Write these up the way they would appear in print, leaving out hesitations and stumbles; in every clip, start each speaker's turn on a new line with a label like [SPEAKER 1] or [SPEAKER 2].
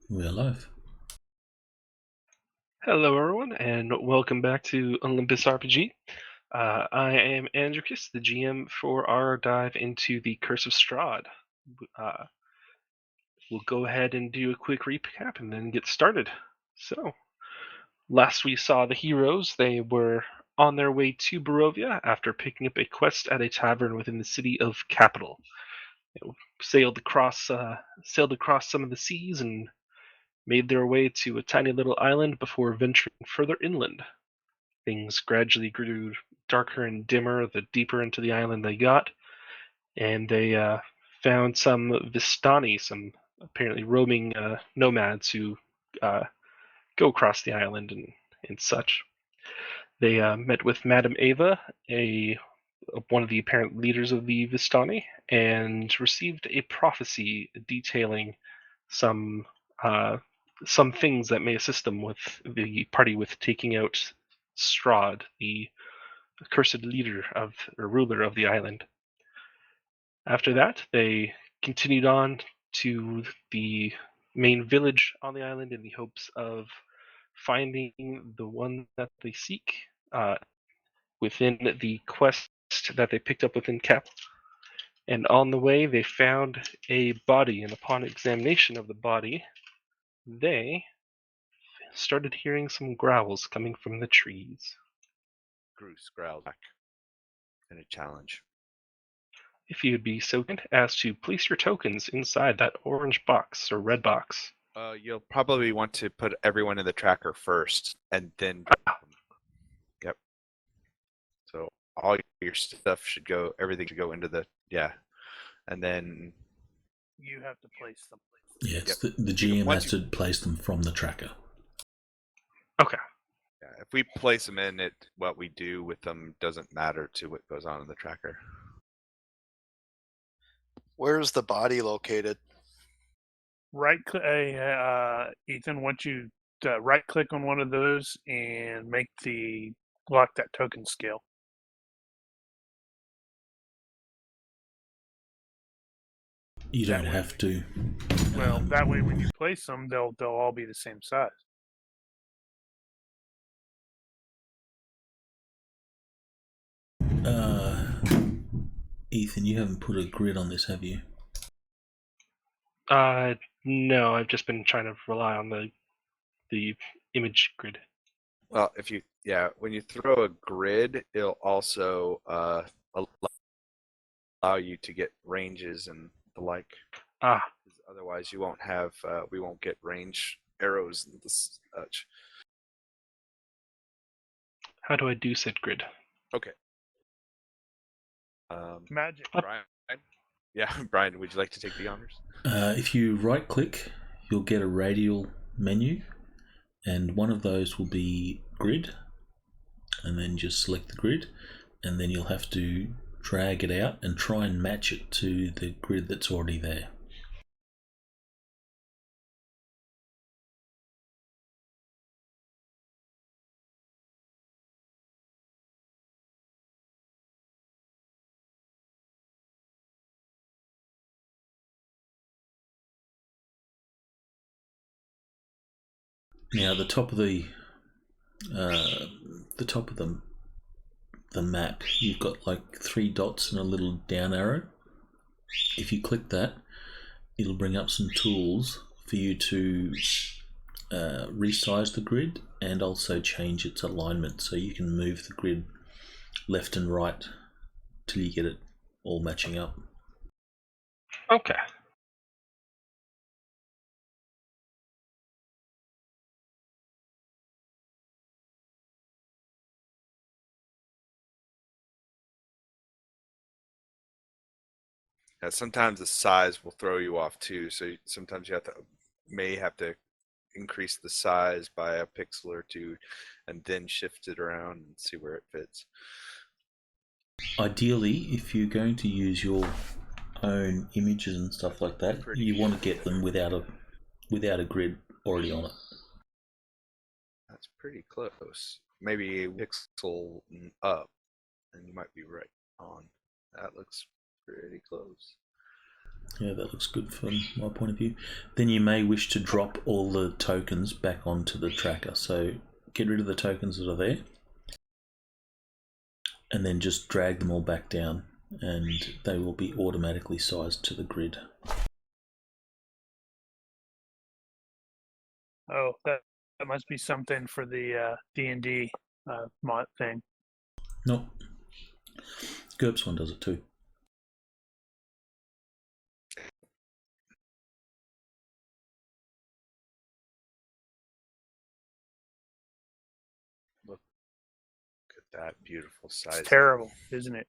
[SPEAKER 1] We're live.
[SPEAKER 2] Hello, everyone, and welcome back to Olympus RPG. I am Andricus, the GM for our dive into the Curse of Strahd. Uh, we'll go ahead and do a quick recap and then get started. So, last we saw the heroes, they were on their way to Barovia after picking up a quest at a tavern within the city of Capital. They sailed across some of the seas and made their way to a tiny little island before venturing further inland. Things gradually grew darker and dimmer the deeper into the island they got, and they found some Vistani, some apparently roaming nomads who uh, go across the island and such. They met with Madame Ava, one of the apparent leaders of the Vistani, and received a prophecy detailing some uh, some things that may assist them with the party with taking out Strahd, the cursed leader of or ruler of the island. After that, they continued on to the main village on the island in the hopes of finding the one that they seek within the quest that they picked up within Cap. And on the way, they found a body, and upon examination of the body, they started hearing some growls coming from the trees.
[SPEAKER 3] Bruce growled back in a challenge.
[SPEAKER 2] If you'd be so kind as to place your tokens inside that orange box or red box.
[SPEAKER 3] You'll probably want to put everyone in the tracker first and then drop them. Yep. So all your stuff should go, everything should go into the, and then
[SPEAKER 4] you have to place them.
[SPEAKER 1] Yeah, the GM has to place them from the tracker.
[SPEAKER 2] Okay.
[SPEAKER 3] Yeah, if we place them in, what we do with them doesn't matter to what goes on in the tracker.
[SPEAKER 5] Where's the body located?
[SPEAKER 4] Right click, Ethan. Once you right click on one of those and make the lock that token skill.
[SPEAKER 1] You don't have to.
[SPEAKER 4] Well, that way when you place them, they'll all be the same size.
[SPEAKER 1] Ethan, you haven't put a grid on this, have you?
[SPEAKER 2] No, I've just been trying to rely on the image grid.
[SPEAKER 3] Well, when you throw a grid, it'll also allow you to get ranges and the like. Otherwise, you won't have. We won't get range arrows and such.
[SPEAKER 2] How do I do said grid?
[SPEAKER 3] Okay.
[SPEAKER 4] Magic.
[SPEAKER 3] Brian? Yeah, Brian, would you like to take the honors?
[SPEAKER 1] If you right click, you'll get a radial menu, and one of those will be grid, and then just select the grid, and then you'll have to drag it out and try and match it to the grid that's already there. Now, the top of the map, you've got like 3 dots and a little down arrow. If you click that, it'll bring up some tools for you to resize the grid and also change its alignment, so you can move the grid left and right till you get it all matching up.
[SPEAKER 2] Okay.
[SPEAKER 3] Sometimes the size will throw you off too, so sometimes you may have to increase the size by a pixel or two and then shift it around and see where it fits.
[SPEAKER 1] Ideally, if you're going to use your own images and stuff like that, you want to get them without a grid already on it.
[SPEAKER 3] That's pretty close. Maybe a pixel up, and you might be right on. That looks pretty close.
[SPEAKER 1] Yeah, that looks good from my point of view. Then you may wish to drop all the tokens back onto the tracker. So get rid of the tokens that are there, and then just drag them all back down, and they will be automatically sized to the grid.
[SPEAKER 4] Oh, that must be something for the D&D mod thing.
[SPEAKER 1] Nope. GURPS one does it too.
[SPEAKER 3] Look at that beautiful size.
[SPEAKER 4] It's terrible, isn't it?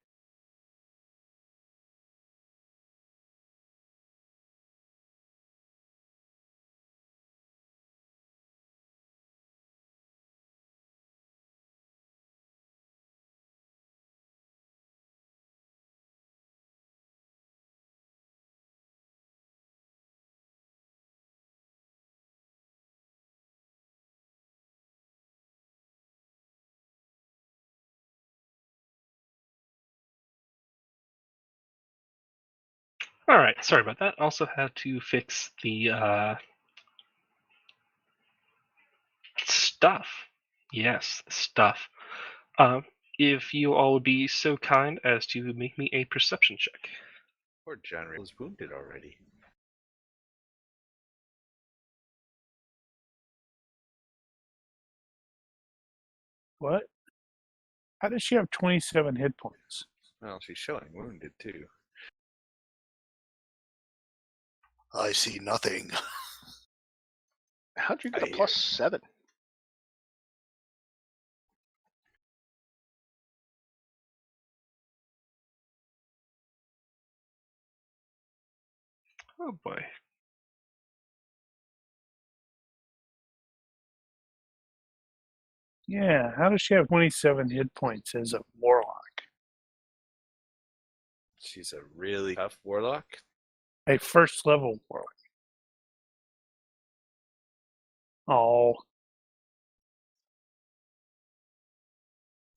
[SPEAKER 2] All right, sorry about that. Also had to fix the stuff. Yes, stuff. If you all would be so kind as to make me a perception check.
[SPEAKER 3] Poor John was wounded already.
[SPEAKER 4] What? How does she have 27 hit points?
[SPEAKER 3] Well, she's showing wounded too.
[SPEAKER 5] I see nothing.
[SPEAKER 6] How'd you get a
[SPEAKER 3] I-
[SPEAKER 6] +7?
[SPEAKER 2] Oh boy.
[SPEAKER 4] Yeah, how does she have 27 hit points as a warlock?
[SPEAKER 3] She's a really tough warlock.
[SPEAKER 4] A first level warlock. Oh,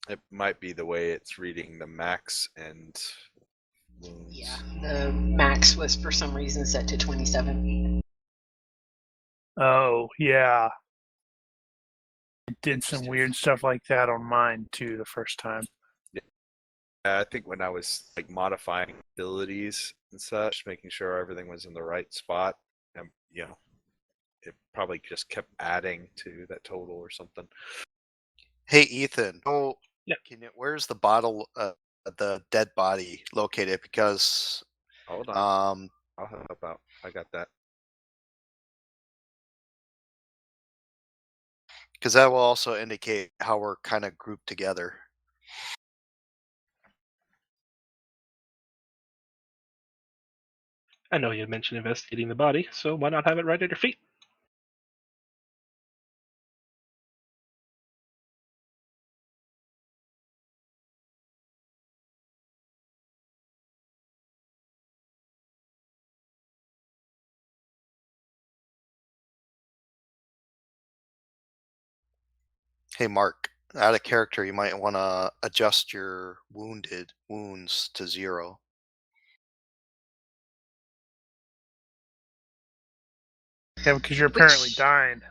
[SPEAKER 3] It might be the way it's reading the max and wounds.
[SPEAKER 7] Yeah, the max was for some reason set to 27.
[SPEAKER 4] oh, yeah. It did some weird stuff like that on mine too the first time.
[SPEAKER 3] I think when I was like modifying abilities and such, making sure everything was in the right spot, and it probably just kept adding to that total or something.
[SPEAKER 5] Hey, Ethan. Oh,
[SPEAKER 2] Yeah.
[SPEAKER 5] Where's the bottle, the dead body located? Because
[SPEAKER 3] Hold on, I'll help out. I got that.
[SPEAKER 5] that will also indicate how we're kind of grouped together.
[SPEAKER 2] I know you had mentioned investigating the body, so why not have it right at your feet?
[SPEAKER 5] Hey, Mark. Out of character, you might want to adjust your wounds to 0.
[SPEAKER 4] Yeah, because you're apparently
[SPEAKER 7] Which-
[SPEAKER 4] dying.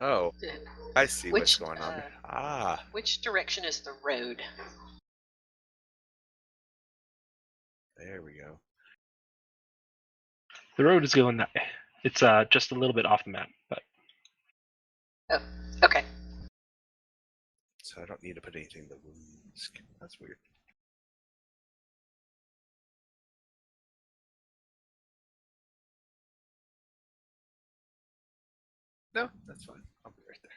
[SPEAKER 3] Oh, I see what's
[SPEAKER 7] Which,
[SPEAKER 3] going on. Ah,
[SPEAKER 7] Which direction is the road?
[SPEAKER 3] there we go.
[SPEAKER 2] The road is going that way. It's just a little bit off the map, but
[SPEAKER 7] Oh, okay.
[SPEAKER 3] So I don't need to put anything in the wounds. That's weird. No, that's fine. I'll be right there.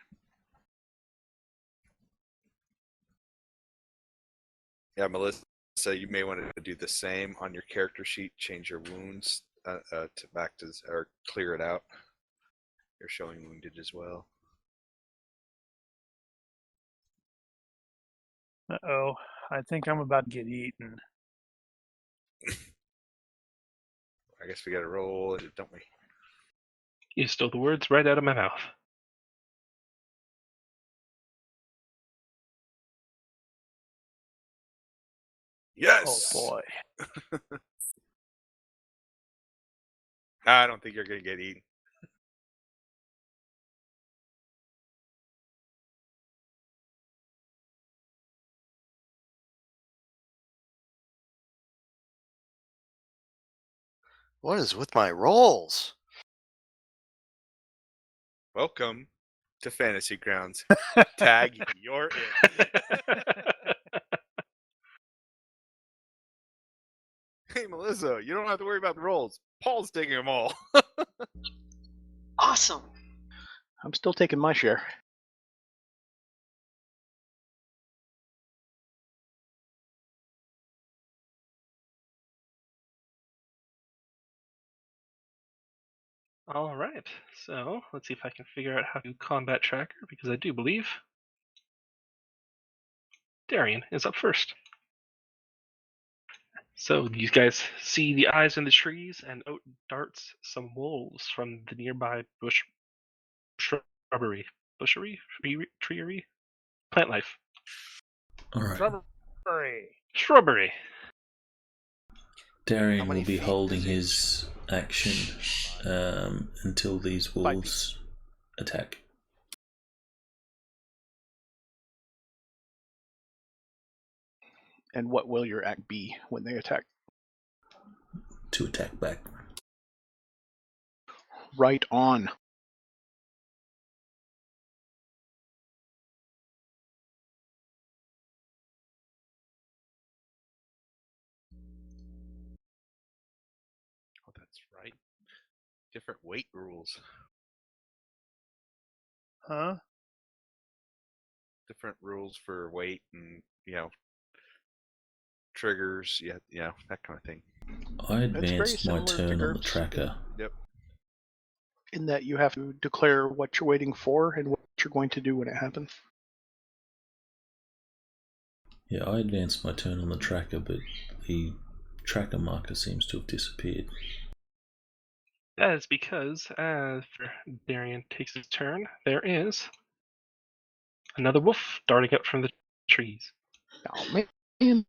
[SPEAKER 3] Yeah, Melissa, you may want to do the same on your character sheet. Change your wounds to back to, or clear it out. You're showing wounded as well.
[SPEAKER 4] Uh-oh. I think I'm about to get eaten.
[SPEAKER 3] I guess we got to roll it, don't we?
[SPEAKER 2] you stole the words right out of my mouth.
[SPEAKER 3] Yes.
[SPEAKER 4] Oh boy.
[SPEAKER 3] I don't think you're gonna get eaten.
[SPEAKER 5] What is with my rolls?
[SPEAKER 3] Welcome to Fantasy Grounds. Tag, you're in. Hey, Melissa, you don't have to worry about the rolls. Paul's taking them all.
[SPEAKER 7] Awesome.
[SPEAKER 6] I'm still taking my share.
[SPEAKER 2] All right, so let's see if I can figure out how to combat tracker, because I do believe Darian is up first. So you guys see the eyes in the trees, and out darts some wolves from the nearby shrubbery, treery, plant life,
[SPEAKER 1] All right.
[SPEAKER 2] shrubbery.
[SPEAKER 1] Darian
[SPEAKER 5] How
[SPEAKER 1] will
[SPEAKER 5] many
[SPEAKER 1] be
[SPEAKER 5] feet
[SPEAKER 1] holding
[SPEAKER 5] is he?
[SPEAKER 1] his action until these wolves attack.
[SPEAKER 6] And what will your act be when they attack?
[SPEAKER 1] To attack back.
[SPEAKER 6] Right on.
[SPEAKER 3] Oh, that's right. Different weight rules.
[SPEAKER 4] Huh?
[SPEAKER 3] Different rules for weight and triggers. Yeah, that kind of thing.
[SPEAKER 1] I
[SPEAKER 6] It's very
[SPEAKER 1] advanced my
[SPEAKER 6] similar to
[SPEAKER 1] turn on the
[SPEAKER 6] GURPS
[SPEAKER 1] tracker.
[SPEAKER 3] Yep.
[SPEAKER 6] in that you have to declare what you're waiting for and what you're going to do when it happens.
[SPEAKER 1] Yeah, I advanced my turn on the tracker, but the tracker marker seems to have disappeared.
[SPEAKER 2] That is because after Darian takes his turn, there is another wolf darting out from the trees.
[SPEAKER 6] Oh, man.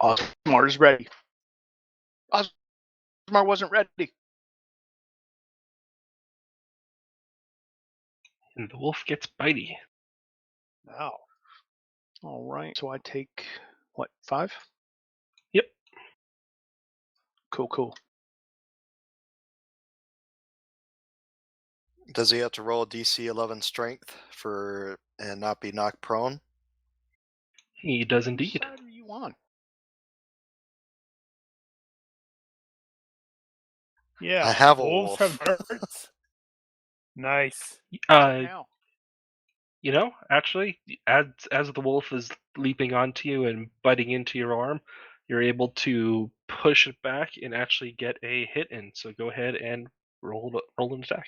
[SPEAKER 6] Osmar is ready. Osmar wasn't ready.
[SPEAKER 2] And the wolf gets bitey.
[SPEAKER 4] Wow.
[SPEAKER 6] All right, so I take, what, 5?
[SPEAKER 2] Yep.
[SPEAKER 6] Cool.
[SPEAKER 5] Does he have to roll a DC 11 strength and not be knocked prone?
[SPEAKER 2] He does
[SPEAKER 6] Which
[SPEAKER 2] indeed.
[SPEAKER 6] side are you on?
[SPEAKER 4] Yeah.
[SPEAKER 5] I have a
[SPEAKER 4] wolves
[SPEAKER 5] wolf.
[SPEAKER 4] have darts. Nice.
[SPEAKER 6] Now.
[SPEAKER 2] Actually, as the wolf is leaping onto you and biting into your arm, you're able to push it back and actually get a hit in. So go ahead and roll an attack.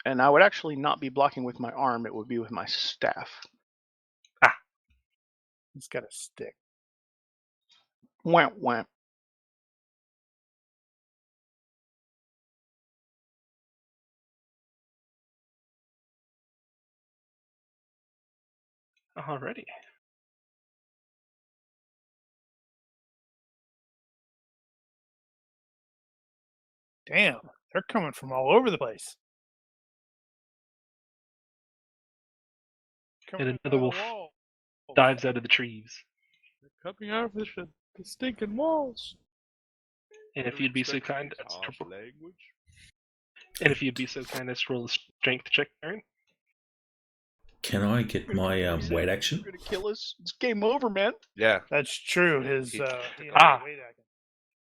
[SPEAKER 6] And I would actually not be blocking with my arm, it would be with my staff.
[SPEAKER 4] He's got a stick.
[SPEAKER 6] Wham.
[SPEAKER 2] Alrighty.
[SPEAKER 4] Damn, they're coming from all over the place. Coming
[SPEAKER 2] And another
[SPEAKER 4] down
[SPEAKER 2] wolf
[SPEAKER 4] the wall.
[SPEAKER 2] dives out of the trees.
[SPEAKER 3] They're coming out of the stinking walls.
[SPEAKER 2] And if you'd be so kind,
[SPEAKER 3] Language.
[SPEAKER 2] and if you'd be so kind as to roll a strength check, Aaron.
[SPEAKER 1] Can I get my weight action?
[SPEAKER 6] You're gonna kill us. It's game over, man.
[SPEAKER 3] Yeah.
[SPEAKER 4] That's true. His he had
[SPEAKER 2] Ah.
[SPEAKER 4] a weight action.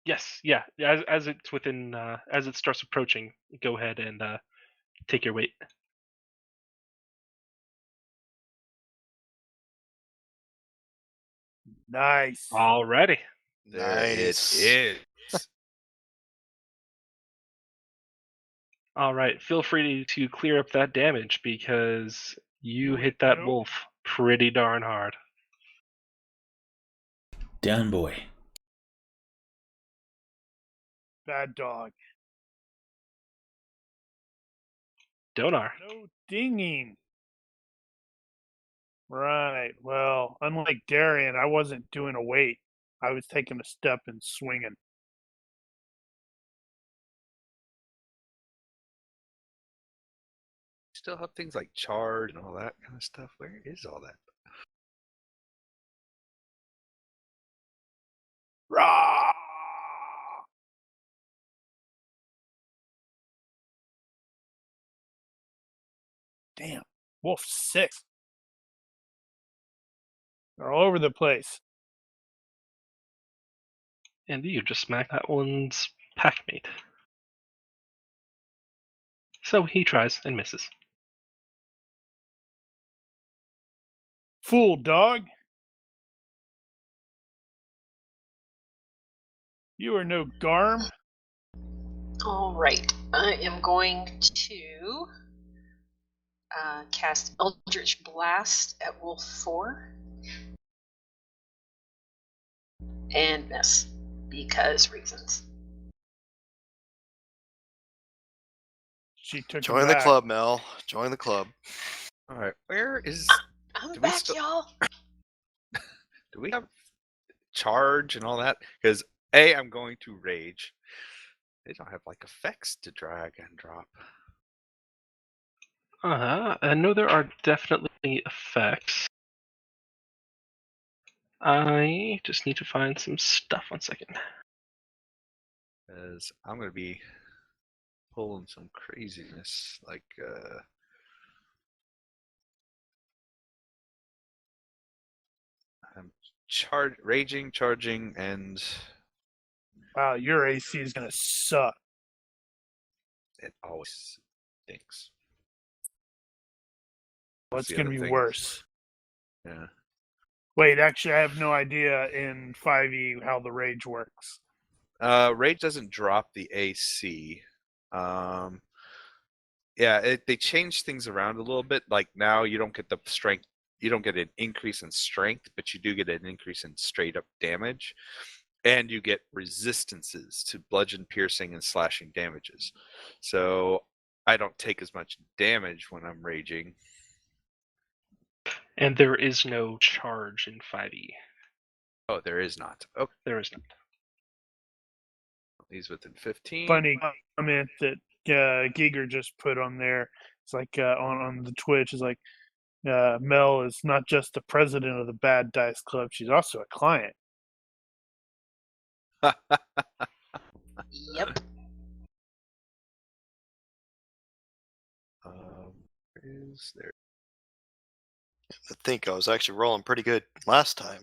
[SPEAKER 2] Yes, yeah. As it's within, as it starts approaching, go ahead and take your weight.
[SPEAKER 4] Nice.
[SPEAKER 2] Alrighty.
[SPEAKER 3] There
[SPEAKER 5] Nice.
[SPEAKER 3] it is.
[SPEAKER 2] All right. Feel free to clear up that damage because you hit that
[SPEAKER 4] Nope.
[SPEAKER 2] wolf pretty darn hard.
[SPEAKER 1] Down, boy.
[SPEAKER 4] Bad dog.
[SPEAKER 2] Donar.
[SPEAKER 4] No dinging. Right. Well, unlike Darian, I wasn't doing a wait. I was taking a step and swinging.
[SPEAKER 3] Still have things like charge and all that kind of stuff. Where is all that?
[SPEAKER 4] Rah! Damn. Wolf 6. They're all over the place.
[SPEAKER 2] And you just smacked that one's packmate. So he tries and misses.
[SPEAKER 4] Fool, dog. You are no Garm.
[SPEAKER 7] All right. I am going to cast Eldritch Blast at Wolf 4 and miss because reasons.
[SPEAKER 4] She took
[SPEAKER 5] Join
[SPEAKER 4] it
[SPEAKER 5] the
[SPEAKER 4] back.
[SPEAKER 5] club, Mel. Join the club.
[SPEAKER 3] All right, where is?
[SPEAKER 7] I'm
[SPEAKER 3] Do we
[SPEAKER 7] back,
[SPEAKER 3] still-
[SPEAKER 7] y'all.
[SPEAKER 3] Do we have charge and all that? Because I'm going to rage. They don't have like effects to drag and drop.
[SPEAKER 2] I know there are definitely effects. I just need to find some stuff. 1 second.
[SPEAKER 3] Because I'm going to be pulling some craziness like I'm raging, charging, and
[SPEAKER 4] Wow, your AC is gonna suck.
[SPEAKER 3] it always stinks.
[SPEAKER 4] What's
[SPEAKER 3] the
[SPEAKER 4] gonna
[SPEAKER 3] other
[SPEAKER 4] be
[SPEAKER 3] thing.
[SPEAKER 4] worse?
[SPEAKER 3] Yeah.
[SPEAKER 4] Wait, actually, I have no idea in 5e how the rage works.
[SPEAKER 3] Rage doesn't drop the AC. Yeah, they changed things around a little bit. Like now you don't get the strength, you don't get an increase in strength, but you do get an increase in straight up damage. And you get resistances to bludgeon, piercing, and slashing damages. So I don't take as much damage when I'm raging.
[SPEAKER 2] And there is no charge in 5e.
[SPEAKER 3] Oh, there is not. Okay,
[SPEAKER 2] There is not.
[SPEAKER 3] he's within 15.
[SPEAKER 4] Funny comment that Giger just put on there. It's like on the Twitch is like Mel is not just the president of the Bad Dice Club; she's also a client.
[SPEAKER 7] Yep.
[SPEAKER 3] Is there?
[SPEAKER 5] I think I was actually rolling pretty good last time.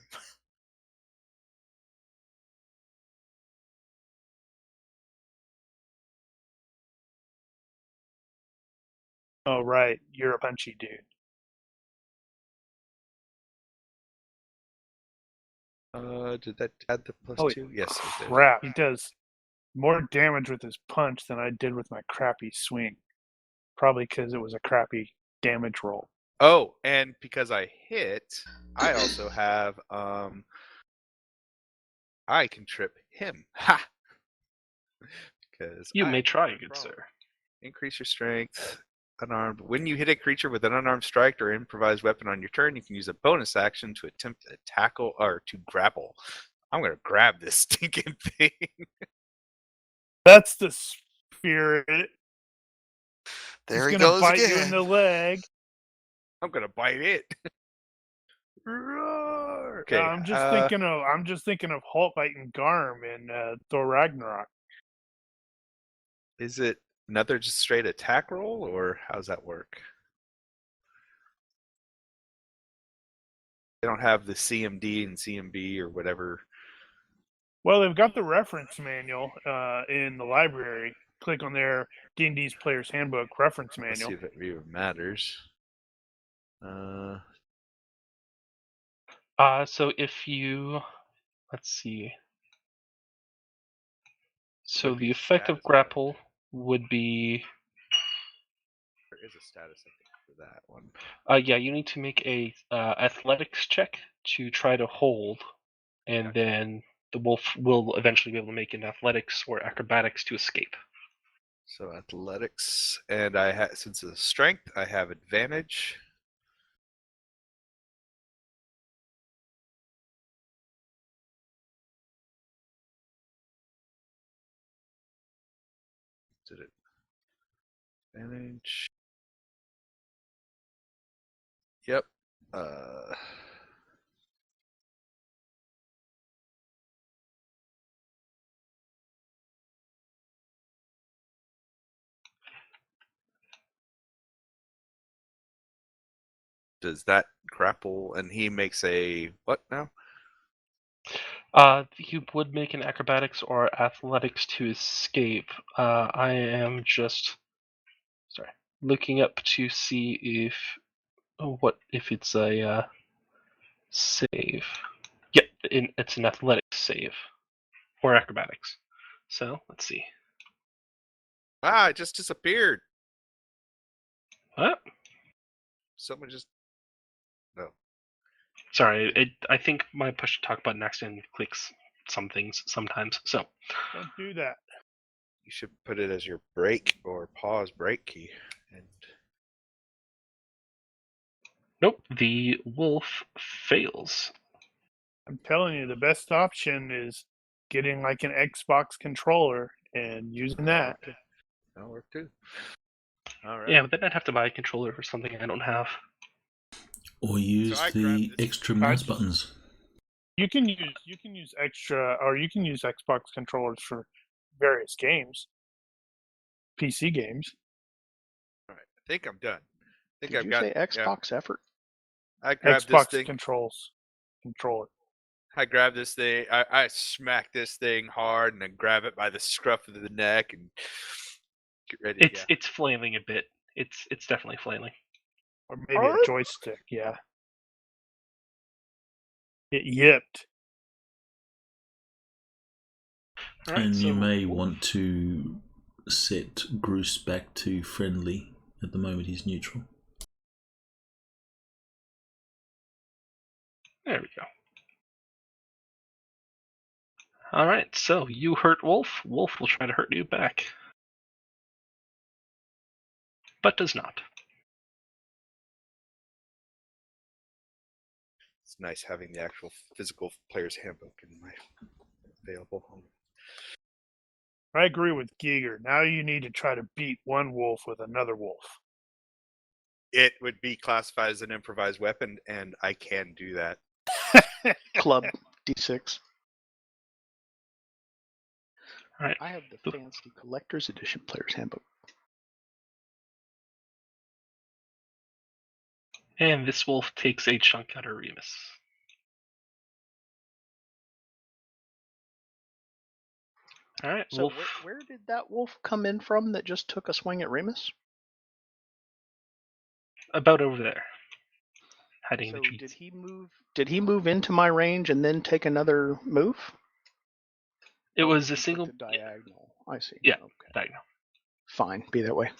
[SPEAKER 4] Oh right, you're a punchy dude.
[SPEAKER 3] Did that add the plus
[SPEAKER 4] Holy
[SPEAKER 3] 2? Yes, it did.
[SPEAKER 4] crap! He does more damage with his punch than I did with my crappy swing. Probably because it was a crappy damage roll.
[SPEAKER 3] Oh, and because I hit, I also have I can trip him. Ha! Because
[SPEAKER 2] You
[SPEAKER 3] I
[SPEAKER 2] may
[SPEAKER 3] have
[SPEAKER 2] try,
[SPEAKER 3] no
[SPEAKER 2] good
[SPEAKER 3] problem.
[SPEAKER 2] sir.
[SPEAKER 3] Increase your strength. Unarmed. When you hit a creature with an unarmed strike or improvised weapon on your turn, you can use a bonus action to attempt to tackle or to grapple. I'm gonna grab this stinking thing.
[SPEAKER 4] That's the spirit.
[SPEAKER 5] There
[SPEAKER 4] He's
[SPEAKER 5] he
[SPEAKER 4] gonna
[SPEAKER 5] goes
[SPEAKER 4] bite
[SPEAKER 5] again.
[SPEAKER 4] you in the leg.
[SPEAKER 3] I'm gonna bite it. Roar! Okay.
[SPEAKER 4] I'm just thinking of Hulk biting Garm in Thor Ragnarok.
[SPEAKER 3] Is it another just straight attack roll, or how does that work? They don't have the CMD and CMB or whatever.
[SPEAKER 4] Well, they've got the reference manual in the library. Click on their D&D's Player's Handbook reference
[SPEAKER 3] Let's see
[SPEAKER 4] manual.
[SPEAKER 3] if it even matters.
[SPEAKER 2] So if you, let's see. So
[SPEAKER 3] Would
[SPEAKER 2] the
[SPEAKER 3] be
[SPEAKER 2] effect of
[SPEAKER 3] status
[SPEAKER 2] grapple would be,
[SPEAKER 3] There is a status, I think, for that one.
[SPEAKER 2] yeah, you need to make a athletics check to try to hold, and
[SPEAKER 3] Gotcha.
[SPEAKER 2] then the wolf will eventually be able to make an athletics or acrobatics to escape.
[SPEAKER 3] So athletics, and since it's strength, I have advantage. did it. Advantage. Yep. Does that grapple? And he makes a what now?
[SPEAKER 2] You would make an acrobatics or athletics to escape. I am just looking up to see if it's a save. Yep, it's an athletics save or acrobatics. So let's see.
[SPEAKER 3] Ah, it just disappeared.
[SPEAKER 2] What?
[SPEAKER 3] Someone just. No.
[SPEAKER 2] Sorry, I think my push to talk button accidentally clicks some things sometimes. So
[SPEAKER 4] Don't do that.
[SPEAKER 3] You should put it as your break or pause break key. And
[SPEAKER 2] nope, the wolf fails.
[SPEAKER 4] I'm telling you, the best option is getting like an Xbox controller and using that.
[SPEAKER 3] that'll work too. All right.
[SPEAKER 2] Yeah, but then I'd have to buy a controller for something I don't have.
[SPEAKER 1] Or use
[SPEAKER 3] I
[SPEAKER 1] the
[SPEAKER 3] grabbed this-
[SPEAKER 1] extra mouse buttons.
[SPEAKER 4] You can use extra, or you can use Xbox controllers for various games, PC games.
[SPEAKER 3] All right. I think I'm done. I think
[SPEAKER 6] Did
[SPEAKER 3] I've
[SPEAKER 6] you
[SPEAKER 3] got.
[SPEAKER 6] say Xbox effort?
[SPEAKER 3] I grabbed this
[SPEAKER 4] Xbox
[SPEAKER 3] thing.
[SPEAKER 4] controller.
[SPEAKER 3] I grab this thing. I smack this thing hard and then grab it by the scruff of the neck and get ready.
[SPEAKER 2] It's flailing a bit. It's definitely flailing.
[SPEAKER 4] Or maybe a joystick, yeah. It yipped.
[SPEAKER 2] All right,
[SPEAKER 1] And
[SPEAKER 2] so
[SPEAKER 1] you may want to set Bruce back to friendly. At the moment, he's neutral.
[SPEAKER 2] there we go. All right, so you hurt Wolf. Wolf will try to hurt you back, but does not.
[SPEAKER 3] It's nice having the actual physical player's handbook in my available.
[SPEAKER 4] I agree with Giger. Now you need to try to beat one wolf with another wolf.
[SPEAKER 3] It would be classified as an improvised weapon, and I can do that.
[SPEAKER 6] Club D6.
[SPEAKER 2] All right.
[SPEAKER 6] I have the fancy collector's edition player's handbook.
[SPEAKER 2] And this wolf takes a chunk out of Remus. All right,
[SPEAKER 6] So
[SPEAKER 2] wolf.
[SPEAKER 6] where did that wolf come in from that just took a swing at Remus?
[SPEAKER 2] About over there, hiding in
[SPEAKER 6] So
[SPEAKER 2] the trees.
[SPEAKER 6] Did he move into my range and then take another move?
[SPEAKER 2] It
[SPEAKER 6] Or
[SPEAKER 2] was
[SPEAKER 6] did
[SPEAKER 2] a
[SPEAKER 6] he put
[SPEAKER 2] single
[SPEAKER 6] the diagonal. I see.
[SPEAKER 2] Yeah.
[SPEAKER 6] Okay.
[SPEAKER 2] diagonal.
[SPEAKER 6] Fine. Be that way.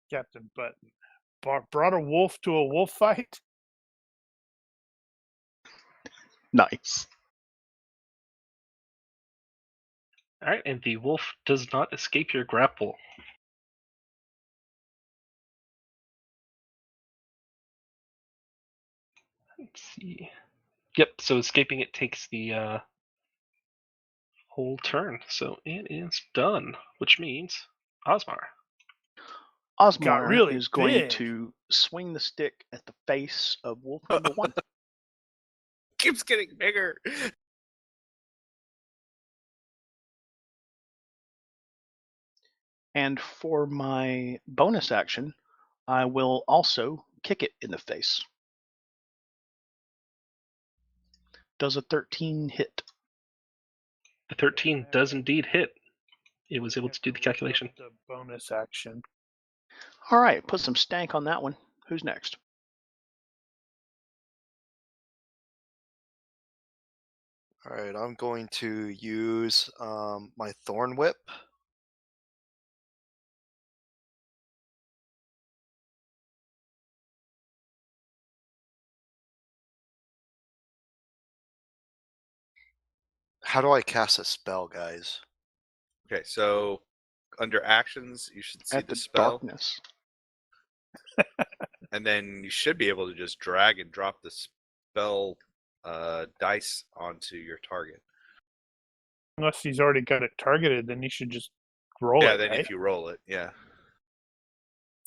[SPEAKER 4] Captain Button brought a wolf to a wolf fight.
[SPEAKER 6] Nice.
[SPEAKER 2] All right, and the wolf does not escape your grapple. Let's see. Yep, so escaping it takes the whole turn. So it is done, which means Osmar.
[SPEAKER 6] Osmar
[SPEAKER 4] really
[SPEAKER 6] is going
[SPEAKER 4] big.
[SPEAKER 6] to swing the stick at the face of wolf number one.
[SPEAKER 3] Keeps getting bigger.
[SPEAKER 6] And for my bonus action, I will also kick it in the face. Does a 13 hit?
[SPEAKER 2] The 13 does indeed hit. It was able to do the calculation.
[SPEAKER 4] The bonus action.
[SPEAKER 6] All right, put some stank on that one. Who's next?
[SPEAKER 5] All right, I'm going to use my Thorn Whip. How do I cast a spell, guys?
[SPEAKER 3] Okay, so under actions, you should see
[SPEAKER 6] At
[SPEAKER 3] the
[SPEAKER 6] the
[SPEAKER 3] spell,
[SPEAKER 6] darkness.
[SPEAKER 3] and then you should be able to just drag and drop the spell dice onto your target.
[SPEAKER 4] Unless he's already got it targeted, then he should just roll
[SPEAKER 3] Yeah,
[SPEAKER 4] it,
[SPEAKER 3] then
[SPEAKER 4] right?
[SPEAKER 3] if you roll it, yeah.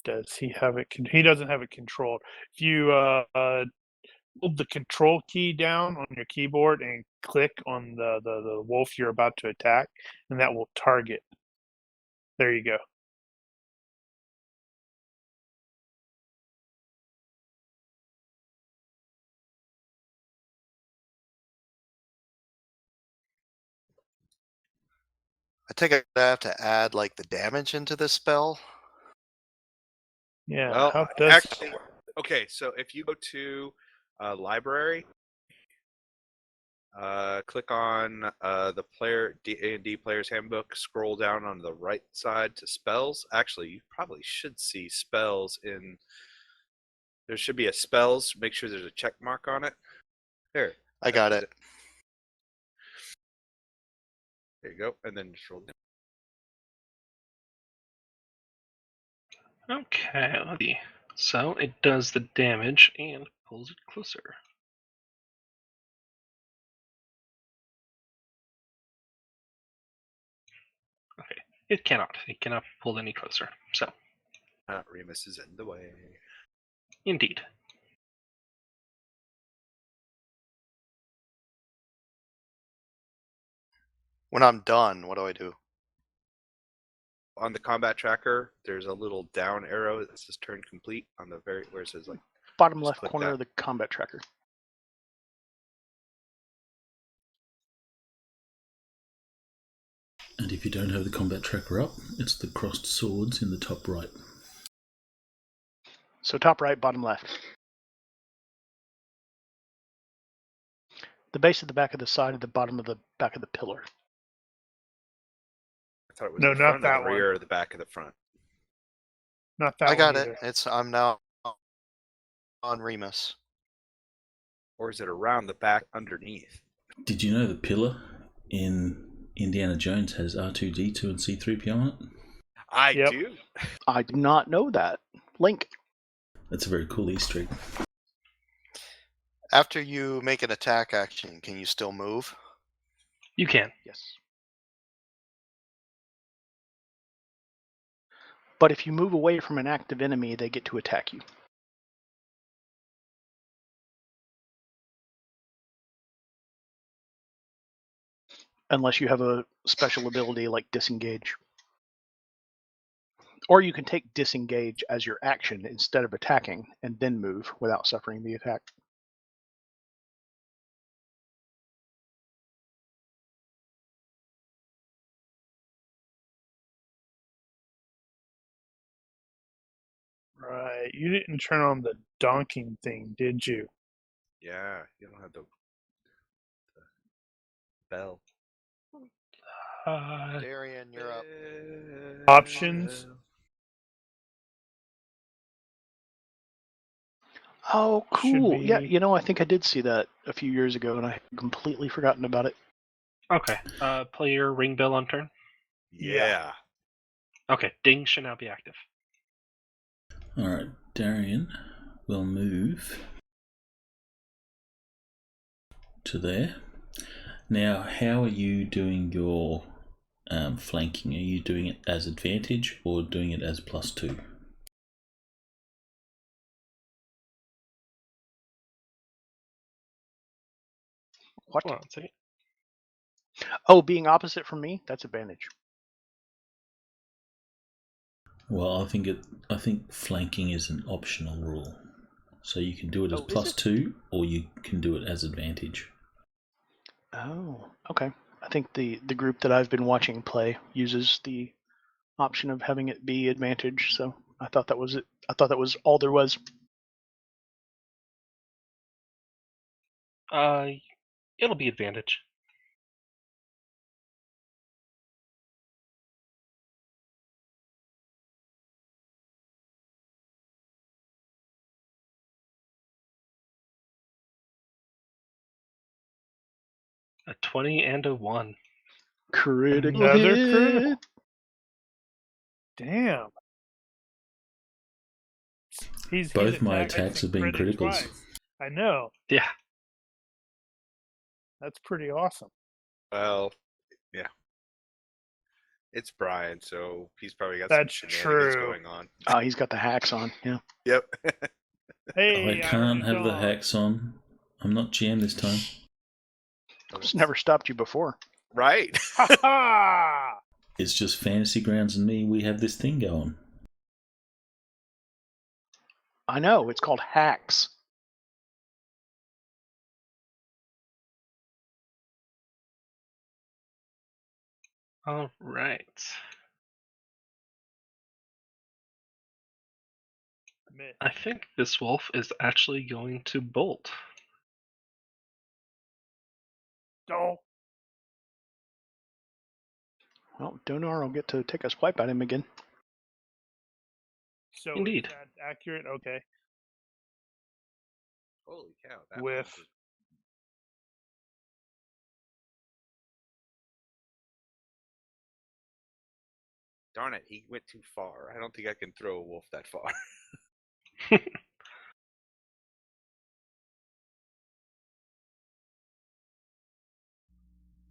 [SPEAKER 4] Does he have it? He doesn't have it controlled. If you hold the control key down on your keyboard and click on the wolf you're about to attack, and that will target. There you go.
[SPEAKER 5] I think I have to add like the damage into this spell.
[SPEAKER 4] Yeah.
[SPEAKER 3] Well,
[SPEAKER 4] how does
[SPEAKER 3] actually, okay. So if you go to library, click on the player D&D Player's Handbook. Scroll down on the right side to spells. Actually, you probably should see spells in. There should be a spells. Make sure there's a check mark on it. There.
[SPEAKER 5] I got it.
[SPEAKER 3] There you go, and then just roll down.
[SPEAKER 2] Okay, let's see. So it does the damage and pulls it closer. Okay, it cannot. It cannot pull any closer. So,
[SPEAKER 3] Remus is in the way.
[SPEAKER 2] indeed.
[SPEAKER 5] When I'm done, what do I do?
[SPEAKER 3] On the combat tracker, there's a little down arrow that says turn complete on the very where it says like
[SPEAKER 6] Bottom
[SPEAKER 3] Just
[SPEAKER 6] left
[SPEAKER 3] click
[SPEAKER 6] corner
[SPEAKER 3] that.
[SPEAKER 6] of the combat tracker.
[SPEAKER 1] And if you don't have the combat tracker up, it's the crossed swords in the top right.
[SPEAKER 6] So top right, bottom left. The base of the back of the side at the bottom of the back of the pillar.
[SPEAKER 3] I thought it was
[SPEAKER 4] No,
[SPEAKER 3] the
[SPEAKER 4] not
[SPEAKER 3] front of
[SPEAKER 4] that
[SPEAKER 3] the
[SPEAKER 4] one.
[SPEAKER 3] rear or the back of the front.
[SPEAKER 4] not that
[SPEAKER 5] I got
[SPEAKER 4] one
[SPEAKER 5] it.
[SPEAKER 4] either.
[SPEAKER 5] I'm now on Remus.
[SPEAKER 3] Or is it around the back underneath?
[SPEAKER 1] Did you know the pillar in Indiana Jones has R2-D2 and C-3PO on it?
[SPEAKER 3] I
[SPEAKER 4] Yep.
[SPEAKER 3] do.
[SPEAKER 6] I do not know that. Link.
[SPEAKER 1] That's a very cool Easter egg.
[SPEAKER 5] After you make an attack action, can you still move?
[SPEAKER 2] You can.
[SPEAKER 6] Yes. But if you move away from an active enemy, they get to attack you. Unless you have a special ability like disengage. Or you can take disengage as your action instead of attacking and then move without suffering the attack.
[SPEAKER 4] Right. You didn't turn on the donking thing, did you?
[SPEAKER 3] Yeah, you don't have the bell.
[SPEAKER 5] Darian, you're up.
[SPEAKER 4] Options?
[SPEAKER 6] Oh,
[SPEAKER 4] Should
[SPEAKER 6] cool. Yeah,
[SPEAKER 4] be-
[SPEAKER 6] you know, I think I did see that a few years ago, and I had completely forgotten about it.
[SPEAKER 2] Okay. Play your ring bell on turn.
[SPEAKER 3] Yeah.
[SPEAKER 2] Okay, ding should now be active.
[SPEAKER 1] Alright, Darian will move to there. Now, how are you doing your flanking? Are you doing it as advantage or doing it as +2?
[SPEAKER 6] What?
[SPEAKER 2] Hold on a second.
[SPEAKER 6] Oh, being opposite from me? That's advantage.
[SPEAKER 1] Well, I think flanking is an optional rule. So you can do it as
[SPEAKER 6] Oh, is it?
[SPEAKER 1] +2 or you can do it as advantage.
[SPEAKER 6] Oh, okay. I think the group that I've been watching play uses the option of having it be advantage, so I thought that was it. I thought that was all there was.
[SPEAKER 2] It'll be advantage. A 20 and a 1.
[SPEAKER 6] Critical
[SPEAKER 4] Another
[SPEAKER 6] hit.
[SPEAKER 4] critical. Damn. He's
[SPEAKER 1] Both my
[SPEAKER 4] attacked, I
[SPEAKER 1] attacks
[SPEAKER 4] think,
[SPEAKER 1] have been
[SPEAKER 4] critic
[SPEAKER 1] criticals.
[SPEAKER 4] twice. I know.
[SPEAKER 2] Yeah.
[SPEAKER 4] That's pretty awesome.
[SPEAKER 3] Well, yeah. It's Brian, so he's probably got
[SPEAKER 4] That's
[SPEAKER 3] some shenanigans
[SPEAKER 4] true.
[SPEAKER 3] going on.
[SPEAKER 6] Oh, he's got the hacks on. Yeah.
[SPEAKER 3] Yep.
[SPEAKER 4] Hey,
[SPEAKER 1] I can't have the
[SPEAKER 4] dog.
[SPEAKER 1] hacks on. I'm not GM this time.
[SPEAKER 6] It's never stopped you before.
[SPEAKER 3] Right.
[SPEAKER 4] Ha ha!
[SPEAKER 1] It's just Fantasy Grounds and me. We have this thing going.
[SPEAKER 6] I know. It's called hacks.
[SPEAKER 2] All right.
[SPEAKER 4] Miss.
[SPEAKER 2] I think this wolf is actually going to bolt.
[SPEAKER 4] Oh,
[SPEAKER 6] Well, Donar will get to take a swipe at him again.
[SPEAKER 4] so
[SPEAKER 2] Indeed.
[SPEAKER 4] is that accurate? Okay.
[SPEAKER 3] Holy cow! That
[SPEAKER 4] Whiff.
[SPEAKER 3] was- Darn it! He went too far. I don't think I can throw a wolf that far.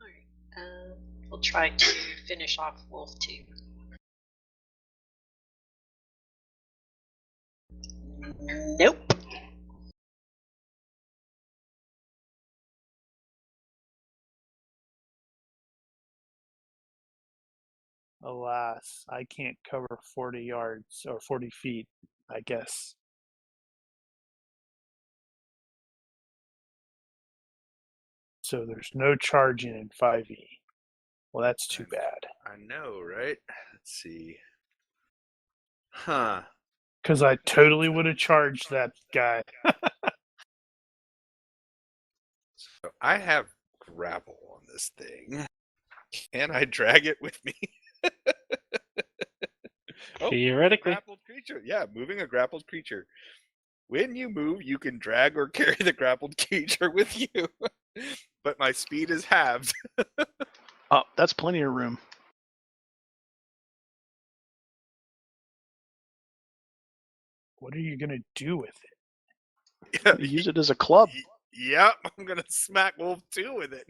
[SPEAKER 7] Alright. We'll try to finish off Wolf 2. Nope.
[SPEAKER 4] Alas, I can't cover 40 yards or 40 feet, I guess. So there's no charging in 5e. Well, that's too bad.
[SPEAKER 3] I know, right? Let's see. Huh.
[SPEAKER 4] Because I totally would have charged that guy.
[SPEAKER 3] So I have grapple on this thing. Can I drag it with me? Oh,
[SPEAKER 2] Theoretically.
[SPEAKER 3] grappled creature. Yeah, moving a grappled creature. When you move, you can drag or carry the grappled creature with you. But my speed is halved.
[SPEAKER 6] Oh, that's plenty of room.
[SPEAKER 4] What are you going to do with it?
[SPEAKER 3] Yeah,
[SPEAKER 6] Use it as a club.
[SPEAKER 3] Yep, I'm gonna smack Wolf 2 with it.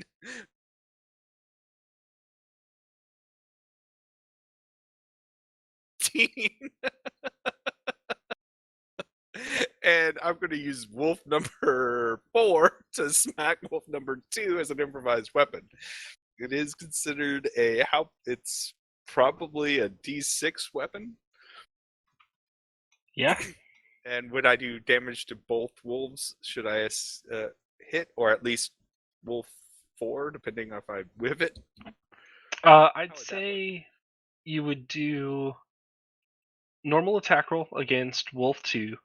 [SPEAKER 3] And I'm gonna use Wolf number 4 to smack Wolf number 2 as an improvised weapon. It is considered it's probably a D6 weapon.
[SPEAKER 2] Yeah.
[SPEAKER 3] And would I do damage to both wolves? Should I hit, or at least Wolf 4, depending on if I whiff it?
[SPEAKER 2] I'd
[SPEAKER 3] would that
[SPEAKER 2] say you would do normal attack roll against Wolf 2.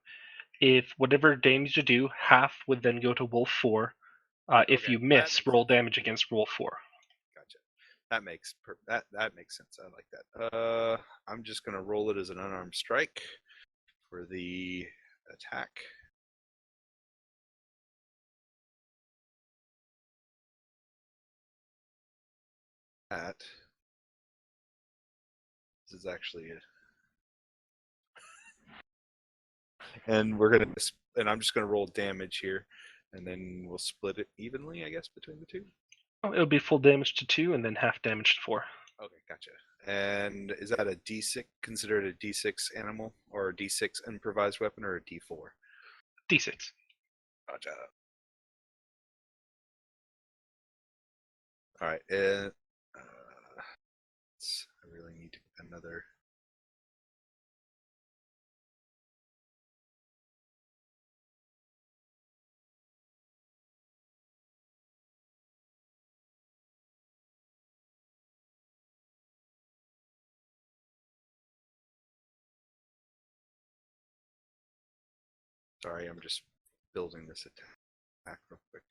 [SPEAKER 2] If whatever damage you do, half would then go to Wolf 4. If
[SPEAKER 3] Okay,
[SPEAKER 2] you
[SPEAKER 3] that
[SPEAKER 2] miss,
[SPEAKER 3] makes
[SPEAKER 2] roll
[SPEAKER 3] sense.
[SPEAKER 2] damage against Wolf 4.
[SPEAKER 3] Gotcha. That makes that makes sense. I like that. I'm just gonna roll it as an unarmed strike for the attack. That this is actually and I'm just gonna roll damage here, and then we'll split it evenly, I guess, between the two.
[SPEAKER 2] Oh, it would be full damage to 2 and then half damage to 4.
[SPEAKER 3] Okay, gotcha. And is that a D6, considered a D6 animal, or a D6 improvised weapon, or a D4?
[SPEAKER 2] D6.
[SPEAKER 3] Gotcha. All right. I really need another. Sorry, I'm just building this attack real quick.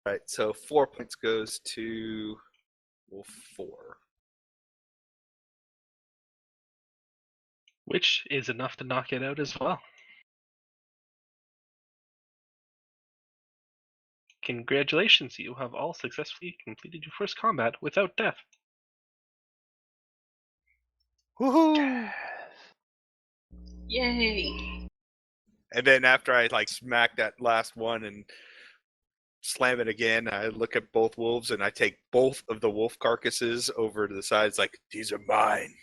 [SPEAKER 3] Right, so 4 points goes to Wolf 4.
[SPEAKER 2] Which is enough to knock it out as well. Congratulations, you have all successfully completed your first combat without death.
[SPEAKER 5] Woohoo!
[SPEAKER 7] Yay!
[SPEAKER 3] And then after I like smack that last one and slam it again, I look at both wolves and I take both of the wolf carcasses over to the sides like, these are mine.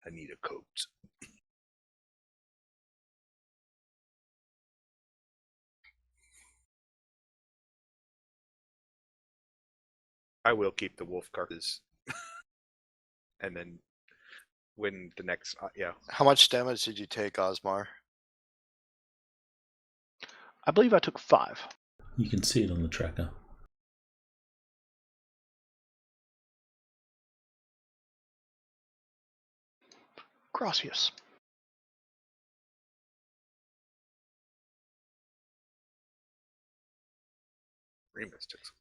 [SPEAKER 3] I need a coat. I will keep the wolf carcass. And then when the next,
[SPEAKER 5] How much damage did you take, Osmar?
[SPEAKER 6] I believe I took 5.
[SPEAKER 1] You can see it on the tracker.
[SPEAKER 6] Gracias.
[SPEAKER 3] Remus took some.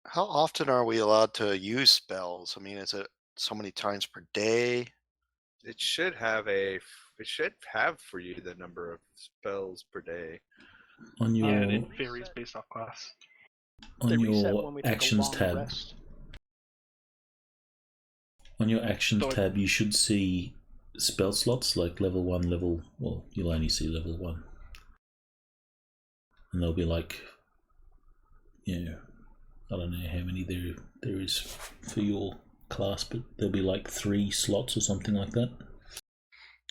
[SPEAKER 5] How often are we allowed to use spells? I mean, is it so many times per day?
[SPEAKER 3] It should have for you the number of spells per day.
[SPEAKER 1] On your
[SPEAKER 2] Yeah, and it varies based off class.
[SPEAKER 6] They
[SPEAKER 1] on
[SPEAKER 6] reset
[SPEAKER 1] your
[SPEAKER 6] when we take a
[SPEAKER 1] actions
[SPEAKER 6] long
[SPEAKER 1] tab.
[SPEAKER 6] rest.
[SPEAKER 1] On your actions
[SPEAKER 2] So-
[SPEAKER 1] tab, you should see spell slots like level 1, well, you'll only see level 1. And there'll be like, I don't know how many there is for your class, but there'll be like 3 slots or something like that.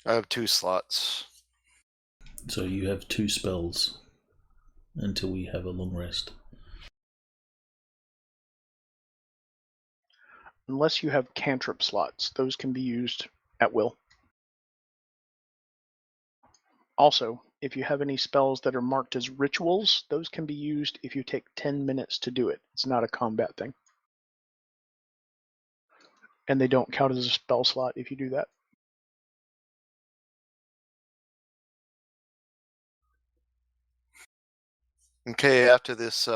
[SPEAKER 5] I have 2 slots.
[SPEAKER 1] So you have 2 spells until we have a long rest.
[SPEAKER 6] Unless you have cantrip slots, those can be used at will. Also, if you have any spells that are marked as rituals, those can be used if you take 10 minutes to do it. It's not a combat thing. And they don't count as a spell slot if you do that.
[SPEAKER 5] Okay, after this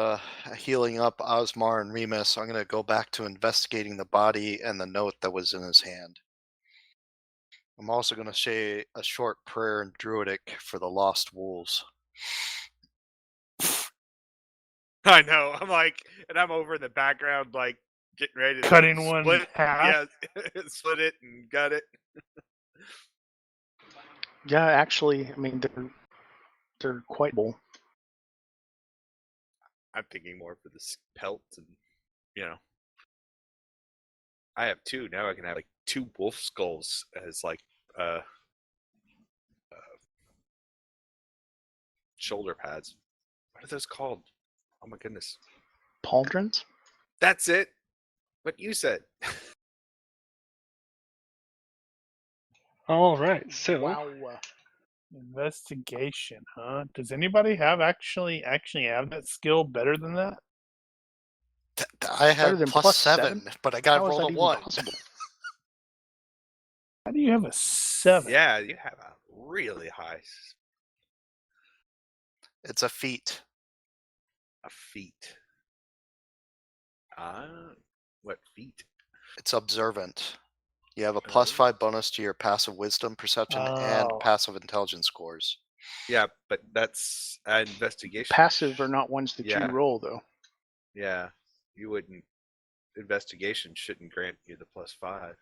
[SPEAKER 5] healing up Osmar and Remus, I'm going to go back to investigating the body and the note that was in his hand. I'm also going to say a short prayer in Druidic for the lost wolves.
[SPEAKER 3] I know. I'm like, and I'm over in the background, like getting ready to
[SPEAKER 4] Cutting one
[SPEAKER 3] split.
[SPEAKER 4] in half.
[SPEAKER 3] Yeah, split it and gut it.
[SPEAKER 6] Yeah, actually, I mean, they're quite bull.
[SPEAKER 3] I'm thinking more for the pelt, and I have 2 now. I can have like 2 wolf skulls as like shoulder pads. What are those called? Oh my goodness,
[SPEAKER 6] Pauldrons?
[SPEAKER 3] that's it. What you said.
[SPEAKER 2] All right, so
[SPEAKER 6] Wow.
[SPEAKER 4] Investigation, huh? Does anybody actually have that skill better than that?
[SPEAKER 5] I
[SPEAKER 6] Better
[SPEAKER 5] had
[SPEAKER 6] than
[SPEAKER 5] plus 7, but I got
[SPEAKER 6] How is
[SPEAKER 5] rolled
[SPEAKER 6] that
[SPEAKER 5] a
[SPEAKER 6] even
[SPEAKER 5] 1.
[SPEAKER 6] possible?
[SPEAKER 4] How do you have a 7?
[SPEAKER 3] Yeah, you have a really high
[SPEAKER 5] It's a feat.
[SPEAKER 3] feat. What feat?
[SPEAKER 5] It's observant. You have a plus 5 bonus to your passive wisdom, perception, and
[SPEAKER 4] Oh.
[SPEAKER 5] passive intelligence scores.
[SPEAKER 3] Yeah, but that's investigation.
[SPEAKER 6] Passive are not ones that
[SPEAKER 3] Yeah.
[SPEAKER 6] you roll, though.
[SPEAKER 3] Yeah, you wouldn't. Investigation shouldn't grant you the plus 5.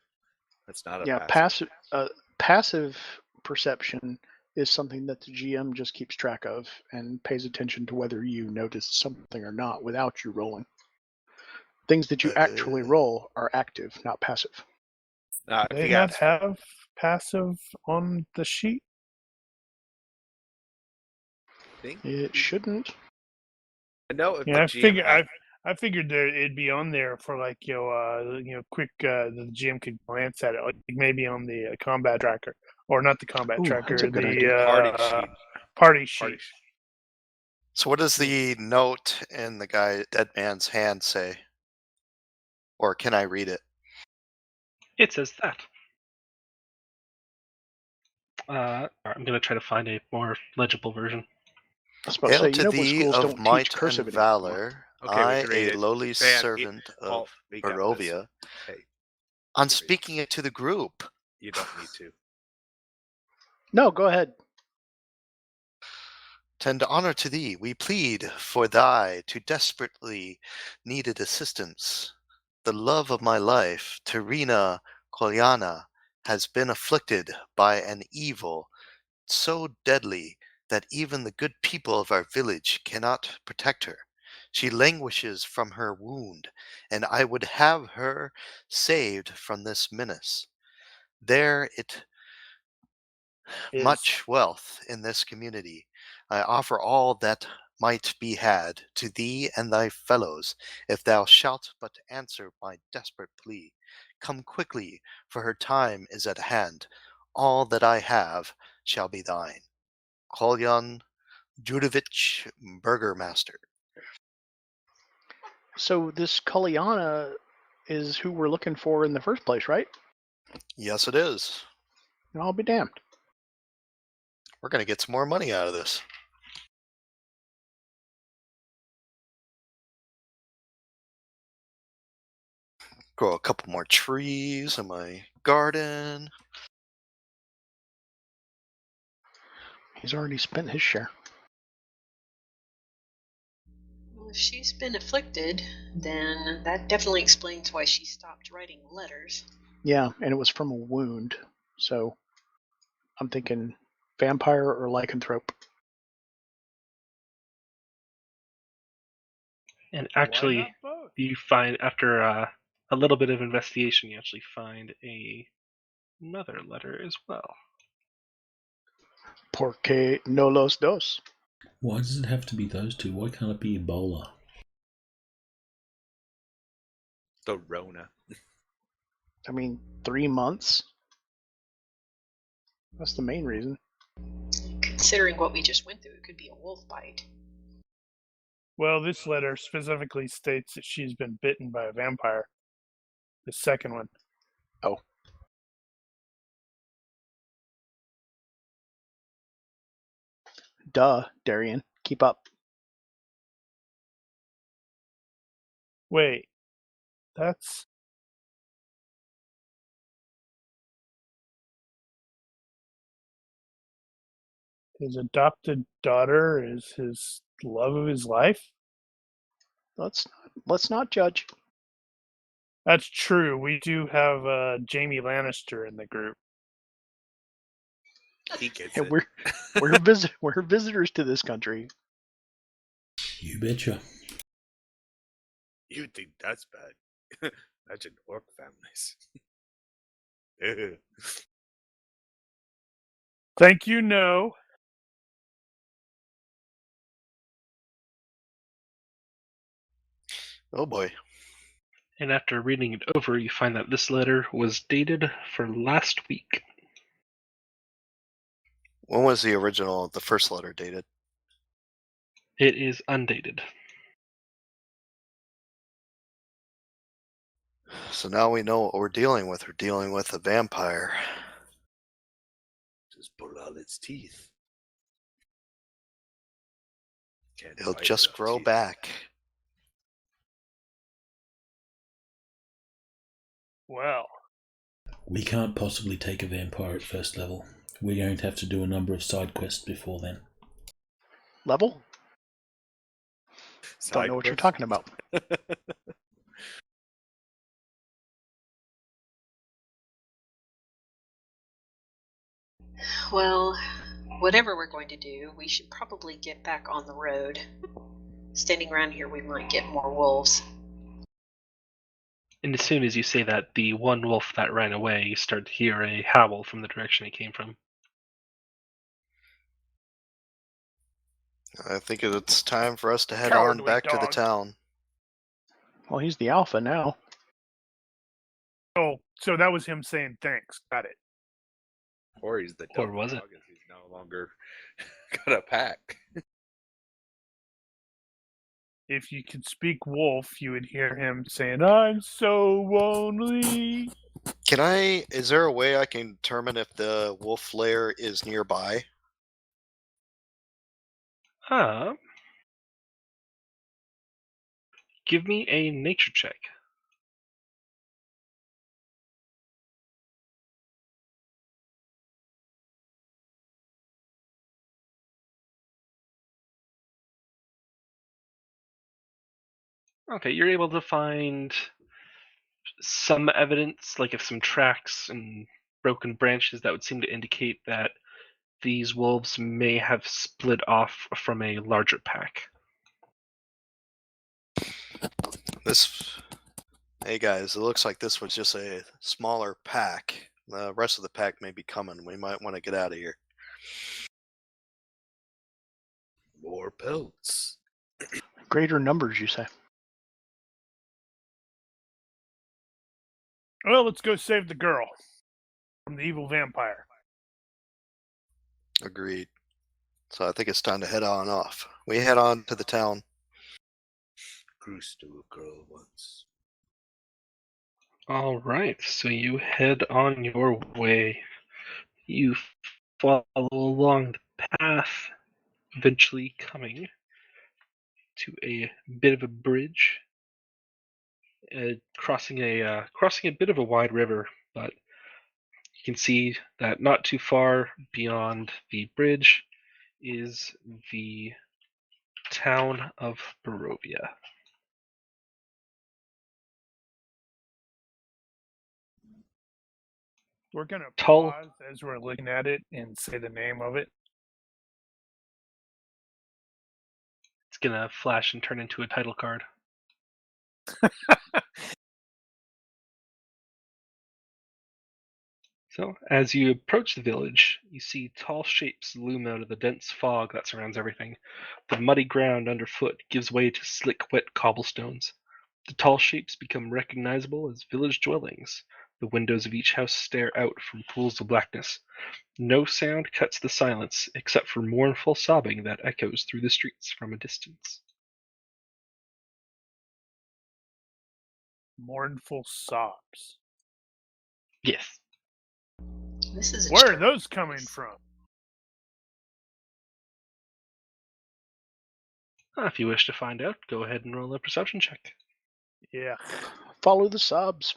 [SPEAKER 3] That's not a
[SPEAKER 6] Yeah, passive perception is something that the GM just keeps track of and pays attention to whether you notice something or not without you rolling. Things that you actually roll are active, not passive.
[SPEAKER 3] If
[SPEAKER 4] They
[SPEAKER 3] he
[SPEAKER 4] not
[SPEAKER 3] asks
[SPEAKER 4] have passive on the sheet?
[SPEAKER 6] It shouldn't.
[SPEAKER 3] I know if
[SPEAKER 4] Yeah,
[SPEAKER 3] the GM
[SPEAKER 4] I figured that it'd be on there for like quick. The GM could glance at it, like maybe on the combat tracker, or not the combat
[SPEAKER 6] Ooh,
[SPEAKER 4] tracker,
[SPEAKER 6] that's a good
[SPEAKER 4] the
[SPEAKER 6] idea.
[SPEAKER 3] party sheet.
[SPEAKER 4] Party sheet.
[SPEAKER 5] So what does the note in the dead man's hand say? Or can I read it?
[SPEAKER 2] it says that. I'm going to try to find a more legible version.
[SPEAKER 6] I was about to
[SPEAKER 5] Hail
[SPEAKER 6] say,
[SPEAKER 5] to
[SPEAKER 6] most
[SPEAKER 5] thee
[SPEAKER 6] schools
[SPEAKER 5] of
[SPEAKER 6] don't teach
[SPEAKER 5] might
[SPEAKER 6] cursive
[SPEAKER 5] and
[SPEAKER 6] anymore.
[SPEAKER 5] valor,
[SPEAKER 3] Okay, we
[SPEAKER 5] I,
[SPEAKER 3] can read
[SPEAKER 5] a
[SPEAKER 3] it.
[SPEAKER 5] lowly
[SPEAKER 3] Van,
[SPEAKER 5] servant
[SPEAKER 3] Paul,
[SPEAKER 5] of
[SPEAKER 3] we got this.
[SPEAKER 5] Barovia,
[SPEAKER 3] Hey,
[SPEAKER 5] on
[SPEAKER 3] read it.
[SPEAKER 5] speaking it to the group.
[SPEAKER 3] You don't need to.
[SPEAKER 6] No, go ahead.
[SPEAKER 5] Tend honor to thee, we plead for thy too desperately needed assistance. The love of my life, Terina Kolyana, has been afflicted by an evil so deadly that even the good people of our village cannot protect her. She languishes from her wound, and I would have her saved from this menace. There it much wealth in this community. I offer all that might be had to thee and thy fellows, if thou shalt but answer my desperate plea. Come quickly, for her time is at hand. All that I have shall be thine. Kolyan Judovich, Burgermaster.
[SPEAKER 6] So this Kalyana is who we're looking for in the first place, right?
[SPEAKER 5] Yes, it is.
[SPEAKER 6] I'll be damned.
[SPEAKER 5] We're going to get some more money out of this. Grow a couple more trees in my garden.
[SPEAKER 6] He's already spent his share.
[SPEAKER 7] Well, if she's been afflicted, then that definitely explains why she stopped writing letters.
[SPEAKER 6] Yeah, and it was from a wound. So I'm thinking vampire or lycanthrope.
[SPEAKER 2] And actually, you find after a little bit of investigation, you actually find another letter as well.
[SPEAKER 6] Porque no los dos.
[SPEAKER 1] Why does it have to be those two? Why can't it be Ebola?
[SPEAKER 3] The Rona.
[SPEAKER 6] I mean, 3 months. That's the main reason.
[SPEAKER 7] Considering what we just went through, it could be a wolf bite.
[SPEAKER 4] Well, this letter specifically states that she's been bitten by a vampire. The second one.
[SPEAKER 6] Oh. Duh, Darian. Keep up.
[SPEAKER 4] Wait, that's... His adopted daughter is his love of his life?
[SPEAKER 6] Let's not judge.
[SPEAKER 4] That's true. We do have Jamie Lannister in the group.
[SPEAKER 3] He gets
[SPEAKER 6] And
[SPEAKER 3] it.
[SPEAKER 6] we're visitors to this country.
[SPEAKER 1] You betcha.
[SPEAKER 3] You think that's bad? Imagine orc families.
[SPEAKER 4] Thank you, no.
[SPEAKER 5] Oh boy.
[SPEAKER 2] And after reading it over, you find that this letter was dated for last week.
[SPEAKER 5] When was the first letter dated?
[SPEAKER 2] It is undated.
[SPEAKER 5] So now we know what we're dealing with. We're dealing with a vampire.
[SPEAKER 3] Just pull out its teeth.
[SPEAKER 5] It'll just grow back.
[SPEAKER 4] Well,
[SPEAKER 1] We can't possibly take a vampire at first level. We're going to have to do a number of side quests before then.
[SPEAKER 6] Level? Don't know what you're talking about.
[SPEAKER 7] Well, whatever we're going to do, we should probably get back on the road. Standing around here, we might get more wolves.
[SPEAKER 2] And as soon as you say that, the one wolf that ran away, you start to hear a howl from the direction it came from.
[SPEAKER 5] I think it's time for us to head
[SPEAKER 4] Cowardly
[SPEAKER 5] on back to the
[SPEAKER 4] dog.
[SPEAKER 5] town.
[SPEAKER 6] Well, he's the alpha now.
[SPEAKER 4] oh, so that was him saying thanks. Got it.
[SPEAKER 3] Or he's the
[SPEAKER 2] Or
[SPEAKER 3] dope
[SPEAKER 2] was it?
[SPEAKER 3] dog and he's no longer got a pack.
[SPEAKER 4] If you could speak wolf, you would hear him saying, I'm so lonely.
[SPEAKER 5] Is there a way I can determine if the wolf lair is nearby?
[SPEAKER 2] Give me a nature check. Okay, you're able to find some evidence, like if some tracks and broken branches that would seem to indicate that these wolves may have split off from a larger pack.
[SPEAKER 5] Hey guys, it looks like this was just a smaller pack. The rest of the pack may be coming. We might want to get out of here.
[SPEAKER 3] More pelts.
[SPEAKER 6] Greater numbers, you say?
[SPEAKER 4] Well, let's go save the girl from the evil vampire.
[SPEAKER 5] Agreed. So I think it's time to head on off. We head on to the town.
[SPEAKER 3] Cruise to a girl once.
[SPEAKER 2] All right, so you head on your way. You follow along the path, eventually coming to a bit of a bridge, crossing a bit of a wide river, but you can see that not too far beyond the bridge is the town of Barovia.
[SPEAKER 4] We're going to
[SPEAKER 2] Tall-
[SPEAKER 4] pause as we're looking at it and say the name of it.
[SPEAKER 2] It's gonna flash and turn into a title card. So, as you approach the village, you see tall shapes loom out of the dense fog that surrounds everything. The muddy ground underfoot gives way to slick, wet cobblestones. The tall shapes become recognizable as village dwellings. The windows of each house stare out from pools of blackness. No sound cuts the silence except for mournful sobbing that echoes through the streets from a distance.
[SPEAKER 4] Mournful sobs.
[SPEAKER 2] Yes.
[SPEAKER 7] This is a
[SPEAKER 4] Where are
[SPEAKER 7] strange
[SPEAKER 4] those coming
[SPEAKER 7] place.
[SPEAKER 4] from?
[SPEAKER 2] If you wish to find out, go ahead and roll a perception check.
[SPEAKER 4] Yeah.
[SPEAKER 6] Follow the sobs.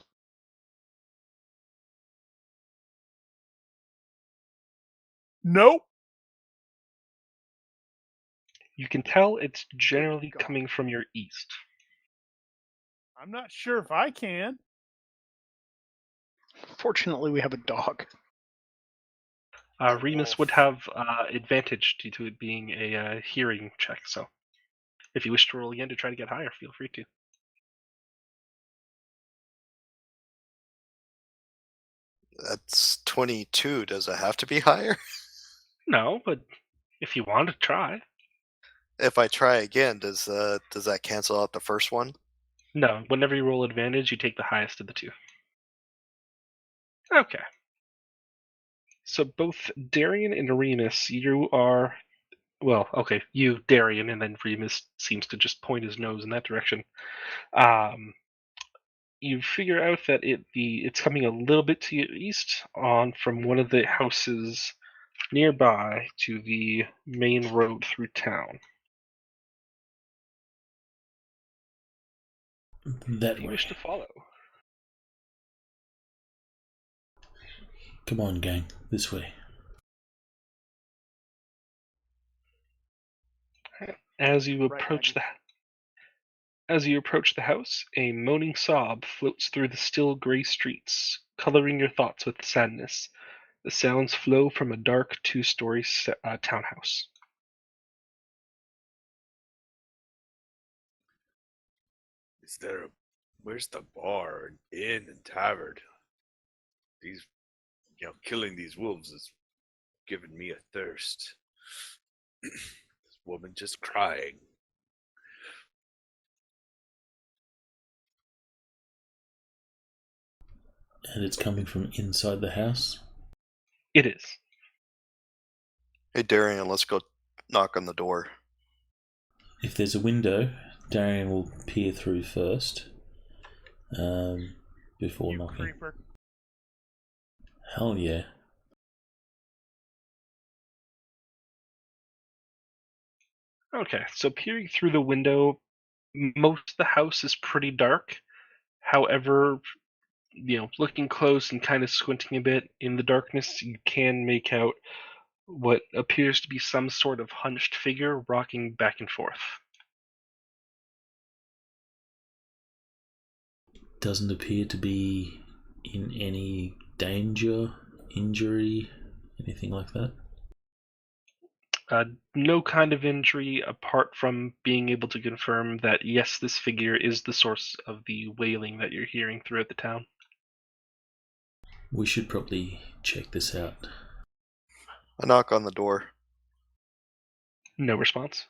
[SPEAKER 4] Nope.
[SPEAKER 2] You can tell it's generally
[SPEAKER 4] God.
[SPEAKER 2] coming from your east.
[SPEAKER 4] I'm not sure if I can.
[SPEAKER 6] Fortunately, we have a dog.
[SPEAKER 2] Remus
[SPEAKER 4] Wolf.
[SPEAKER 2] would have advantage due to it being a hearing check, so if you wish to roll again to try to get higher, feel free to.
[SPEAKER 5] That's 22. Does it have to be higher?
[SPEAKER 2] No, but if you want to try.
[SPEAKER 5] If I try again, does that cancel out the first one?
[SPEAKER 2] No, whenever you roll advantage, you take the highest of the two. Okay. So both Darian and Remus, you are... Well, okay, you, Darian, and then Remus seems to just point his nose in that direction. You figure out that it's coming a little bit to your east on from one of the houses nearby to the main road through town.
[SPEAKER 1] That
[SPEAKER 2] If you
[SPEAKER 1] way.
[SPEAKER 2] wish to follow.
[SPEAKER 1] Come on, gang. This way.
[SPEAKER 2] As you
[SPEAKER 6] Right,
[SPEAKER 2] approach
[SPEAKER 6] Maggie.
[SPEAKER 2] As you approach the house, a moaning sob floats through the still gray streets, coloring your thoughts with sadness. The sounds flow from a dark two-story townhouse.
[SPEAKER 3] Where's the bar and inn and tavern? These, killing these wolves is giving me a thirst. This woman just crying.
[SPEAKER 1] And it's coming from inside the house.
[SPEAKER 2] It is.
[SPEAKER 5] Hey, Darian, let's go knock on the door.
[SPEAKER 1] If there's a window, Darian will peer through first. Before
[SPEAKER 4] You
[SPEAKER 1] knocking.
[SPEAKER 4] creeper.
[SPEAKER 1] Hell yeah.
[SPEAKER 2] Okay, so peering through the window, most of the house is pretty dark. However, looking close and kind of squinting a bit in the darkness, you can make out what appears to be some sort of hunched figure rocking back and forth.
[SPEAKER 1] Doesn't appear to be in any danger, injury, anything like that.
[SPEAKER 2] No kind of injury apart from being able to confirm that yes, this figure is the source of the wailing that you're hearing throughout the town.
[SPEAKER 1] We should probably check this out.
[SPEAKER 5] I knock on the door.
[SPEAKER 2] No response.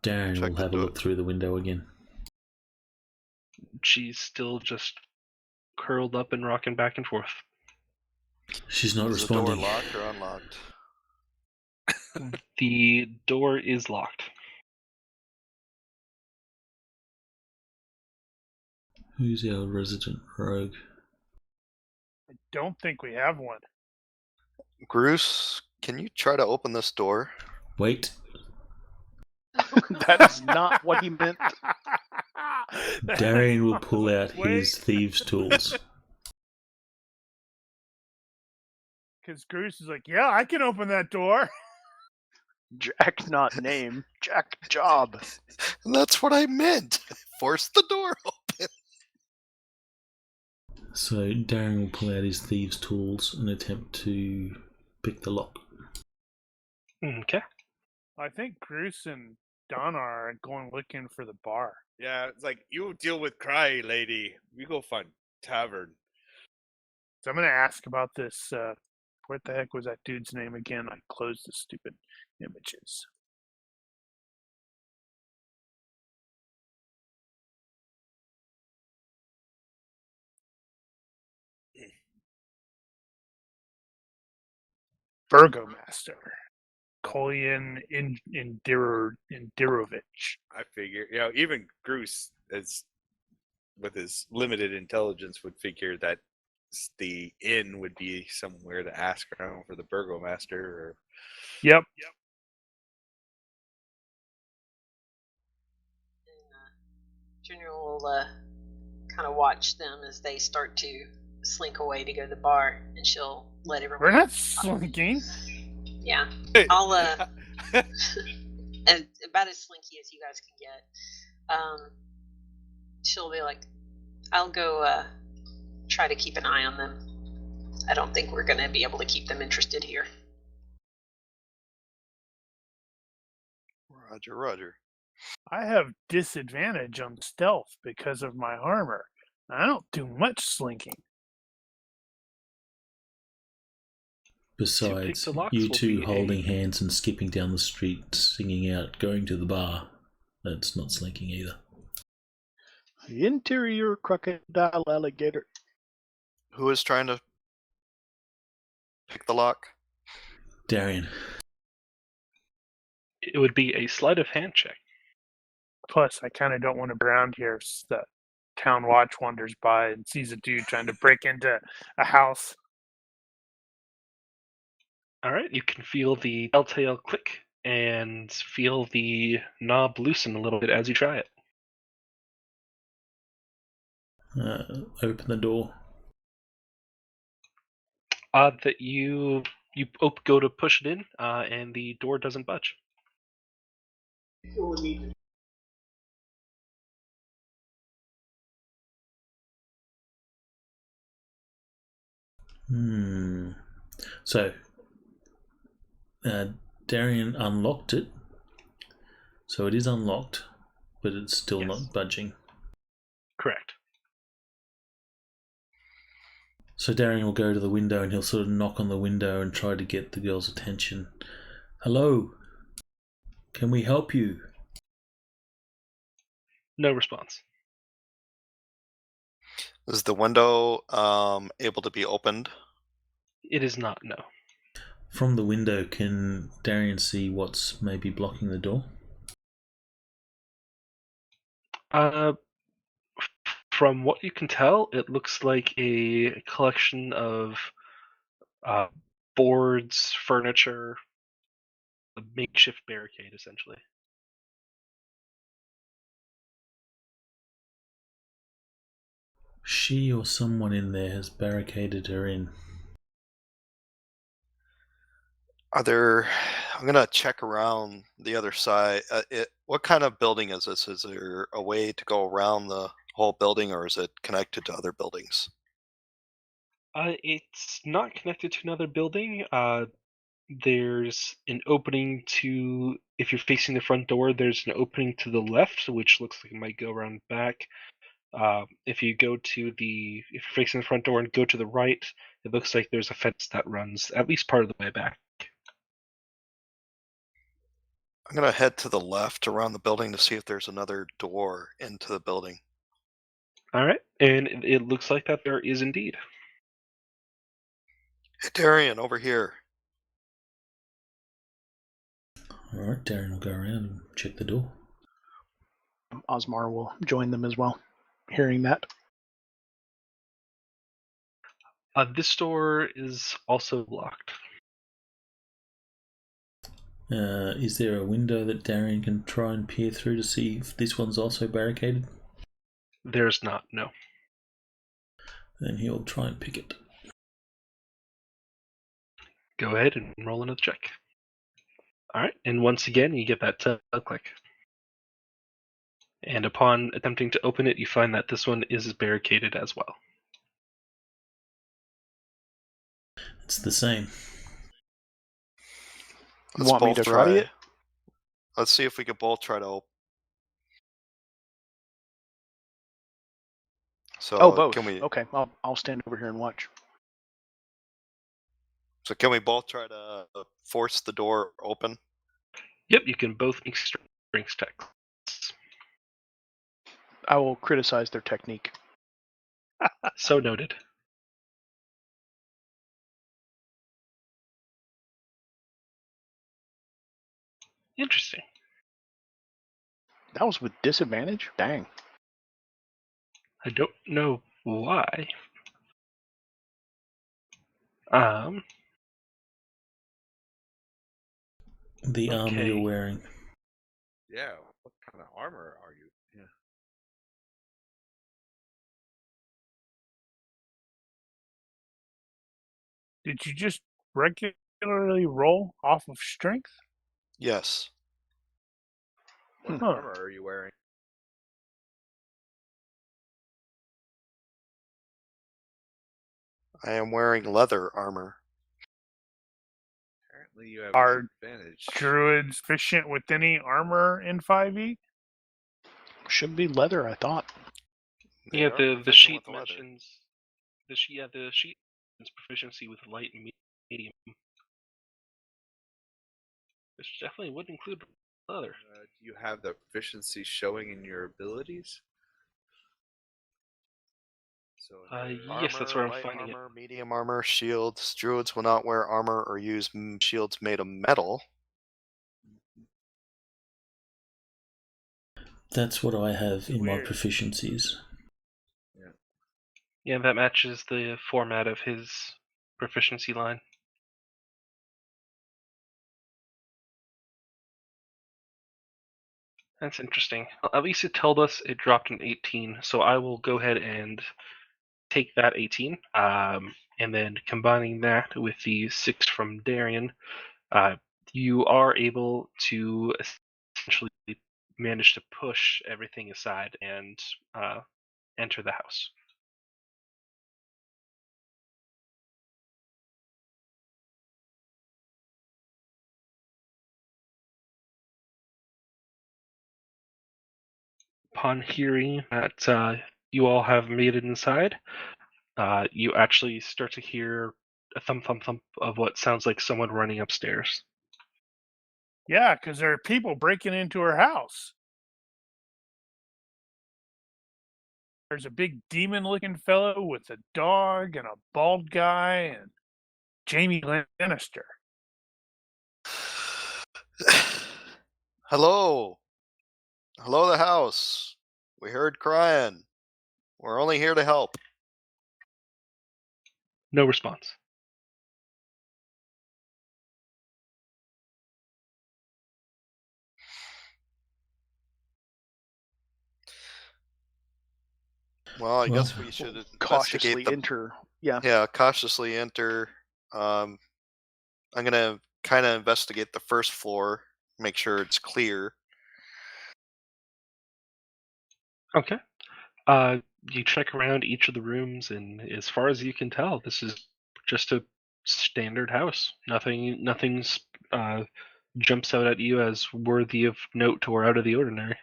[SPEAKER 1] Darren
[SPEAKER 5] Check
[SPEAKER 1] will
[SPEAKER 5] the
[SPEAKER 1] have a
[SPEAKER 5] door.
[SPEAKER 1] look through the window again.
[SPEAKER 2] She's still just curled up and rocking back and forth.
[SPEAKER 1] She's not
[SPEAKER 5] Is the door
[SPEAKER 1] responding.
[SPEAKER 5] locked or unlocked?
[SPEAKER 2] The door is locked.
[SPEAKER 1] Who's our resident rogue?
[SPEAKER 4] I don't think we have one.
[SPEAKER 5] Bruce, can you try to open this door?
[SPEAKER 1] Wait,
[SPEAKER 6] That is not what he meant.
[SPEAKER 1] Darian will pull out his
[SPEAKER 4] Wait.
[SPEAKER 1] thieves' tools.
[SPEAKER 4] Because Goose is like, yeah, I can open that door.
[SPEAKER 6] Jack, not name. Jack, job.
[SPEAKER 5] And that's what I meant. Force the door open.
[SPEAKER 1] So Darian will pull out his thieves' tools and attempt to pick the lock.
[SPEAKER 2] Okay.
[SPEAKER 4] I think Bruce and Donna are going looking for the bar.
[SPEAKER 3] Yeah, it's like, you deal with Cry, lady. We go find tavern.
[SPEAKER 4] So I'm going to ask about this. What the heck was that dude's name again? I closed the stupid images. Burgomaster. Kolyan Indirovich.
[SPEAKER 3] I figure, even Groose, with his limited intelligence, would figure that the inn would be somewhere to ask around for the burgomaster. Or
[SPEAKER 4] Yep.
[SPEAKER 7] Junior will kind of watch them as they start to slink away to go to the bar, and she'll let everyone.
[SPEAKER 4] We're not slinking.
[SPEAKER 7] Yeah, I'll and about as slinky as you guys can get. She'll be like, I'll go try to keep an eye on them. I don't think we're going to be able to keep them interested here.
[SPEAKER 5] Roger.
[SPEAKER 4] I have disadvantage on stealth because of my armor. I don't do much slinking.
[SPEAKER 1] Besides,
[SPEAKER 2] the locks
[SPEAKER 1] you
[SPEAKER 2] will
[SPEAKER 1] two
[SPEAKER 2] be
[SPEAKER 1] holding hands and skipping down the street, singing out, going to the bar. That's not slinking either.
[SPEAKER 6] The interior crocodile alligator.
[SPEAKER 5] Who is trying to pick the lock?
[SPEAKER 1] Darian.
[SPEAKER 2] It would be a sleight of hand check.
[SPEAKER 4] Plus, I kind of don't want to be around here if the town watch wanders by and sees a dude trying to break into a house.
[SPEAKER 2] All right, you can feel the telltale click and feel the knob loosen a little bit as you try it.
[SPEAKER 1] Open the door.
[SPEAKER 2] Odd that you go to push it in, and the door doesn't budge.
[SPEAKER 1] So, Darian unlocked it. So it is unlocked, but it's still
[SPEAKER 2] Yes.
[SPEAKER 1] not budging.
[SPEAKER 2] Correct.
[SPEAKER 1] So Darian will go to the window and he'll sort of knock on the window and try to get the girl's attention. Hello? Can we help you?
[SPEAKER 2] No response.
[SPEAKER 5] Is the window able to be opened?
[SPEAKER 2] It is not, no.
[SPEAKER 1] From the window, can Darian see what's maybe blocking the door?
[SPEAKER 2] From what you can tell, it looks like a collection of boards, furniture, makeshift barricade, essentially.
[SPEAKER 1] She or someone in there has barricaded her in.
[SPEAKER 5] I'm gonna check around the other side. What kind of building is this? Is there a way to go around the whole building, or is it connected to other buildings?
[SPEAKER 2] It's not connected to another building. There's an opening to, if you're facing the front door, there's an opening to the left, which looks like it might go around back. If you're facing the front door and go to the right, it looks like there's a fence that runs at least part of the way back.
[SPEAKER 5] I'm gonna head to the left around the building to see if there's another door into the building.
[SPEAKER 2] All right, and it looks like that there is indeed.
[SPEAKER 5] Hey, Darian, over here.
[SPEAKER 1] Alright, Darren will go around and check the door.
[SPEAKER 6] Osmar will join them as well, hearing that.
[SPEAKER 2] This door is also locked.
[SPEAKER 1] Is there a window that Darren can try and peer through to see if this one's also barricaded?
[SPEAKER 2] There's not, no.
[SPEAKER 1] Then he'll try and pick it.
[SPEAKER 2] Go ahead and roll another check. All right, and once again, you get that click. And upon attempting to open it, you find that this one is barricaded as well.
[SPEAKER 1] It's the same.
[SPEAKER 5] Let's
[SPEAKER 6] Want me
[SPEAKER 5] both
[SPEAKER 6] to try it?
[SPEAKER 5] Let's see if we can both try to open. So
[SPEAKER 6] Oh, both.
[SPEAKER 5] Can we?
[SPEAKER 6] Okay, I'll stand over here and watch.
[SPEAKER 5] So can we both try to force the door open?
[SPEAKER 2] Yep, you can both make strength checks.
[SPEAKER 6] I will criticize their technique.
[SPEAKER 2] So noted. Interesting.
[SPEAKER 6] That was with disadvantage? Dang.
[SPEAKER 2] I don't know why.
[SPEAKER 1] The armor
[SPEAKER 2] Okay.
[SPEAKER 1] you're wearing.
[SPEAKER 3] Yeah, what kind of armor are you? Yeah.
[SPEAKER 4] Did you just regularly roll off of strength?
[SPEAKER 5] Yes.
[SPEAKER 3] What
[SPEAKER 4] Huh.
[SPEAKER 3] armor are you wearing?
[SPEAKER 5] I am wearing leather armor.
[SPEAKER 3] Apparently you have
[SPEAKER 4] Are
[SPEAKER 3] disadvantage.
[SPEAKER 4] druids proficient with any armor in 5e?
[SPEAKER 6] Should be leather, I thought.
[SPEAKER 5] They
[SPEAKER 2] Yeah,
[SPEAKER 5] are
[SPEAKER 2] the
[SPEAKER 5] proficient
[SPEAKER 2] sheet
[SPEAKER 5] with leather.
[SPEAKER 2] mentions the sheet mentions proficiency with light and medium, which definitely would include leather.
[SPEAKER 3] Do you have the proficiency showing in your abilities? So
[SPEAKER 2] Yes, that's where I'm
[SPEAKER 5] light
[SPEAKER 2] finding
[SPEAKER 5] armor, medium armor, shields. Druids will not wear armor or use shields made of metal.
[SPEAKER 1] That's what I have in my
[SPEAKER 4] Weird.
[SPEAKER 1] proficiencies.
[SPEAKER 2] Yeah, that matches the format of his proficiency line. That's interesting. Well, at least it told us it dropped an 18, so I will go ahead and take that 18, and then combining that with the 6 from Darian, you are able to essentially manage to push everything aside and enter the house. Upon hearing that you all have made it inside, you actually start to hear a thump, thump, thump of what sounds like someone running upstairs.
[SPEAKER 4] Yeah, because there are people breaking into her house. There's a big demon-looking fellow with a dog and a bald guy and Jamie Lannister.
[SPEAKER 5] Hello. Hello, the house. We heard crying. We're only here to help.
[SPEAKER 2] No response.
[SPEAKER 5] Well, I
[SPEAKER 1] Well,
[SPEAKER 5] guess we should
[SPEAKER 6] Cautiously
[SPEAKER 5] investigate the.
[SPEAKER 6] enter. Yeah.
[SPEAKER 5] Yeah, cautiously enter. I'm gonna kind of investigate the first floor, make sure it's clear.
[SPEAKER 2] Okay. You check around each of the rooms, and as far as you can tell, this is just a standard house. Nothing's jumps out at you as worthy of note or out of the ordinary.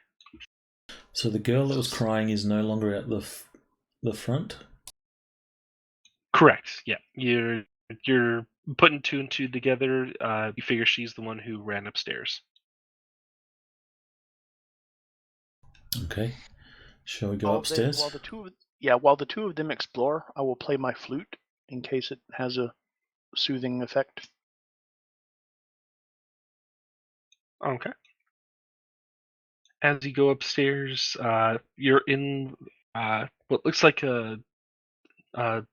[SPEAKER 1] so the girl that was crying is no longer at the front?
[SPEAKER 2] Correct. Yeah. You're putting two and two together. You figure she's the one who ran upstairs.
[SPEAKER 1] Okay. Shall we go
[SPEAKER 6] While
[SPEAKER 1] upstairs?
[SPEAKER 6] while the two of them explore, I will play my flute in case it has a soothing effect.
[SPEAKER 2] Okay. As you go upstairs, you're in what looks like a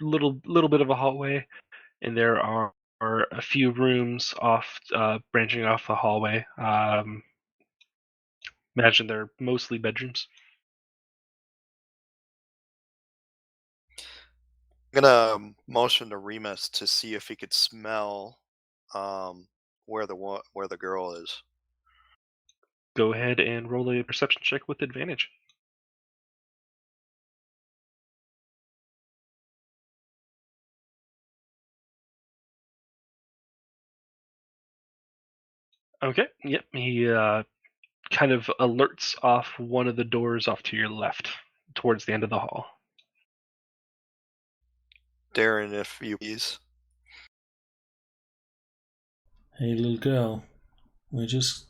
[SPEAKER 2] little bit of a hallway, and there are a few rooms off branching off the hallway. Imagine they're mostly bedrooms.
[SPEAKER 5] I'm gonna motion to Remus to see if he could smell where the girl is.
[SPEAKER 2] Go ahead and roll a perception check with advantage. Okay. Yep. He kind of alerts off one of the doors off to your left, towards the end of the hall.
[SPEAKER 5] Darren, if you please.
[SPEAKER 1] Hey, little girl. We're just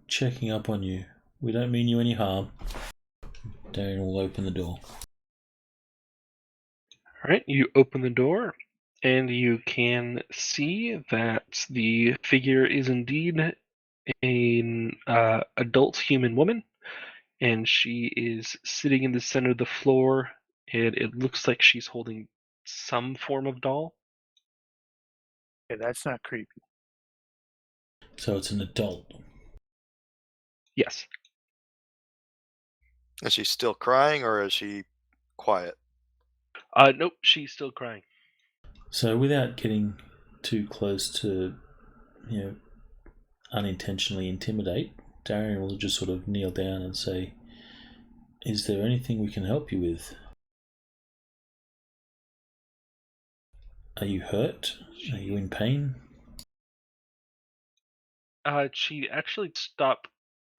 [SPEAKER 1] checking up on you. We don't mean you any harm. Darren will open the door.
[SPEAKER 2] All right. You open the door, and you can see that the figure is indeed an adult human woman, and she is sitting in the center of the floor, and it looks like she's holding some form of doll.
[SPEAKER 4] Okay, that's not creepy.
[SPEAKER 1] So it's an adult.
[SPEAKER 2] Yes.
[SPEAKER 5] Is she still crying or is she quiet?
[SPEAKER 2] Nope, she's still crying.
[SPEAKER 1] So without getting too close to, unintentionally intimidate, Darren will just sort of kneel down and say, "Is there anything we can help you with? Are you hurt? Are you in pain?"
[SPEAKER 2] She actually stopped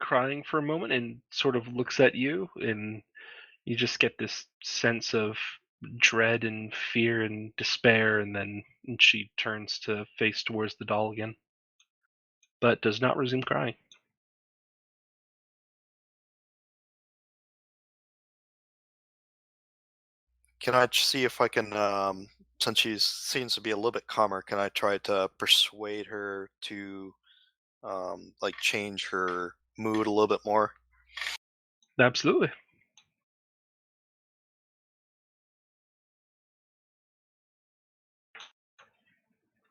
[SPEAKER 2] crying for a moment and sort of looks at you, and you just get this sense of dread and fear and despair, and then she turns to face towards the doll again, but does not resume crying.
[SPEAKER 5] Can I see if I can, since she seems to be a little bit calmer, can I try to persuade her to, change her mood a little bit more?
[SPEAKER 2] Absolutely.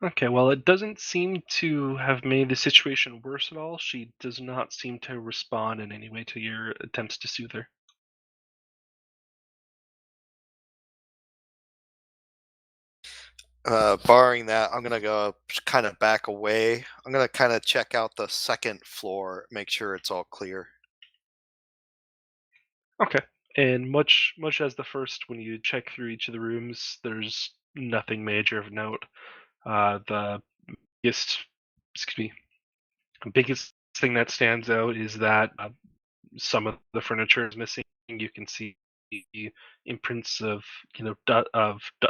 [SPEAKER 2] Okay, well, it doesn't seem to have made the situation worse at all. She does not seem to respond in any way to your attempts to soothe her.
[SPEAKER 5] Barring that, I'm gonna go kind of back away. I'm gonna kind of check out the second floor, make sure it's all clear.
[SPEAKER 2] Okay. And much as the first, when you check through each of the rooms, there's nothing major of note. The biggest, biggest thing that stands out is that some of the furniture is missing. You can see imprints of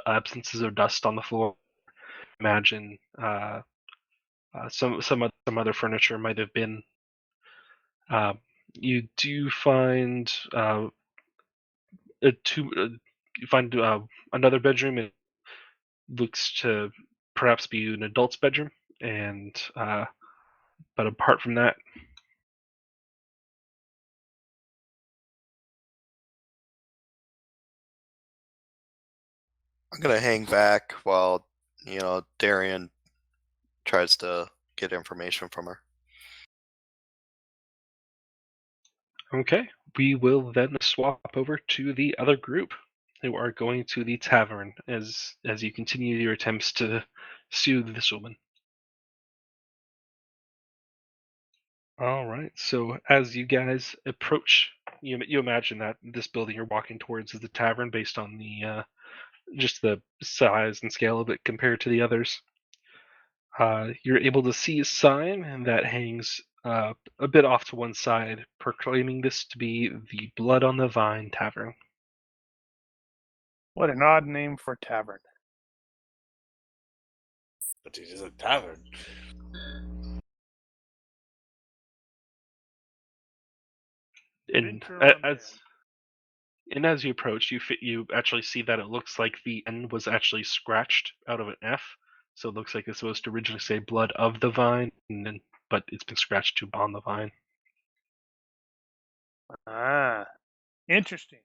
[SPEAKER 2] absences of dust on the floor. Imagine some other furniture might have been. You do find you find another bedroom. It looks to perhaps be an adult's bedroom, and but apart from that,
[SPEAKER 5] I'm gonna hang back while Darian tries to get information from her.
[SPEAKER 2] okay. We will then swap over to the other group. who are going to the tavern as you continue your attempts to soothe this woman. All right. So as you guys approach, you imagine that this building you're walking towards is the tavern based on the just the size and scale of it compared to the others. You're able to see a sign that hangs a bit off to one side, proclaiming this to be the Blood on the Vine Tavern.
[SPEAKER 4] What an odd name for a tavern.
[SPEAKER 3] But it is a tavern.
[SPEAKER 2] And
[SPEAKER 4] Venture on
[SPEAKER 2] as you approach, you actually see that it looks like the N was actually scratched out of an F. So it looks like it's supposed to originally say Blood of the Vine, but it's been scratched to On the Vine.
[SPEAKER 4] Ah, interesting.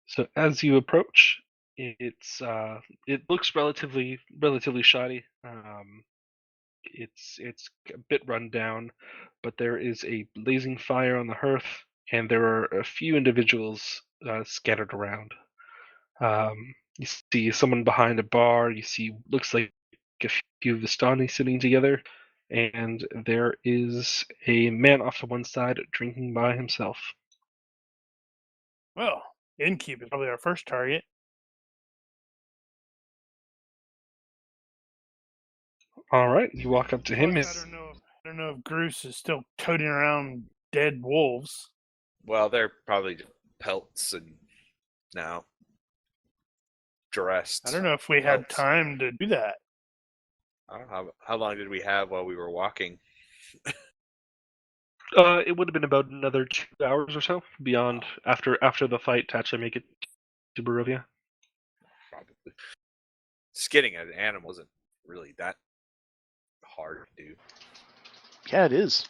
[SPEAKER 2] So as you approach, it looks relatively shoddy. It's a bit run down, but there is a blazing fire on the hearth, and there are a few individuals scattered around. You see someone behind a bar. You see looks like a few Vistani sitting together, and there is a man off to one side drinking by himself.
[SPEAKER 4] Well, innkeep is probably our first target.
[SPEAKER 2] All right, you walk up to him.
[SPEAKER 4] I don't know if Groose is still toting around dead wolves.
[SPEAKER 3] Well, they're probably pelts and now dressed.
[SPEAKER 4] I don't know if we had
[SPEAKER 3] pelts.
[SPEAKER 4] time to do that.
[SPEAKER 3] I don't know how long did we have while we were walking?
[SPEAKER 2] It would have been about another 2 hours or so beyond after the fight to actually make it to Barovia.
[SPEAKER 3] Probably. Skinning an animal isn't really that hard to do.
[SPEAKER 6] Yeah, it is.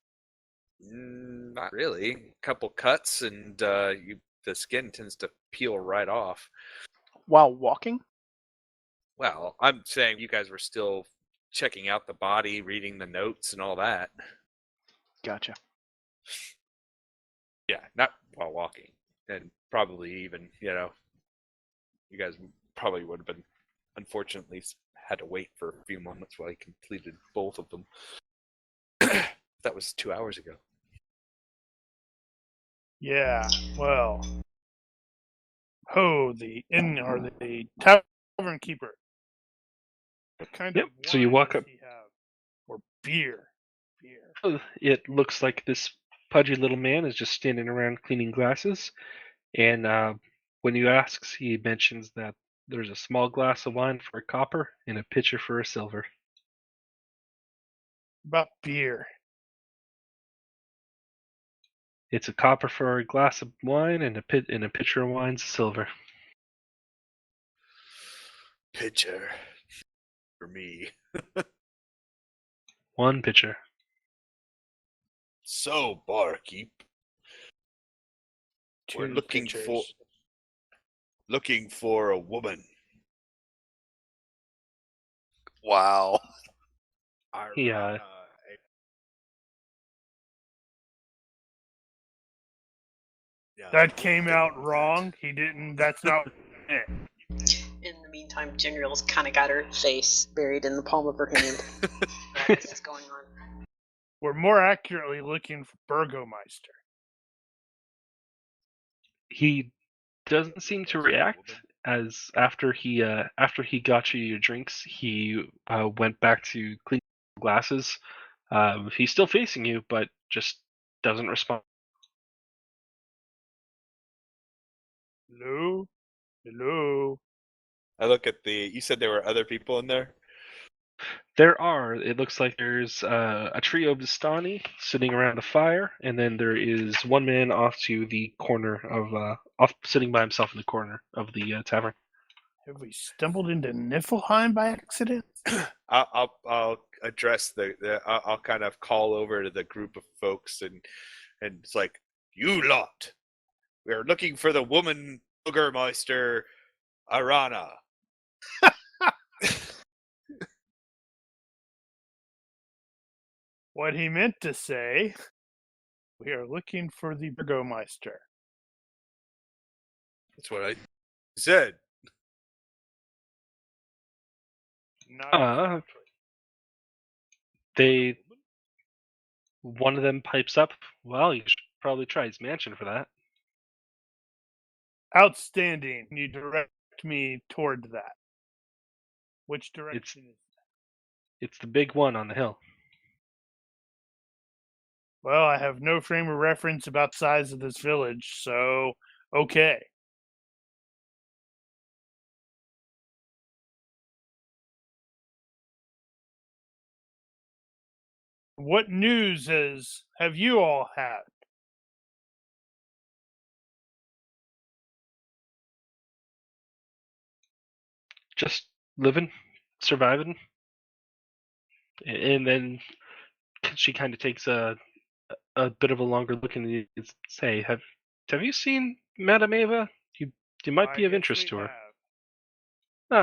[SPEAKER 3] Not really. A couple cuts and the skin tends to peel right off.
[SPEAKER 6] While walking?
[SPEAKER 3] Well, I'm saying you guys were still checking out the body, reading the notes and all that.
[SPEAKER 6] Gotcha.
[SPEAKER 3] Yeah, not while walking. And probably even, you guys probably would have been, unfortunately, had to wait for a few moments while he completed both of them. That was 2 hours ago.
[SPEAKER 4] Yeah, well. The tavern keeper. What kind of wine
[SPEAKER 2] So you walk
[SPEAKER 4] does
[SPEAKER 2] up.
[SPEAKER 4] he have? Or beer?
[SPEAKER 2] It looks like this pudgy little man is just standing around cleaning glasses, and when you ask, he mentions that there's a small glass of wine for a copper and a pitcher for a silver.
[SPEAKER 4] About beer.
[SPEAKER 2] It's a copper for a glass of wine and a pitcher of wine's silver.
[SPEAKER 3] Pitcher. For me.
[SPEAKER 2] One pitcher.
[SPEAKER 3] So, barkeep. We're looking for a woman.
[SPEAKER 5] Wow.
[SPEAKER 2] Yeah.
[SPEAKER 4] That came out wrong. He didn't. That's not it.
[SPEAKER 7] In the meantime, General's kind of got her face buried in the palm of her hand. What is going on?
[SPEAKER 4] We're more accurately looking for Burgomeister.
[SPEAKER 2] He doesn't seem to react, as after he got you your drinks, he went back to clean glasses. He's still facing you, but just doesn't respond.
[SPEAKER 4] Hello.
[SPEAKER 3] I look at you said there were other people in there?
[SPEAKER 2] There are. It looks like there's a trio of Vistani sitting around a fire, and then there is one man off to the corner of off sitting by himself in the corner of the tavern.
[SPEAKER 4] Have we stumbled into Niflheim by accident?
[SPEAKER 3] I'll address I'll kind of call over to the group of folks and it's like, you lot, we are looking for the woman Burgermeister Arana.
[SPEAKER 4] What he meant to say, we are looking for the Burgomeister.
[SPEAKER 3] That's what I Said.
[SPEAKER 4] Not
[SPEAKER 2] Uh, they one of them pipes up. Well, you should probably try his mansion for that.
[SPEAKER 4] outstanding. You direct me toward that. Which direction is that?
[SPEAKER 2] It's the big one on the hill.
[SPEAKER 4] Well, I have no frame of reference about size of this village, so okay. What news have you all had?
[SPEAKER 2] Just living, surviving. And then she kind of takes a bit of a longer look and you say, "Have you seen Madame Ava? You might be of
[SPEAKER 4] Yes,
[SPEAKER 2] interest
[SPEAKER 4] we
[SPEAKER 2] to her."
[SPEAKER 4] have.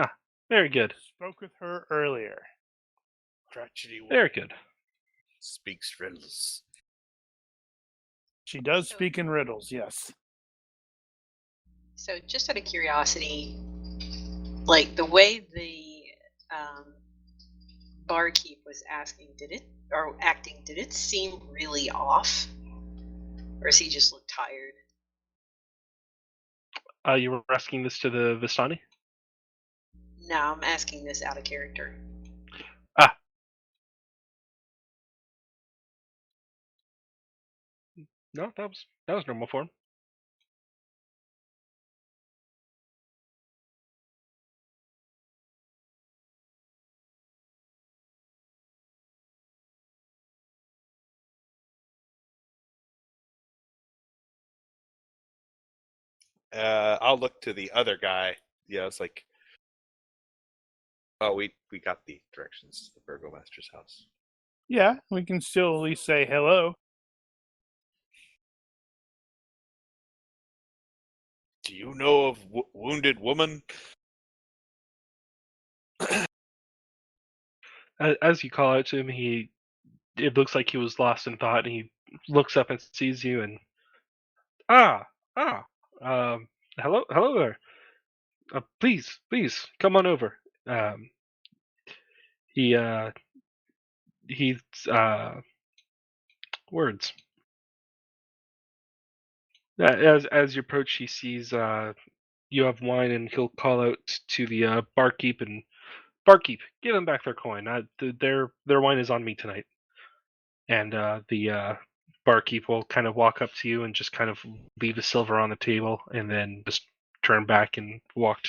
[SPEAKER 2] Ah, very good,
[SPEAKER 4] Spoke with her earlier.
[SPEAKER 3] Tragedy
[SPEAKER 2] very good.
[SPEAKER 3] speaks riddles.
[SPEAKER 4] She does speak in riddles, yes.
[SPEAKER 7] So, just out of curiosity, like the way the barkeep was asking, did it seem really off, or does he just look tired?
[SPEAKER 2] You were asking this to the Vistani?
[SPEAKER 7] No, I'm asking this out of character.
[SPEAKER 2] Ah. No, that was normal form.
[SPEAKER 3] I'll look to the other guy. Yeah, it's like, oh, we got the directions to the burgomaster's house.
[SPEAKER 4] Yeah, we can still at least say hello.
[SPEAKER 3] Do you know of wounded woman?
[SPEAKER 2] As you call out to him, it looks like he was lost in thought, and he looks up and sees you, and hello there. Please, come on over. He he's words. As you approach, he sees you have wine, and he'll call out to the barkeep and barkeep, give them back their coin. Their wine is on me tonight. And the barkeep will kind of walk up to you and just kind of leave the silver on the table, and then just turn back and walk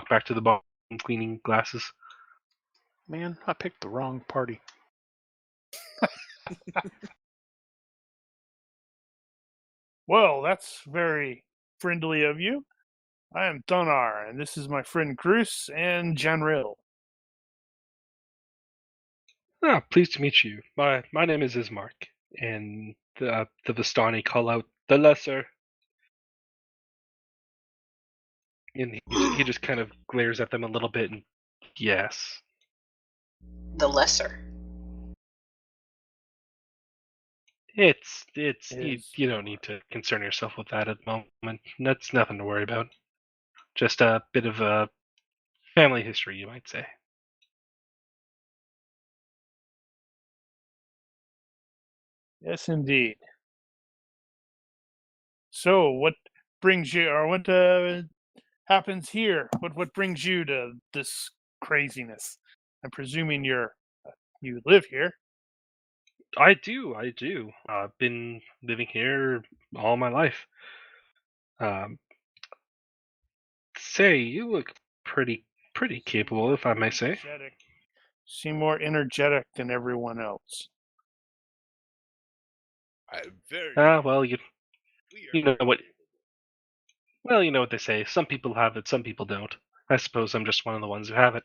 [SPEAKER 2] back to the bar, cleaning glasses.
[SPEAKER 6] Man, I picked the wrong party.
[SPEAKER 4] Well, that's very friendly of you. I am Donar, and this is my friend Cruz and Janril.
[SPEAKER 2] Pleased to meet you. My name is Ismark, and the Vistani call out the lesser. And he just kind of glares at them a little bit, and yes.
[SPEAKER 7] The lesser.
[SPEAKER 2] It's you don't need to concern yourself with that at the moment. That's nothing to worry about. Just a bit of a family history, you might say.
[SPEAKER 4] Yes, indeed. So, what brings you, or what happens here? What brings you to this craziness? I'm presuming you live here.
[SPEAKER 2] I do. I've been living here all my life. Say, you look pretty capable, if I may say.
[SPEAKER 4] Energetic. Seem more energetic than everyone else.
[SPEAKER 3] I'm very.
[SPEAKER 2] Well, you know what? Well, you know what they say. Some people have it, some people don't. I suppose I'm just one of the ones who have it.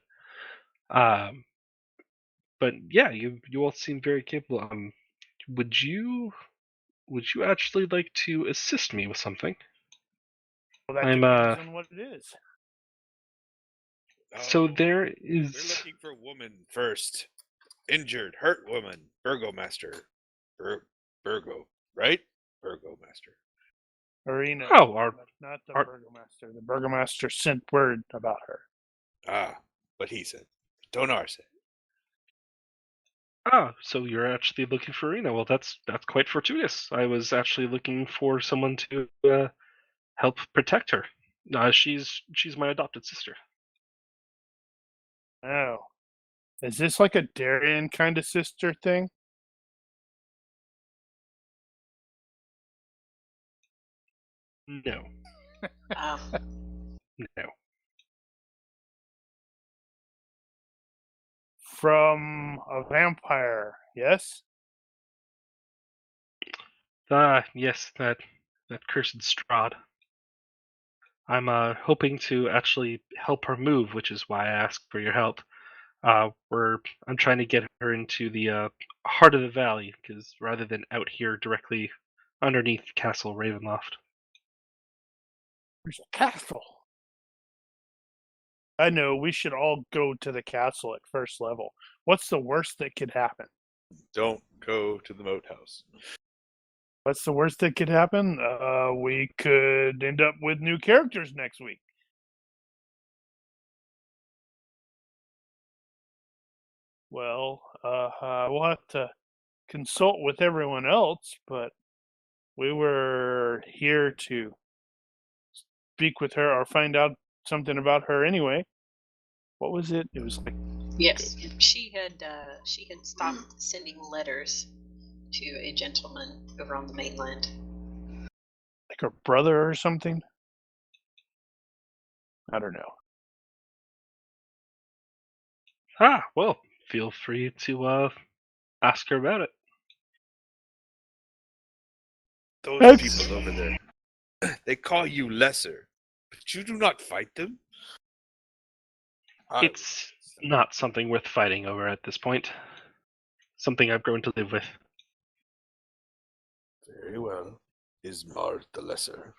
[SPEAKER 2] But yeah, you all seem very capable. Would you actually like to assist me with something?
[SPEAKER 4] Well, that
[SPEAKER 2] I'm
[SPEAKER 4] depends on what it is.
[SPEAKER 2] So there
[SPEAKER 3] We're
[SPEAKER 2] is.
[SPEAKER 3] looking for woman first. Injured, hurt woman. Burgomaster. Burgo, right? Burgomaster.
[SPEAKER 4] Arena.
[SPEAKER 2] Oh,
[SPEAKER 4] not the
[SPEAKER 2] our-
[SPEAKER 4] burgomaster. The burgomaster sent word about her.
[SPEAKER 3] Ah, what he said. Donar said.
[SPEAKER 2] So you're actually looking for Rena. Well, that's quite fortuitous. I was actually looking for someone to help protect her. She's my adopted sister.
[SPEAKER 4] Oh. Is this like a Darien kind of sister thing?
[SPEAKER 2] No,
[SPEAKER 7] Um,
[SPEAKER 2] no.
[SPEAKER 4] From a vampire, yes?
[SPEAKER 2] Yes, that cursed Strahd. I'm hoping to actually help her move, which is why I asked for your help. I'm trying to get her into the heart of the valley, because rather than out here directly underneath Castle Ravenloft.
[SPEAKER 4] There's a castle. I know, we should all go to the castle at first level. What's the worst that could happen?
[SPEAKER 3] Don't go to the moat house.
[SPEAKER 4] What's the worst that could happen? We could end up with new characters next week. Well, we'll have to consult with everyone else, but we were here to speak with her or find out something about her anyway. What was it? It was like
[SPEAKER 7] yes, she had stopped sending letters to a gentleman over on the mainland.
[SPEAKER 4] her brother or something. I don't know.
[SPEAKER 2] Well, feel free to ask her about it.
[SPEAKER 3] Those
[SPEAKER 4] That's-
[SPEAKER 3] people over there, they call you lesser, but you do not fight them.
[SPEAKER 2] It's not something worth fighting over at this point. Something I've grown to live with.
[SPEAKER 3] Very well. Is Mard the lesser?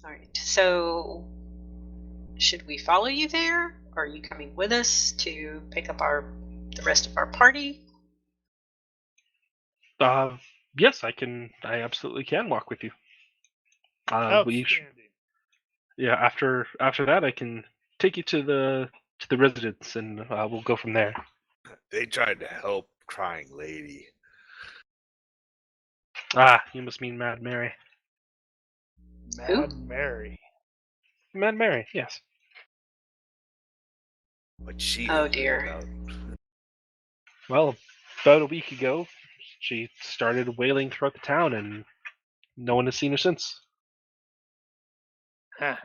[SPEAKER 7] All right. So, should we follow you there? Or are you coming with us to pick up the rest of our party?
[SPEAKER 2] Yes, I can. I absolutely can walk with you.
[SPEAKER 4] Outstanding.
[SPEAKER 2] Yeah. After that, I can take you to the residence, and we'll go from there.
[SPEAKER 3] They tried to help crying lady.
[SPEAKER 2] You must mean Mad Mary.
[SPEAKER 4] Mad Mary.
[SPEAKER 2] Mad Mary, yes.
[SPEAKER 3] What she
[SPEAKER 7] Oh,
[SPEAKER 3] heard
[SPEAKER 7] dear.
[SPEAKER 3] about.
[SPEAKER 2] Well, about a week ago, she started wailing throughout the town, and no one has seen her since.
[SPEAKER 4] Huh.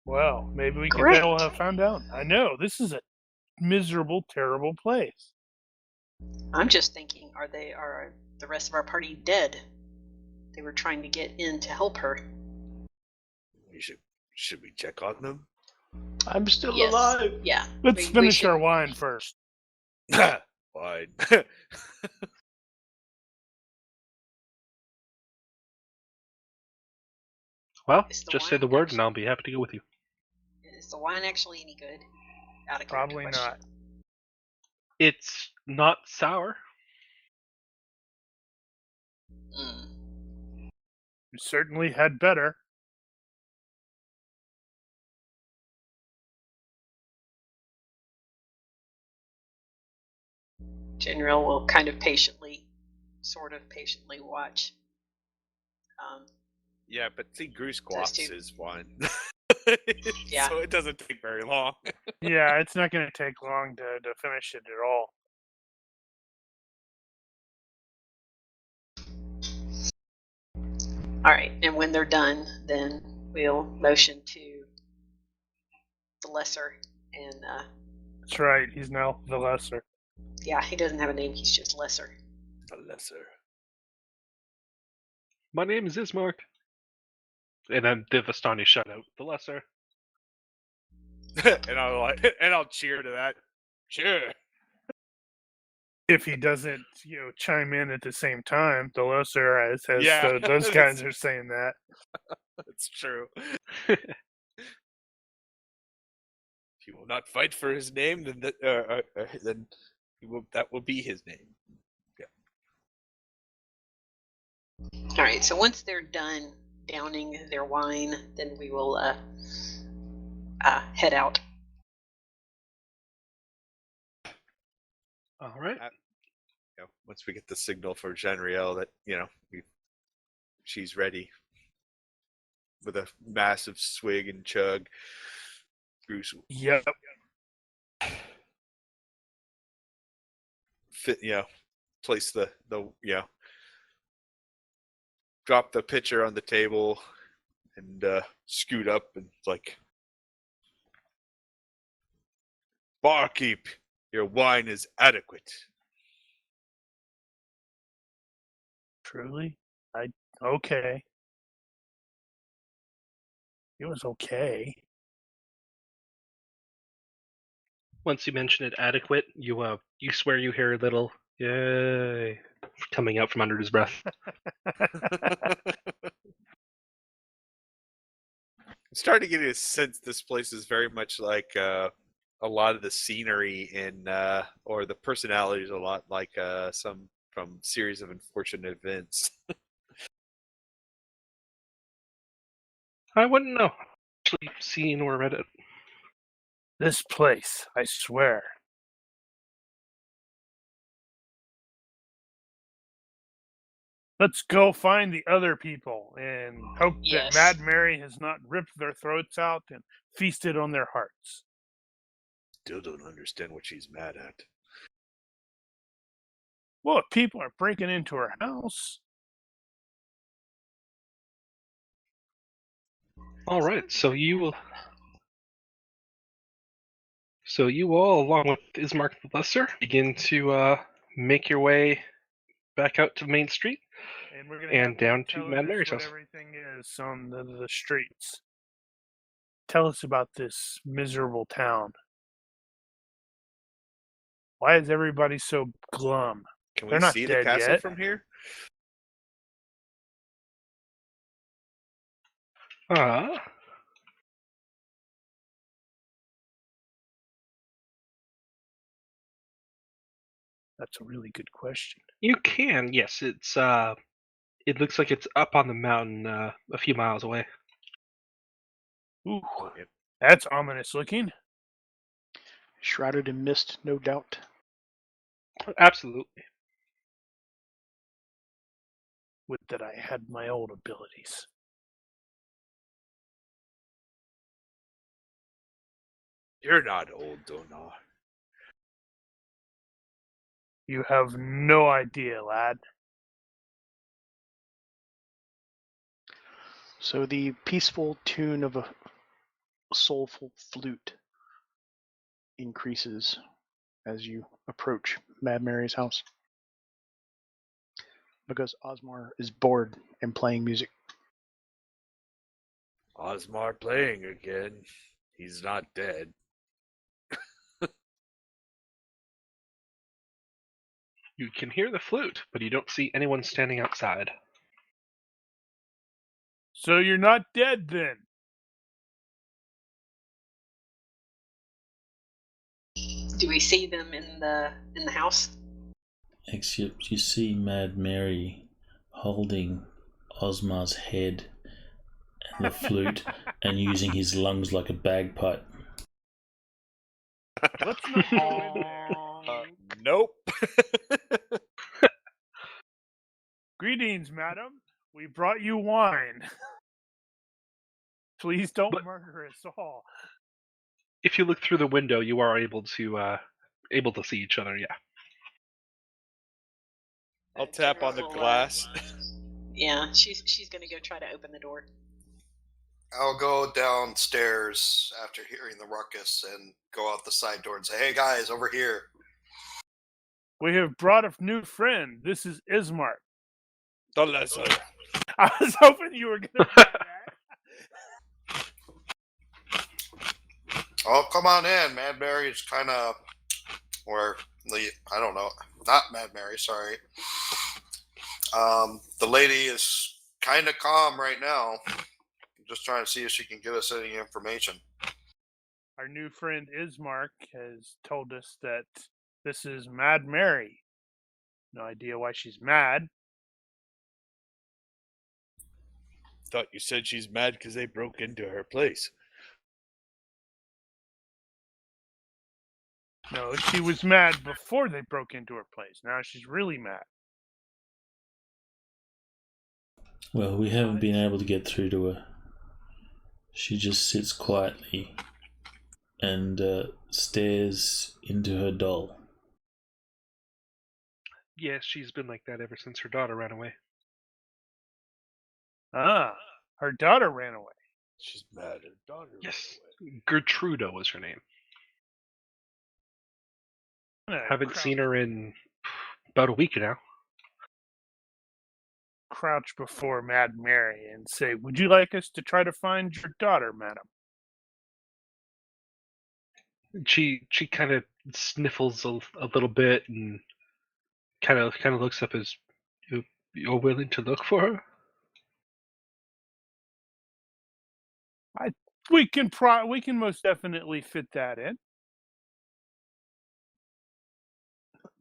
[SPEAKER 4] Well, maybe we can
[SPEAKER 7] Great.
[SPEAKER 4] tell have found out. I know, this is a miserable, terrible place.
[SPEAKER 7] I'm just thinking, are the rest of our party dead? They were trying to get in to help her.
[SPEAKER 3] Should we check on them?
[SPEAKER 6] I'm still
[SPEAKER 7] Yes.
[SPEAKER 6] alive.
[SPEAKER 7] Yeah.
[SPEAKER 4] Let's
[SPEAKER 7] we
[SPEAKER 4] finish
[SPEAKER 7] should-
[SPEAKER 4] our wine first.
[SPEAKER 3] Fine.
[SPEAKER 2] Well,
[SPEAKER 7] Is the
[SPEAKER 2] just say
[SPEAKER 7] wine
[SPEAKER 2] the word,
[SPEAKER 7] actually-
[SPEAKER 2] and I'll be happy to go with you.
[SPEAKER 7] Is the wine actually any good? Out of character
[SPEAKER 4] Probably
[SPEAKER 7] question.
[SPEAKER 4] not.
[SPEAKER 2] It's not sour.
[SPEAKER 7] Mm.
[SPEAKER 4] We certainly had better.
[SPEAKER 7] General will kind of sort of patiently watch.
[SPEAKER 3] Yeah, but see, Goose
[SPEAKER 7] Those
[SPEAKER 3] Guaps
[SPEAKER 7] two.
[SPEAKER 3] is one.
[SPEAKER 7] Yeah.
[SPEAKER 3] So it doesn't take very long.
[SPEAKER 4] Yeah, it's not going to take long to finish it at all.
[SPEAKER 7] All right, and when they're done, then we'll motion to the lesser, and
[SPEAKER 4] That's right. He's now the lesser.
[SPEAKER 7] yeah, he doesn't have a name. He's just lesser.
[SPEAKER 3] A lesser.
[SPEAKER 2] My name is Ismark. And then the Vistani shout out, the lesser.
[SPEAKER 3] and I'll cheer to that. Cheer.
[SPEAKER 4] If he doesn't, chime in at the same time, the lesser as
[SPEAKER 3] Yeah,
[SPEAKER 4] those guys are saying that.
[SPEAKER 3] That's true. If he will not fight for his name, then that will be his name.
[SPEAKER 7] All right. So once they're done downing their wine, then we will head out.
[SPEAKER 2] All right.
[SPEAKER 3] Once we get the signal for Genriel that she's ready, with a massive swig and chug, Bruce.
[SPEAKER 4] Yep.
[SPEAKER 3] Place the drop the pitcher on the table and scoot up and like, barkeep, your wine is adequate.
[SPEAKER 4] Truly? Okay. It was okay.
[SPEAKER 2] Once you mention it adequate, you swear you hear a little yay coming out from under his breath.
[SPEAKER 3] I'm starting to get a sense this place is very much like a lot of the scenery in or the personalities a lot like some from Series of Unfortunate Events.
[SPEAKER 2] I wouldn't know. Actually seen or read it.
[SPEAKER 4] This place, I swear. Let's go find the other people and hope
[SPEAKER 7] Yes.
[SPEAKER 4] that Mad Mary has not ripped their throats out and feasted on their hearts.
[SPEAKER 3] Still don't understand what she's mad at.
[SPEAKER 4] Well, if people are breaking into her house.
[SPEAKER 2] All right, so you all, along with Ismark the Lesser, begin to make your way back out to Main Street
[SPEAKER 4] And we're gonna
[SPEAKER 2] and
[SPEAKER 4] have
[SPEAKER 2] down
[SPEAKER 4] tell
[SPEAKER 2] to Mad
[SPEAKER 4] us
[SPEAKER 2] Mary's
[SPEAKER 4] what
[SPEAKER 2] house.
[SPEAKER 4] everything is on the streets. Tell us about this miserable town. Why is everybody so glum?
[SPEAKER 3] Can we
[SPEAKER 4] They're not
[SPEAKER 3] see the
[SPEAKER 4] dead
[SPEAKER 3] castle
[SPEAKER 4] yet.
[SPEAKER 3] from here?
[SPEAKER 4] That's a really good question.
[SPEAKER 2] You can, yes. It's it looks like it's up on the mountain a few miles away.
[SPEAKER 4] Ooh,
[SPEAKER 3] Yep.
[SPEAKER 4] that's ominous looking.
[SPEAKER 6] Shrouded in mist, no doubt.
[SPEAKER 2] Absolutely.
[SPEAKER 4] Would that I had my old abilities.
[SPEAKER 3] You're not old, Donar.
[SPEAKER 4] You have no idea, lad.
[SPEAKER 6] So the peaceful tune of a soulful flute increases as you approach Mad Mary's house. Because Osmar is bored and playing music.
[SPEAKER 3] Osmar playing again. He's not dead.
[SPEAKER 2] You can hear the flute, but you don't see anyone standing outside.
[SPEAKER 4] So you're not dead then?
[SPEAKER 7] Do we see them in the house?
[SPEAKER 1] Except you see Mad Mary holding Osmar's head and the flute and using his lungs like a bagpipe.
[SPEAKER 4] Let's not go in there.
[SPEAKER 3] Nope.
[SPEAKER 4] Greetings, madam. We brought you wine. Please don't murder us all.
[SPEAKER 2] If you look through the window, you are able to see each other. Yeah.
[SPEAKER 3] I'll tap on the glass.
[SPEAKER 7] Yeah, she's gonna go try to open the door.
[SPEAKER 5] I'll go downstairs after hearing the ruckus and go out the side door and say, "Hey guys, over here."
[SPEAKER 4] We have brought a new friend. This is Ismark.
[SPEAKER 3] The lesser.
[SPEAKER 4] I was hoping you were gonna say that.
[SPEAKER 5] Oh, come on in. Mad Mary's kind of, or I don't know, not Mad Mary. Sorry. The lady is kind of calm right now. I'm just trying to see if she can give us any information.
[SPEAKER 4] Our new friend Ismark has told us that this is Mad Mary. No idea why she's mad.
[SPEAKER 3] Thought you said she's mad because they broke into her place.
[SPEAKER 4] No, she was mad before they broke into her place. Now she's really mad.
[SPEAKER 1] Well, we haven't been able to get through to her. She just sits quietly and stares into her doll.
[SPEAKER 2] Yes, she's been like that ever since her daughter ran away.
[SPEAKER 4] Ah, her daughter ran away.
[SPEAKER 3] She's mad. Her daughter.
[SPEAKER 2] Yes, Gertruda was her name. Haven't seen her in about a week now.
[SPEAKER 4] Crouch before Mad Mary and say, "Would you like us to try to find your daughter, madam?"
[SPEAKER 2] She kind of sniffles a little bit and kind of looks up as, "You're willing to look for her?"
[SPEAKER 4] We can most definitely fit that in.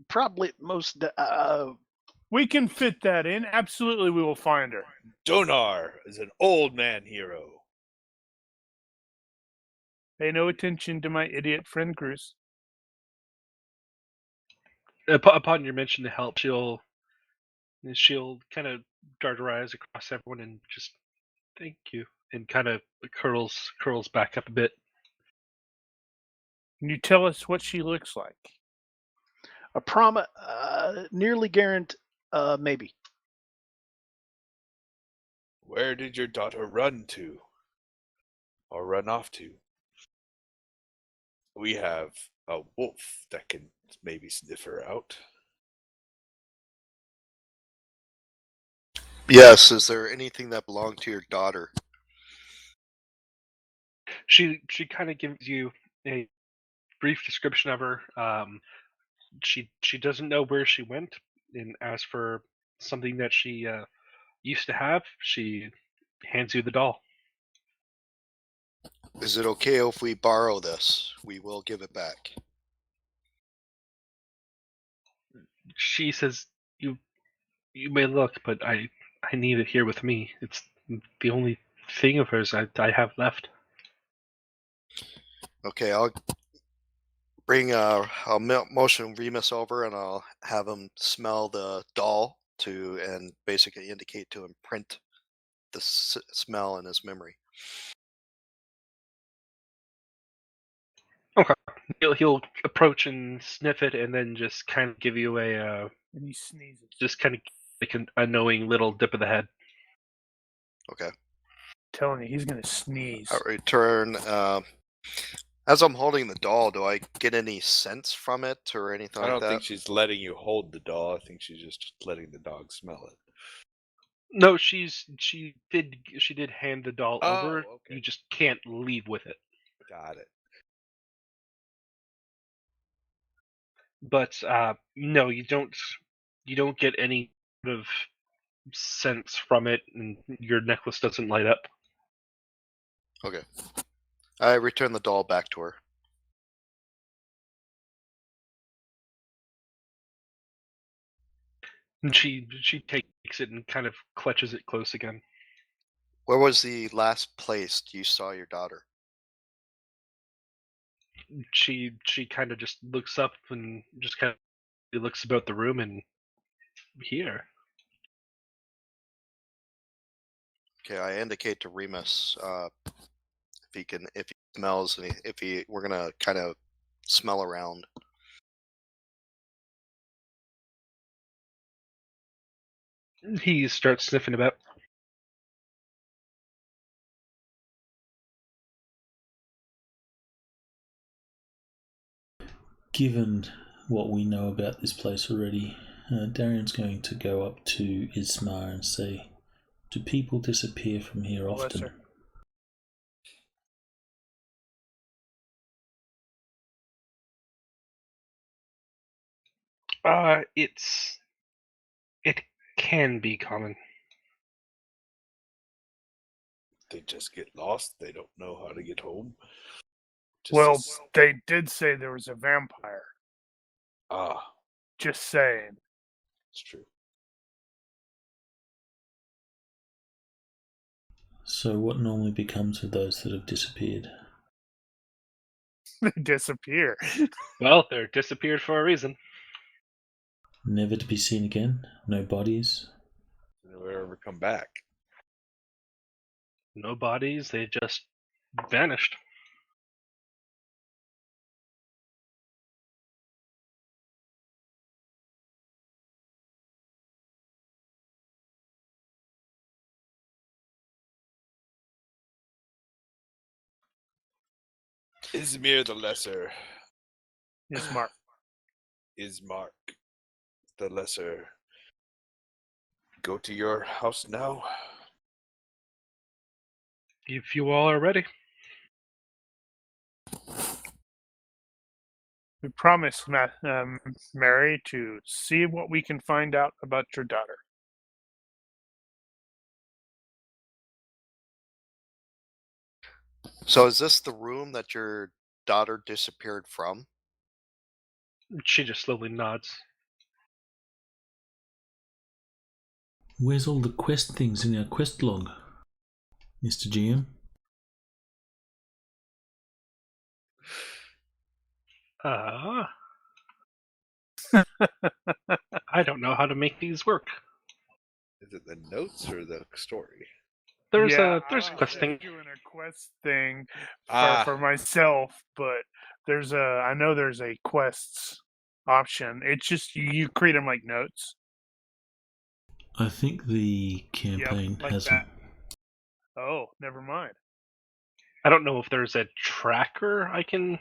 [SPEAKER 6] Probably most.
[SPEAKER 4] We can fit that in. Absolutely, we will find her.
[SPEAKER 3] Donar is an old man hero.
[SPEAKER 4] Pay no attention to my idiot friend Bruce.
[SPEAKER 2] Upon your mention to help, she'll kind of dart her eyes across everyone and just thank you, and kind of curls back up a bit.
[SPEAKER 4] Can you tell us what she looks like?
[SPEAKER 6] A promise, nearly guaranteed, maybe.
[SPEAKER 3] Where did your daughter run to? Or run off to? We have a wolf that can maybe sniff her out.
[SPEAKER 5] Yes, is there anything that belonged to your daughter?
[SPEAKER 2] She kind of gives you a brief description of her. She doesn't know where she went, and as for something that she used to have, she hands you the doll.
[SPEAKER 5] Is it okay if we borrow this? We will give it back.
[SPEAKER 2] She says, "You may look, but I need it here with me. It's the only thing of hers I have left."
[SPEAKER 5] Okay, I'll motion Remus over and I'll have him smell the doll and basically indicate to him, print the smell in his memory.
[SPEAKER 2] Okay. He'll approach and sniff it, and then just kind of give you a
[SPEAKER 4] And he sneezes.
[SPEAKER 2] just kind of like a knowing little dip of the head.
[SPEAKER 5] Okay.
[SPEAKER 4] Telling you, he's gonna sneeze.
[SPEAKER 5] I return. As I'm holding the doll, do I get any sense from it or anything
[SPEAKER 3] I
[SPEAKER 5] like
[SPEAKER 3] don't
[SPEAKER 5] that?
[SPEAKER 3] think she's letting you hold the doll. I think she's just letting the dog smell it.
[SPEAKER 2] No, she did hand the doll over.
[SPEAKER 3] Okay.
[SPEAKER 2] You just can't leave with it.
[SPEAKER 3] Got it.
[SPEAKER 2] But no, you don't get any sort of sense from it, and your necklace doesn't light up.
[SPEAKER 5] Okay. I return the doll back to her.
[SPEAKER 2] And she takes it and kind of clutches it close again.
[SPEAKER 5] Where was the last place you saw your daughter?
[SPEAKER 2] She kind of just looks up and just kind of looks about the room, and here.
[SPEAKER 5] Okay, I indicate to Remus if he smells, and we're gonna kind of smell around.
[SPEAKER 2] He starts sniffing about.
[SPEAKER 1] Given what we know about this place already, Darian's going to go up to Ismar and say, "Do people disappear from here
[SPEAKER 4] Bless
[SPEAKER 1] often?"
[SPEAKER 4] her.
[SPEAKER 2] It can be common.
[SPEAKER 3] They just get lost. They don't know how to get home.
[SPEAKER 4] Well, they did say there was a vampire.
[SPEAKER 3] Ah,
[SPEAKER 4] Just saying.
[SPEAKER 3] it's true.
[SPEAKER 1] So what normally becomes of those that have disappeared?
[SPEAKER 4] They disappear.
[SPEAKER 2] Well, they're disappeared for a reason.
[SPEAKER 1] Never to be seen again? No bodies?
[SPEAKER 3] Never ever come back.
[SPEAKER 2] No bodies, they just vanished.
[SPEAKER 3] Izmir the Lesser.
[SPEAKER 4] Ismark.
[SPEAKER 3] Ismark the Lesser. Go to your house now.
[SPEAKER 2] If you all are ready.
[SPEAKER 4] We promise, Mary, to see what we can find out about your daughter.
[SPEAKER 5] So is this the room that your daughter disappeared from?
[SPEAKER 2] She just slowly nods.
[SPEAKER 1] Where's all the quest things in our quest log, Mr. GM?
[SPEAKER 2] I don't know how to make these work.
[SPEAKER 3] Is it the notes or the story?
[SPEAKER 2] There's
[SPEAKER 4] yeah,
[SPEAKER 2] a quest thing.
[SPEAKER 4] Doing a quest thing
[SPEAKER 3] Ah.
[SPEAKER 4] for myself, but I know there's a quests option. It's just you create them like notes.
[SPEAKER 1] I think the campaign
[SPEAKER 4] like
[SPEAKER 1] has
[SPEAKER 4] that.
[SPEAKER 1] them.
[SPEAKER 4] Oh, never mind.
[SPEAKER 2] I don't know if there's a tracker I can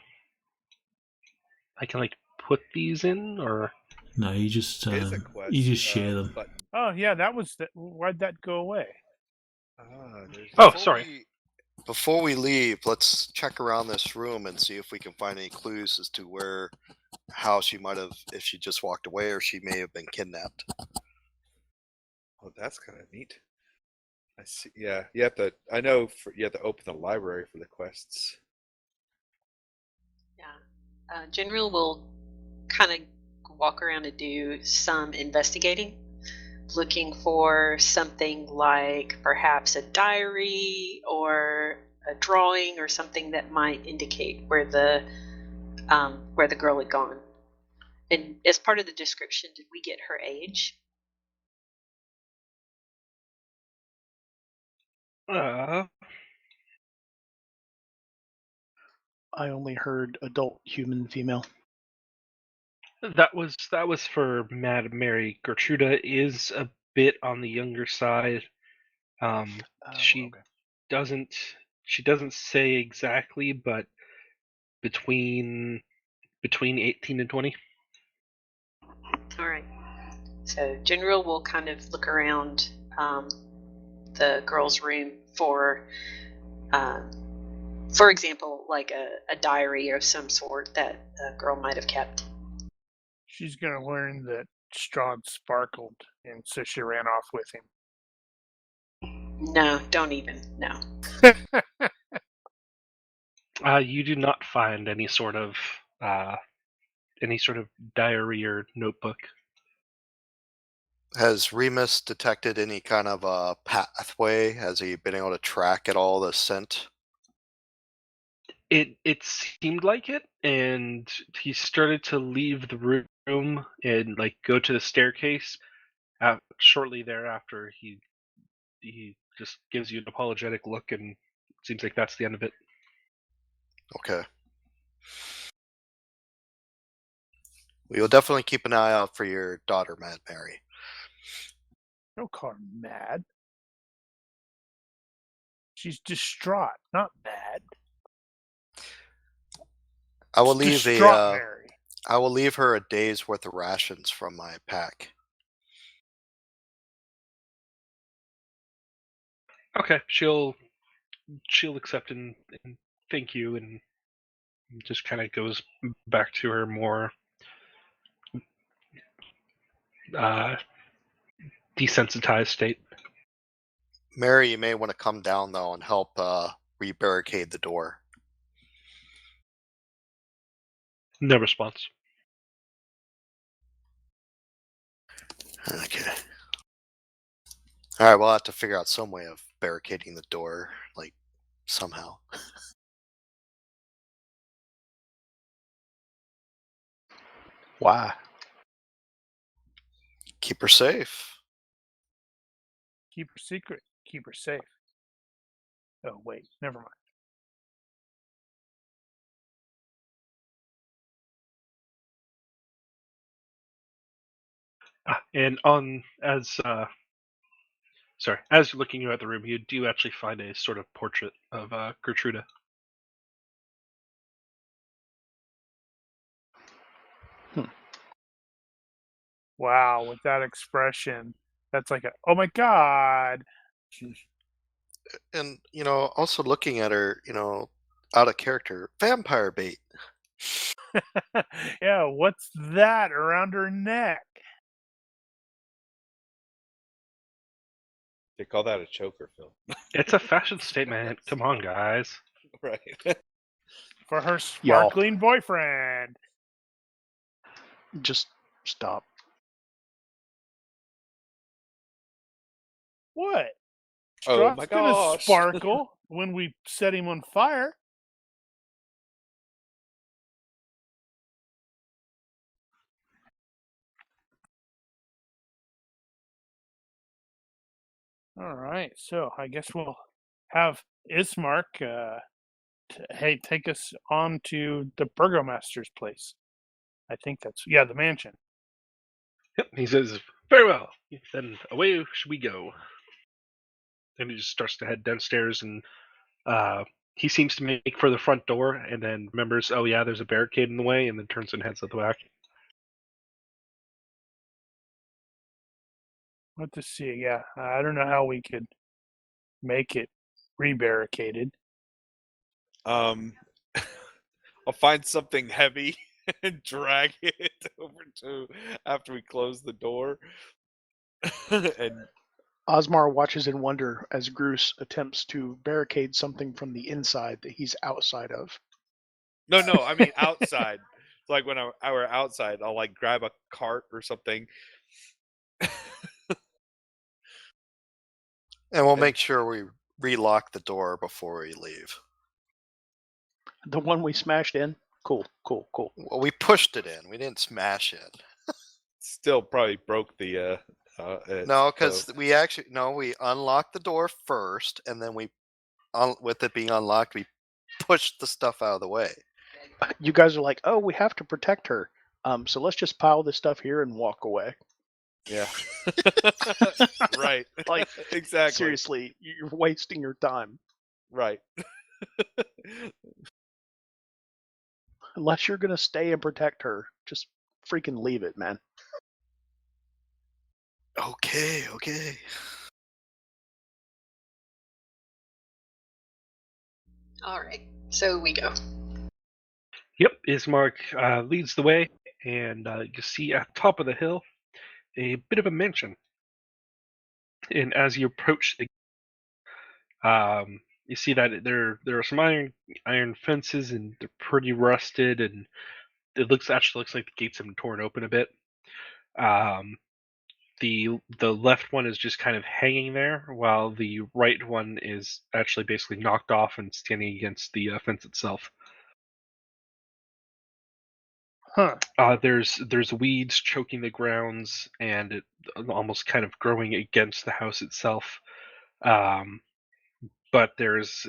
[SPEAKER 2] like put these in, or
[SPEAKER 1] No, you just
[SPEAKER 3] It is a quest,
[SPEAKER 1] you just share them.
[SPEAKER 3] button.
[SPEAKER 4] Oh yeah, that was why'd that go away?
[SPEAKER 3] There's
[SPEAKER 2] Oh,
[SPEAKER 5] Before
[SPEAKER 2] sorry.
[SPEAKER 5] Before we leave, let's check around this room and see if we can find any clues as to how she might have, if she just walked away or she may have been kidnapped.
[SPEAKER 3] Oh, that's kind of neat. I see. Yeah, you have to. I know. You have to open the library for the quests.
[SPEAKER 7] Yeah. General will kind of walk around and do some investigating, looking for something like perhaps a diary or a drawing or something that might indicate where the girl had gone. And as part of the description, did we get her age?
[SPEAKER 6] I only heard adult human female.
[SPEAKER 2] That was for Madame Mary. Gertruda is a bit on the younger side. She doesn't say exactly, but between 18 and 20.
[SPEAKER 7] All right. So General will kind of look around the girl's room for example, like a diary of some sort that a girl might have kept.
[SPEAKER 4] She's gonna learn that Strahd sparkled, and so she ran off with him.
[SPEAKER 7] No, don't even. No.
[SPEAKER 2] You do not find any sort of diary or notebook.
[SPEAKER 5] Has Remus detected any kind of a pathway? Has he been able to track at all the scent?
[SPEAKER 2] It seemed like it, and he started to leave the room and like go to the staircase. Shortly thereafter, he just gives you an apologetic look, and it seems like that's the end of it.
[SPEAKER 5] Okay. We'll definitely keep an eye out for your daughter, Mad Mary.
[SPEAKER 4] Don't call her mad. She's distraught, not mad.
[SPEAKER 5] I will leave
[SPEAKER 4] Mary.
[SPEAKER 5] I will leave her a day's worth of rations from my pack.
[SPEAKER 2] Okay, she'll accept and thank you, and just kind of goes back to her more desensitized state.
[SPEAKER 5] Mary, you may want to come down though and help re-barricade the door.
[SPEAKER 2] No response.
[SPEAKER 5] Okay. All right, we'll have to figure out some way of barricading the door, like somehow.
[SPEAKER 6] Why?
[SPEAKER 5] Keep her safe.
[SPEAKER 4] Keep her secret. Keep her safe. Oh wait, never mind.
[SPEAKER 2] And as you're looking at the room, you do actually find a sort of portrait of Gertruda.
[SPEAKER 4] Wow, with that expression, that's like oh my god.
[SPEAKER 5] And, also looking at her, out of character, vampire bait.
[SPEAKER 4] Yeah, what's that around her neck?
[SPEAKER 3] They call that a choker, Phil.
[SPEAKER 2] It's a fashion statement. Come on, guys.
[SPEAKER 3] Right.
[SPEAKER 4] For her
[SPEAKER 6] Y'all.
[SPEAKER 4] sparkling boyfriend.
[SPEAKER 6] Just stop.
[SPEAKER 4] What?
[SPEAKER 3] Oh
[SPEAKER 4] Strahd's
[SPEAKER 3] my
[SPEAKER 4] gonna
[SPEAKER 3] gosh.
[SPEAKER 4] sparkle when we set him on fire. All right, so I guess we'll have Ismark, take us on to the burgomaster's place. I think that's the mansion.
[SPEAKER 2] Yep. He says, "Very well. Then away should we go." And he just starts to head downstairs, and he seems to make for the front door, and then remembers, oh yeah, there's a barricade in the way, and then turns and heads out the back.
[SPEAKER 4] What to see? Yeah, I don't know how we could make it rebarricaded.
[SPEAKER 3] I'll find something heavy and drag it over to after we close the door. And
[SPEAKER 6] Osmar watches in wonder as Groose attempts to barricade something from the inside that he's outside of.
[SPEAKER 3] no, I mean outside. It's like when I were outside, I'll like grab a cart or something.
[SPEAKER 5] And we'll make sure we relock the door before we leave.
[SPEAKER 6] The one we smashed in? Cool.
[SPEAKER 5] Well, we pushed it in. We didn't smash it.
[SPEAKER 3] Still probably broke the
[SPEAKER 5] No, because we unlocked the door first, and then with it being unlocked, we pushed the stuff out of the way.
[SPEAKER 6] You guys are like, oh, we have to protect her. So let's just pile this stuff here and walk away.
[SPEAKER 3] Yeah. Right.
[SPEAKER 6] Like,
[SPEAKER 3] exactly.
[SPEAKER 6] seriously, you're wasting your time.
[SPEAKER 3] Right.
[SPEAKER 6] Unless you're going to stay and protect her, just freaking leave it, man.
[SPEAKER 5] Okay.
[SPEAKER 7] All right, so we go.
[SPEAKER 2] Yep, Ismark leads the way, and you see at the top of the hill a bit of a mansion. And as you approach the you see that there are some iron fences, and they're pretty rusted, and it actually looks like the gates have been torn open a bit. The left one is just kind of hanging there, while the right one is actually basically knocked off and standing against the fence itself.
[SPEAKER 4] Huh.
[SPEAKER 2] There's weeds choking the grounds, and it almost kind of growing against the house itself. But there's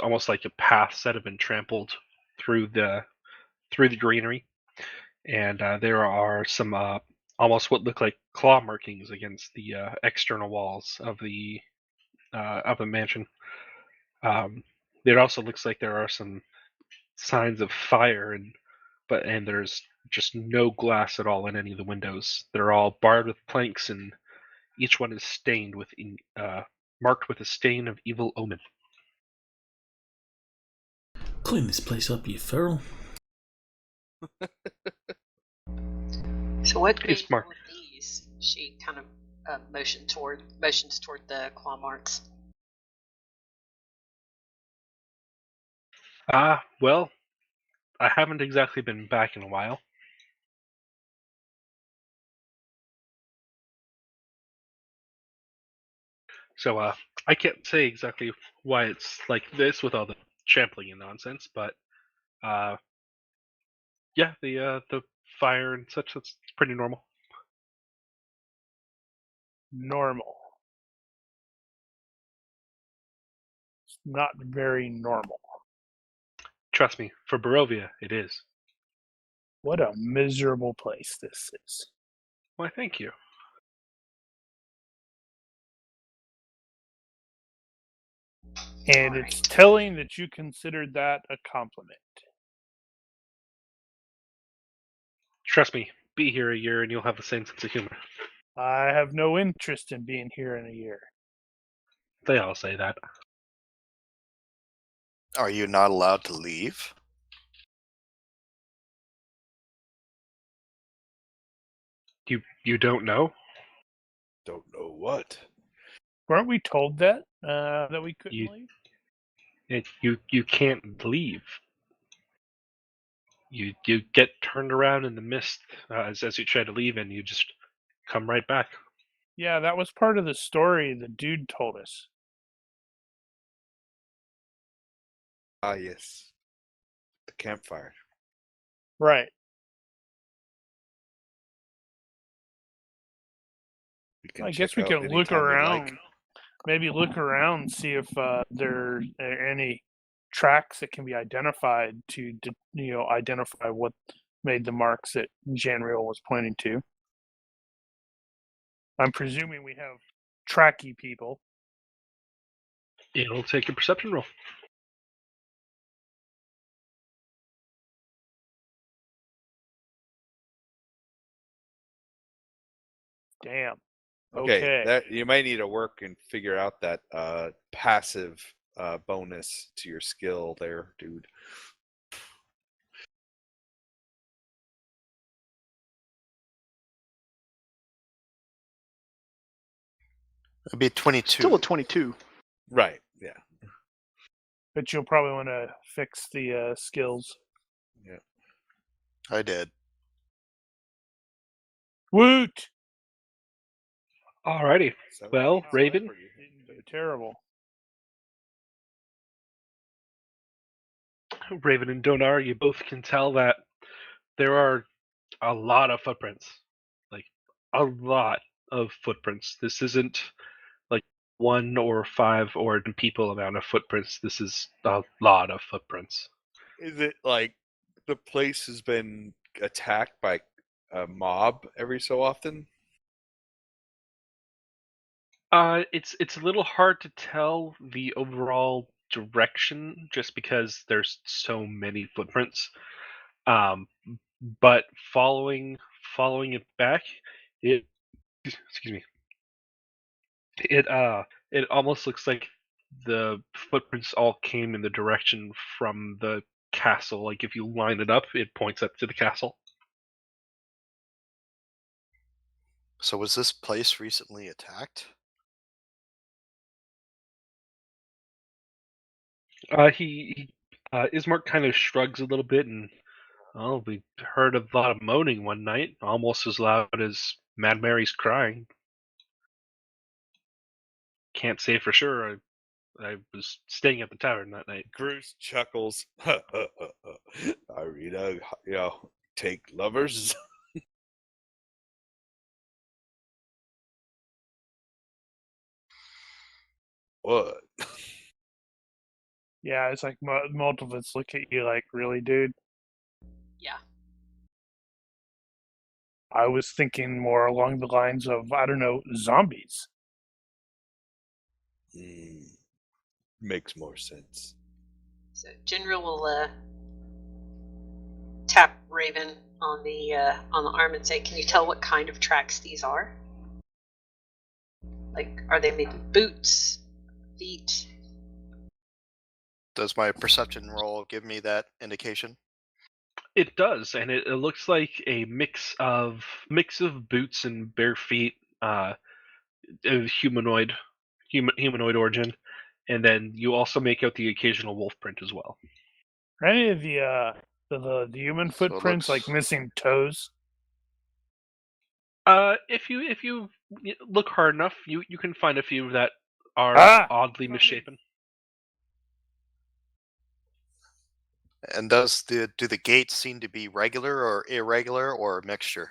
[SPEAKER 2] almost like a path that have been trampled through the greenery, and there are some almost what look like claw markings against the external walls of the mansion. It also looks like there are some signs of fire, and there's just no glass at all in any of the windows. They're all barred with planks, and each one is stained with marked with a stain of evil omen.
[SPEAKER 1] Clean this place up, you feral.
[SPEAKER 7] So what do we
[SPEAKER 2] Yes,
[SPEAKER 7] do
[SPEAKER 2] Mark.
[SPEAKER 7] with these? She kind of motions toward the claw marks.
[SPEAKER 2] Well, I haven't exactly been back in a while. So I can't say exactly why it's like this with all the trampling and nonsense, but yeah, the fire and such, it's pretty normal.
[SPEAKER 4] Normal. It's not very normal.
[SPEAKER 2] Trust me, for Barovia, it is.
[SPEAKER 4] What a miserable place this is.
[SPEAKER 2] Why, thank you.
[SPEAKER 4] And it's telling that you considered that a compliment.
[SPEAKER 2] Trust me, be here a year and you'll have the same sense of humor.
[SPEAKER 4] I have no interest in being here in a year.
[SPEAKER 2] They all say that.
[SPEAKER 5] Are you not allowed to leave?
[SPEAKER 2] You don't know?
[SPEAKER 3] Don't know what.
[SPEAKER 4] Weren't we told that that we couldn't
[SPEAKER 2] You-
[SPEAKER 4] leave?
[SPEAKER 2] You can't leave. You get turned around in the mist as you try to leave, and you just come right back.
[SPEAKER 4] Yeah, that was part of the story the dude told us.
[SPEAKER 3] Ah, yes. The campfire.
[SPEAKER 4] Right.
[SPEAKER 3] We can
[SPEAKER 4] I guess
[SPEAKER 3] check
[SPEAKER 4] we
[SPEAKER 3] out
[SPEAKER 4] can look
[SPEAKER 3] anytime we
[SPEAKER 4] around.
[SPEAKER 3] like.
[SPEAKER 4] Maybe look around, see if there are any tracks that can be identified to identify what made the marks that Janriel was pointing to. I'm presuming we have tracky people.
[SPEAKER 2] It'll take a perception roll.
[SPEAKER 4] Damn.
[SPEAKER 3] Okay,
[SPEAKER 4] Okay.
[SPEAKER 3] that you might need to work and figure out that passive bonus to your skill there, dude.
[SPEAKER 5] It'd be 22.
[SPEAKER 6] Still a 22.
[SPEAKER 3] Right. Yeah.
[SPEAKER 4] But you'll probably want to fix the skills.
[SPEAKER 3] Yeah.
[SPEAKER 5] I did.
[SPEAKER 4] Woot!
[SPEAKER 2] Alrighty.
[SPEAKER 3] So
[SPEAKER 2] Well,
[SPEAKER 3] that's
[SPEAKER 2] Raven?
[SPEAKER 3] for you.
[SPEAKER 4] Didn't do terrible.
[SPEAKER 2] Raven and Donar, you both can tell that there are a lot of footprints. Like, a lot of footprints. This isn't like 1 or 5 or 10 people amount of footprints. This is a lot of footprints.
[SPEAKER 3] Is it like the place has been attacked by a mob every so often?
[SPEAKER 2] It's a little hard to tell the overall direction just because there's so many footprints. But following it back, it excuse me. It almost looks like the footprints all came in the direction from the castle. Like if you line it up, it points up to the castle.
[SPEAKER 5] So was this place recently attacked?
[SPEAKER 2] Ismark kind of shrugs a little bit and, oh, we heard a lot of moaning one night, almost as loud as Mad Mary's crying. Can't say for sure. I was staying at the tavern that night.
[SPEAKER 3] Bruce chuckles. Irina, take lovers. What?
[SPEAKER 4] Yeah, it's like multiple of us look at you like, really, dude?
[SPEAKER 7] Yeah.
[SPEAKER 4] I was thinking more along the lines of, I don't know, zombies.
[SPEAKER 3] Makes more sense.
[SPEAKER 7] So General will tap Raven on the arm and say, "Can you tell what kind of tracks these are? Like, are they maybe boots, feet?"
[SPEAKER 5] Does my perception roll give me that indication?
[SPEAKER 2] It does, and it looks like a mix of boots and bare feet, of humanoid origin, and then you also make out the occasional wolf print as well.
[SPEAKER 4] Are any of the The human
[SPEAKER 5] So it
[SPEAKER 4] footprints, like
[SPEAKER 5] looks-
[SPEAKER 4] missing toes.
[SPEAKER 2] If you look hard enough, you can find a few that are oddly misshapen.
[SPEAKER 5] And do the gates seem to be regular or irregular or a mixture?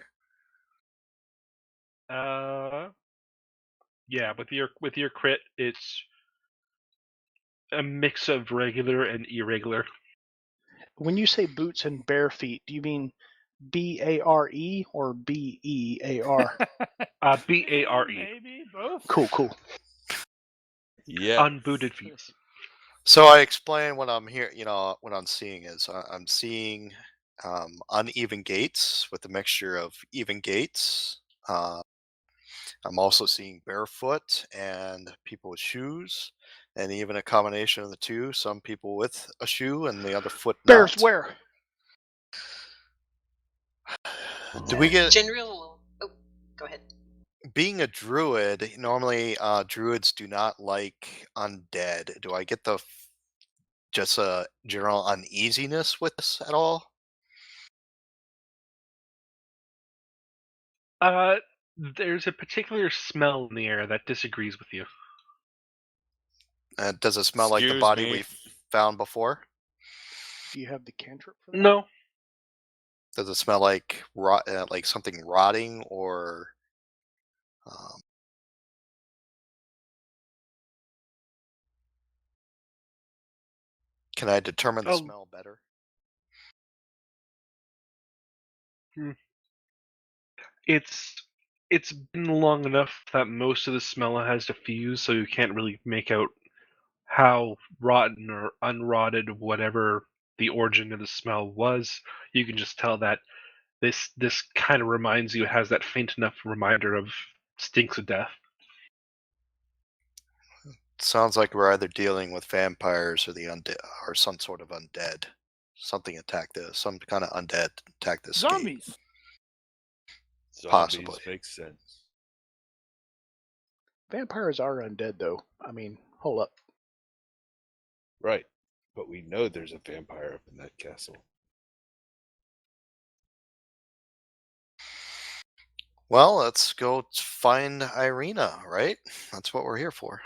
[SPEAKER 2] Yeah, with your crit, it's a mix of regular and irregular.
[SPEAKER 6] When you say boots and bare feet, do you mean BARE or BEAR?
[SPEAKER 2] BARE.
[SPEAKER 4] Maybe both.
[SPEAKER 6] Cool.
[SPEAKER 8] Yeah.
[SPEAKER 2] Unbooted feet.
[SPEAKER 5] So I explain what I'm here. What I'm seeing is I'm seeing uneven gates with a mixture of even gates. I'm also seeing barefoot and people with shoes, and even a combination of the two. Some people with a shoe and the other foot
[SPEAKER 6] Bears
[SPEAKER 5] not.
[SPEAKER 6] where?
[SPEAKER 5] Do we get
[SPEAKER 7] General. Oh, go ahead.
[SPEAKER 5] being a druid? Normally, druids do not like undead. Do I get just a general uneasiness with this at all?
[SPEAKER 2] There's a particular smell in the air that disagrees with you.
[SPEAKER 5] Does it smell like the
[SPEAKER 8] Excuse
[SPEAKER 5] body
[SPEAKER 8] me.
[SPEAKER 5] we found before?
[SPEAKER 6] Do you have the cantrip for that?
[SPEAKER 2] No.
[SPEAKER 5] Does it smell like like something rotting or? Can I determine the
[SPEAKER 2] Oh.
[SPEAKER 5] smell better?
[SPEAKER 2] It's been long enough that most of the smell has diffused, so you can't really make out how rotten or unrotted whatever the origin of the smell was. You can just tell that this kind of reminds you, it has that faint enough reminder of stinks of death.
[SPEAKER 5] Sounds like we're either dealing with vampires or the undead, or some sort of undead. Something attacked this. Some kind of undead attacked this.
[SPEAKER 4] Zombies.
[SPEAKER 5] Possibly.
[SPEAKER 8] Makes sense.
[SPEAKER 6] Vampires are undead, though. I mean, hold up.
[SPEAKER 8] Right. But we know there's a vampire up in that castle.
[SPEAKER 5] Well, let's go find Irina, right? That's what we're here for.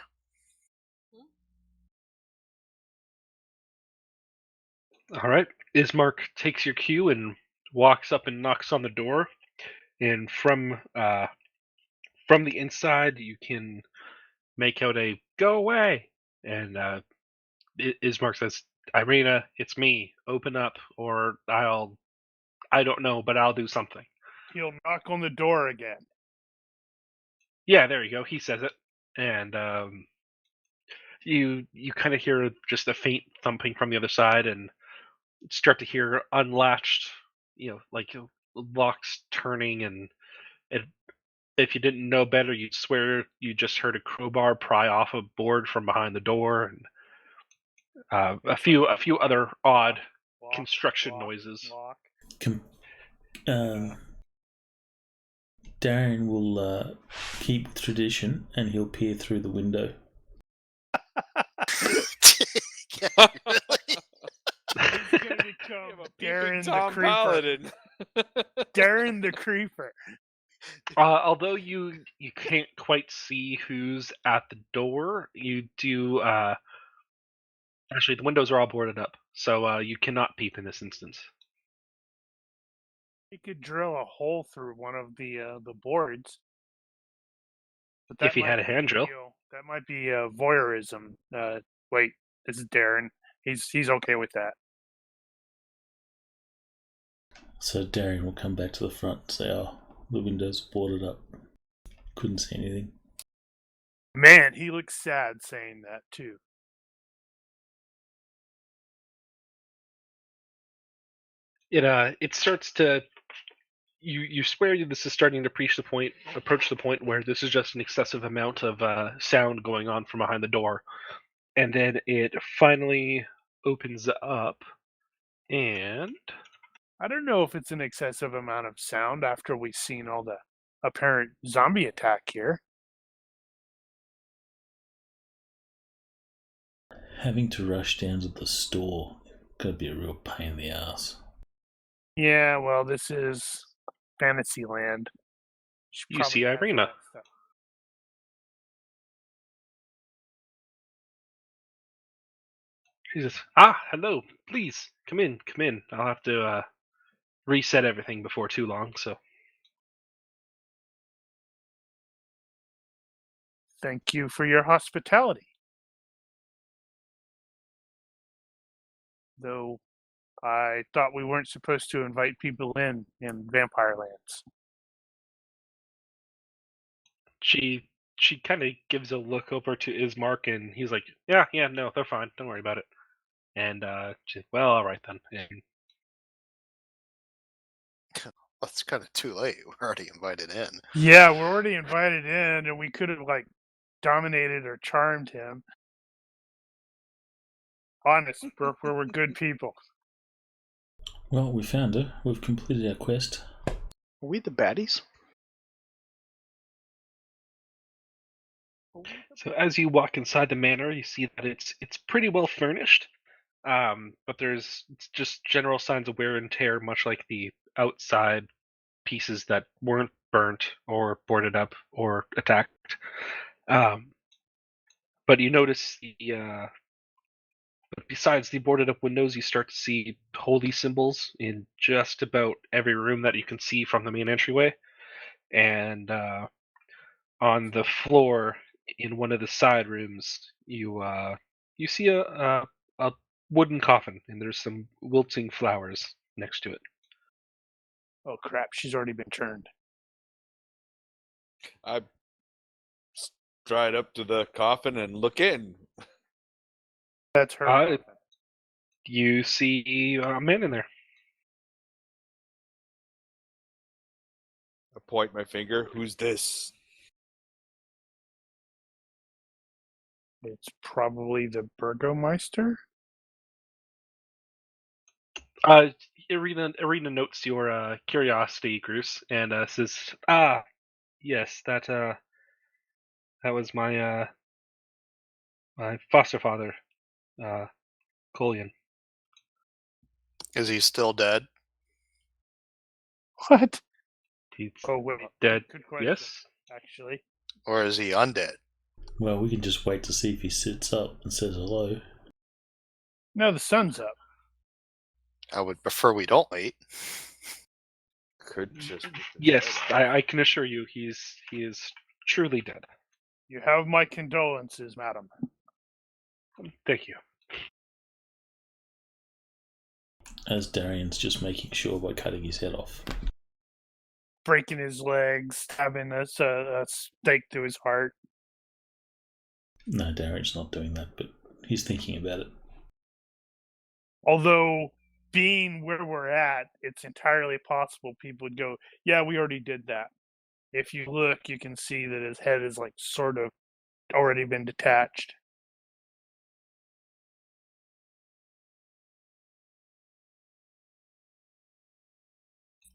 [SPEAKER 2] All right. Ismark takes your cue and walks up and knocks on the door. And from the inside, you can make out a "go away." And Ismark says, "Irina, it's me. Open up, or I don't know, but I'll do something."
[SPEAKER 4] He'll knock on the door again.
[SPEAKER 2] Yeah, there you go. He says it, and you kind of hear just a faint thumping from the other side, and start to hear unlatched, like locks turning, and if you didn't know better, you'd swear you just heard a crowbar pry off a board from behind the door, and a few other odd construction noises.
[SPEAKER 1] Darren will keep tradition and he'll peer through the window.
[SPEAKER 4] He's gonna become Darren the
[SPEAKER 8] Tom
[SPEAKER 4] Creeper.
[SPEAKER 8] Paladin.
[SPEAKER 4] Darren the Creeper.
[SPEAKER 2] Although you can't quite see who's at the door, you do. Actually, the windows are all boarded up, so you cannot peep in this instance.
[SPEAKER 4] He could drill a hole through one of the boards. But
[SPEAKER 2] If he had a hand drill.
[SPEAKER 4] That might be voyeurism. Wait, this is Darren. He's okay with that.
[SPEAKER 1] So Darren will come back to the front and say, "Oh, the window's boarded up. Couldn't see anything."
[SPEAKER 4] Man, he looks sad saying that too.
[SPEAKER 2] It starts to. You swear this is starting to approach the point where this is just an excessive amount of sound going on from behind the door, and then it finally opens up, and
[SPEAKER 4] I don't know if it's an excessive amount of sound after we've seen all the apparent zombie attack here.
[SPEAKER 1] Having to rush down to the store could be a real pain in the ass.
[SPEAKER 4] Yeah, well, this is Fantasyland. She
[SPEAKER 2] You
[SPEAKER 4] probably
[SPEAKER 2] see
[SPEAKER 4] has all
[SPEAKER 2] Irina.
[SPEAKER 4] that stuff.
[SPEAKER 2] She says, hello, please, come in. I'll have to reset everything before too long, so.
[SPEAKER 4] Thank you for your hospitality. Though I thought we weren't supposed to invite people in Vampire Lands.
[SPEAKER 2] She kind of gives a look over to Ismark, and he's like, yeah, no, they're fine. Don't worry about it. And she's well, all right then. And
[SPEAKER 5] Well, it's kind of too late. We're already invited in.
[SPEAKER 4] Yeah, we're already invited in, and we could have dominated or charmed him. Honest, we're good people.
[SPEAKER 1] Well, we found her. We've completed our quest.
[SPEAKER 6] Are we the baddies?
[SPEAKER 2] so as you walk inside the manor, you see that it's pretty well furnished, but there's just general signs of wear and tear, much like the outside pieces that weren't burnt or boarded up or attacked. But you notice besides the boarded up windows, you start to see holy symbols in just about every room that you can see from the main entryway. And on the floor in one of the side rooms, you see a wooden coffin, and there's some wilting flowers next to it.
[SPEAKER 4] Oh crap, she's already been turned.
[SPEAKER 8] I stride up to the coffin and look in.
[SPEAKER 4] That's her. coffin.
[SPEAKER 2] You see a man in there.
[SPEAKER 8] I point my finger. Who's this?
[SPEAKER 4] It's probably the Burgomeister.
[SPEAKER 2] Irina notes your curiosity, Bruce, and says, yes, that was my my foster father, Collian.
[SPEAKER 5] Is he still dead?
[SPEAKER 4] What?
[SPEAKER 2] He's
[SPEAKER 4] Oh, wait,
[SPEAKER 2] dead.
[SPEAKER 4] good question.
[SPEAKER 2] Yes.
[SPEAKER 4] Actually,
[SPEAKER 5] Or is he undead?
[SPEAKER 1] Well, we can just wait to see if he sits up and says hello.
[SPEAKER 4] no, the sun's up.
[SPEAKER 5] I would prefer we don't wait.
[SPEAKER 8] Could just get the
[SPEAKER 2] Yes,
[SPEAKER 8] dead out.
[SPEAKER 2] I can assure you, he is truly dead.
[SPEAKER 4] You have my condolences, madam.
[SPEAKER 2] Thank you.
[SPEAKER 1] As Darian's just making sure by cutting his head off.
[SPEAKER 4] Breaking his legs, stabbing a stake through his heart.
[SPEAKER 1] No, Darian's not doing that, but he's thinking about it.
[SPEAKER 4] Although, being where we're at, it's entirely possible people would go, yeah, we already did that. If you look, you can see that his head is sort of already been detached.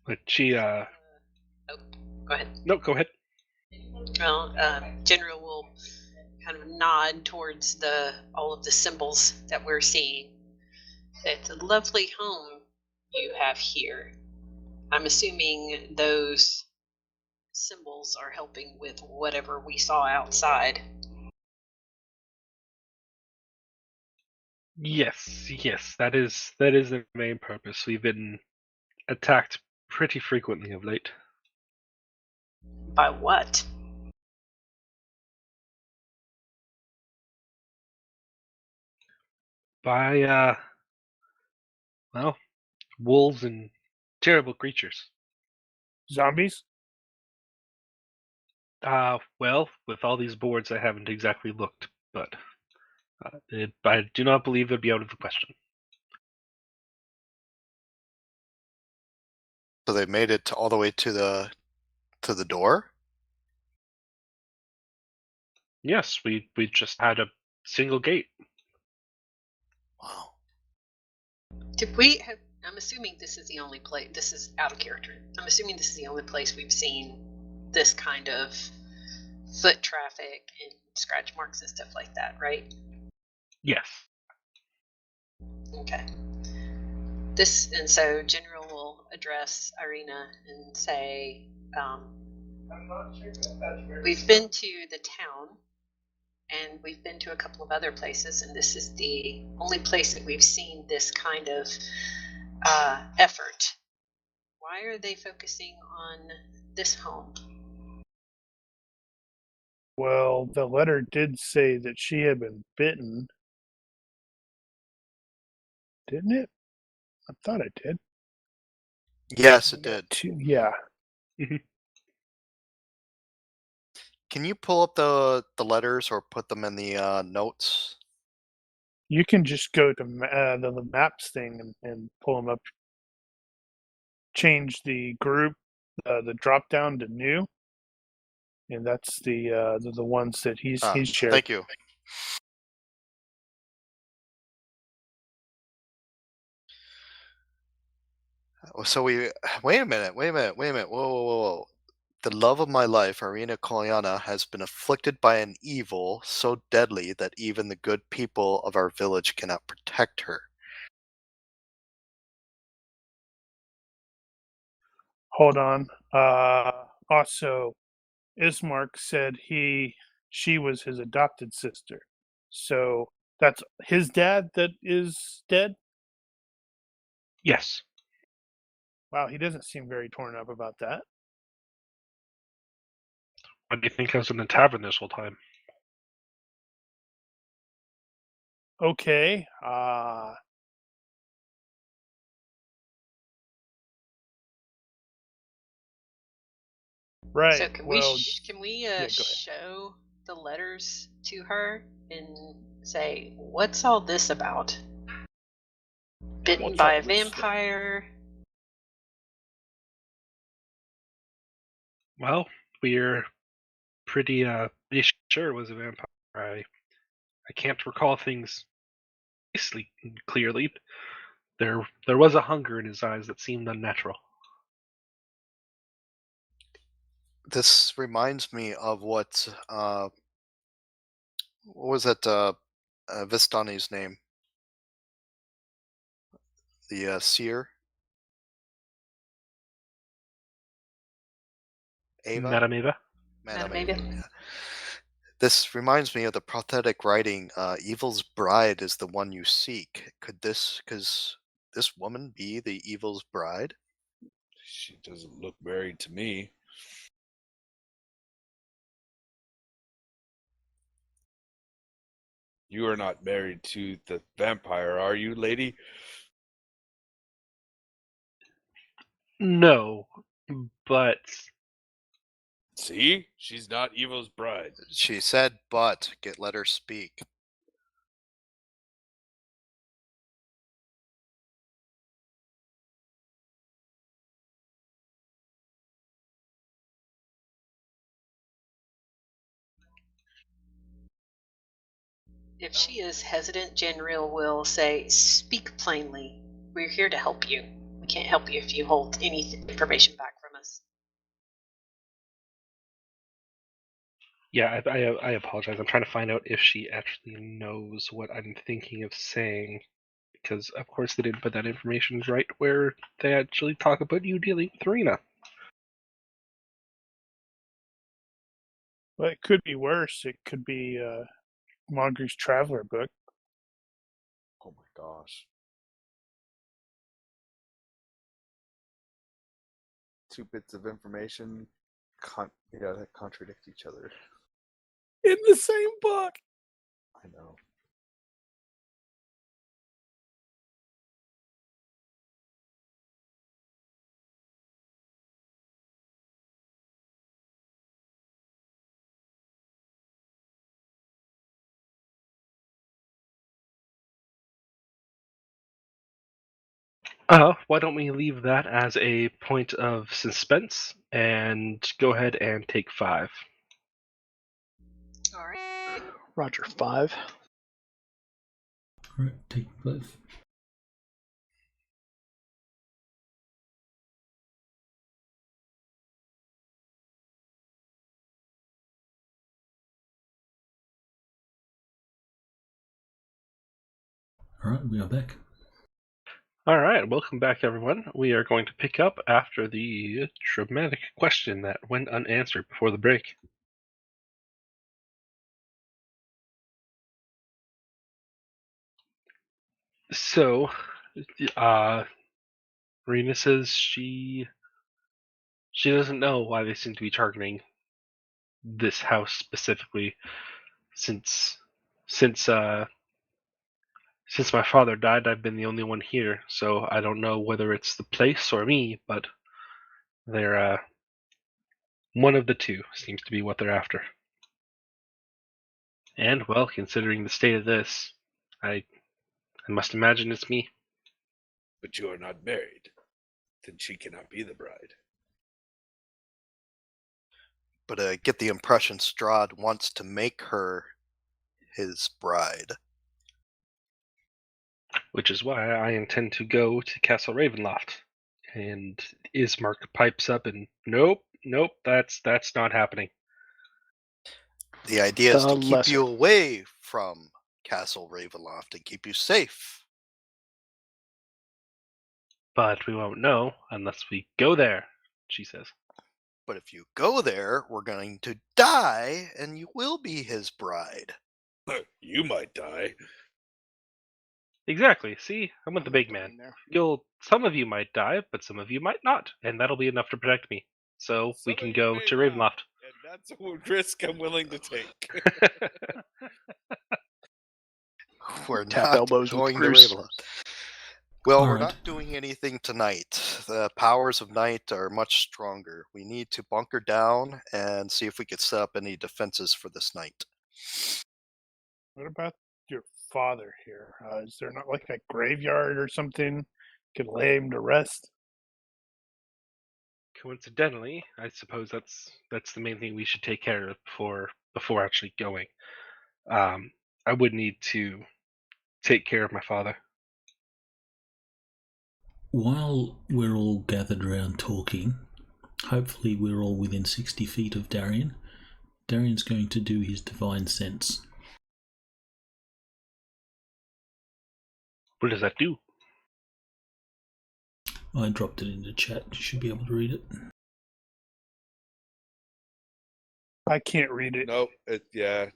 [SPEAKER 2] But she
[SPEAKER 7] Oh, go ahead.
[SPEAKER 2] no, go ahead.
[SPEAKER 7] Well, General will kind of nod towards all of the symbols that we're seeing. It's a lovely home you have here. I'm assuming those symbols are helping with whatever we saw outside.
[SPEAKER 2] Yes, that is the main purpose. We've been attacked pretty frequently of late.
[SPEAKER 7] By what?
[SPEAKER 2] By well, wolves and terrible creatures.
[SPEAKER 4] Zombies?
[SPEAKER 2] Well, with all these boards, I haven't exactly looked, but I do not believe it'd be out of the question.
[SPEAKER 5] So they made it all the way to the door?
[SPEAKER 2] Yes, we just had a single gate.
[SPEAKER 5] Wow.
[SPEAKER 7] Did we have? I'm assuming this is the only place. This is out of character. I'm assuming this is the only place we've seen this kind of foot traffic and scratch marks and stuff like that, right?
[SPEAKER 2] Yes.
[SPEAKER 7] Okay. And so General will address Irina and say, we've been to the town and we've been to a couple of other places, and this is the only place that we've seen this kind of effort. Why are they focusing on this home?
[SPEAKER 4] Well, the letter did say that she had been bitten. Didn't it? I thought it did.
[SPEAKER 5] Yes, it did.
[SPEAKER 4] Yeah.
[SPEAKER 5] Can you pull up the letters or put them in the notes?
[SPEAKER 4] You can just go to the maps thing and pull them up. Change the group, the drop down to new, and that's the ones that he's shared.
[SPEAKER 5] Thank you. So wait a minute. Whoa. The love of my life, Irina Kolyana, has been afflicted by an evil so deadly that even the good people of our village cannot protect her.
[SPEAKER 4] Hold on. Also, Ismark said she was his adopted sister. So that's his dad that is dead?
[SPEAKER 2] Yes.
[SPEAKER 4] Wow, he doesn't seem very torn up about that.
[SPEAKER 2] Why do you think I was in the tavern this whole time?
[SPEAKER 4] Okay. Right.
[SPEAKER 7] So can
[SPEAKER 4] well,
[SPEAKER 7] we
[SPEAKER 4] go ahead.
[SPEAKER 7] show the letters to her and say, what's all this about? Bitten
[SPEAKER 4] What's
[SPEAKER 7] by
[SPEAKER 4] all
[SPEAKER 7] a
[SPEAKER 4] this
[SPEAKER 7] vampire?
[SPEAKER 2] Well, we're pretty sure it was a vampire. I can't recall things clearly. There was a hunger in his eyes that seemed unnatural.
[SPEAKER 5] This reminds me of what was that Vistani's name? The seer? Ava?
[SPEAKER 2] Madame Eva?
[SPEAKER 7] Madame Eva?
[SPEAKER 5] Yeah. This reminds me of the prophetic writing, Evil's bride is the one you seek. Could this woman be the Evil's bride?
[SPEAKER 8] She doesn't look married to me. You are not married to the vampire, are you, lady?
[SPEAKER 2] No, but
[SPEAKER 8] See? She's not Evil's bride.
[SPEAKER 5] She said, but let her speak.
[SPEAKER 7] If she is hesitant, Janriel will say, speak plainly. We're here to help you. We can't help you if you hold any information back from us.
[SPEAKER 2] yeah, I apologize. I'm trying to find out if she actually knows what I'm thinking of saying, because of course they didn't put that information right where they actually talk about you dealing with Rena.
[SPEAKER 4] Well, it could be worse. It could be Mongoose Traveler book.
[SPEAKER 8] Oh my gosh. Two bits of information that contradict each other.
[SPEAKER 4] In the same book.
[SPEAKER 8] I know.
[SPEAKER 2] Why don't we leave that as a point of suspense and go ahead and take 5.
[SPEAKER 7] All right.
[SPEAKER 6] Roger, 5.
[SPEAKER 1] All right, take 5. All right, we are back.
[SPEAKER 2] All right, welcome back, everyone. We are going to pick up after the dramatic question that went unanswered before the break. So, Rena says she doesn't know why they seem to be targeting this house specifically, since my father died, I've been the only one here, so I don't know whether it's the place or me, but they're one of the two seems to be what they're after. And well, considering the state of this, I must imagine it's me.
[SPEAKER 8] But you are not married. Then she cannot be the bride.
[SPEAKER 5] But I get the impression Strahd wants to make her his bride.
[SPEAKER 2] Which is why I intend to go to Castle Ravenloft. And Ismark pipes up and nope, that's not happening.
[SPEAKER 5] The idea is
[SPEAKER 6] The
[SPEAKER 5] to keep
[SPEAKER 6] lesson.
[SPEAKER 5] you away from Castle Ravenloft and keep you safe.
[SPEAKER 2] But we won't know unless we go there, she says.
[SPEAKER 5] But if you go there, we're going to die, and you will be his bride.
[SPEAKER 8] You might die.
[SPEAKER 2] Exactly. See, I'm with the big
[SPEAKER 6] Going
[SPEAKER 2] man.
[SPEAKER 6] there.
[SPEAKER 2] Some of you might die, but some of you might not, and that'll be enough to protect me. So we
[SPEAKER 8] Some
[SPEAKER 2] can
[SPEAKER 8] of you
[SPEAKER 2] go
[SPEAKER 8] may
[SPEAKER 2] to
[SPEAKER 8] not,
[SPEAKER 2] Ravenloft.
[SPEAKER 8] And that's a risk I'm willing to take.
[SPEAKER 5] We're
[SPEAKER 6] Tap
[SPEAKER 5] not
[SPEAKER 6] elbows with
[SPEAKER 5] going to
[SPEAKER 6] Bruce.
[SPEAKER 5] Ravenloft. Well, we're
[SPEAKER 1] Alright.
[SPEAKER 5] not doing anything tonight. The powers of night are much stronger. We need to bunker down and see if we could set up any defenses for this night.
[SPEAKER 4] What about your father here? Is there not like a graveyard or something? Could lay him to rest.
[SPEAKER 2] Coincidentally, I suppose that's the main thing we should take care of before actually going. I would need to take care of my father.
[SPEAKER 1] While we're all gathered around talking, hopefully we're all within 60 feet of Darian. Darian's going to do his divine sense.
[SPEAKER 2] What does that do?
[SPEAKER 1] I dropped it into chat. You should be able to read it.
[SPEAKER 4] I can't read it.
[SPEAKER 8] Nope.
[SPEAKER 6] Unable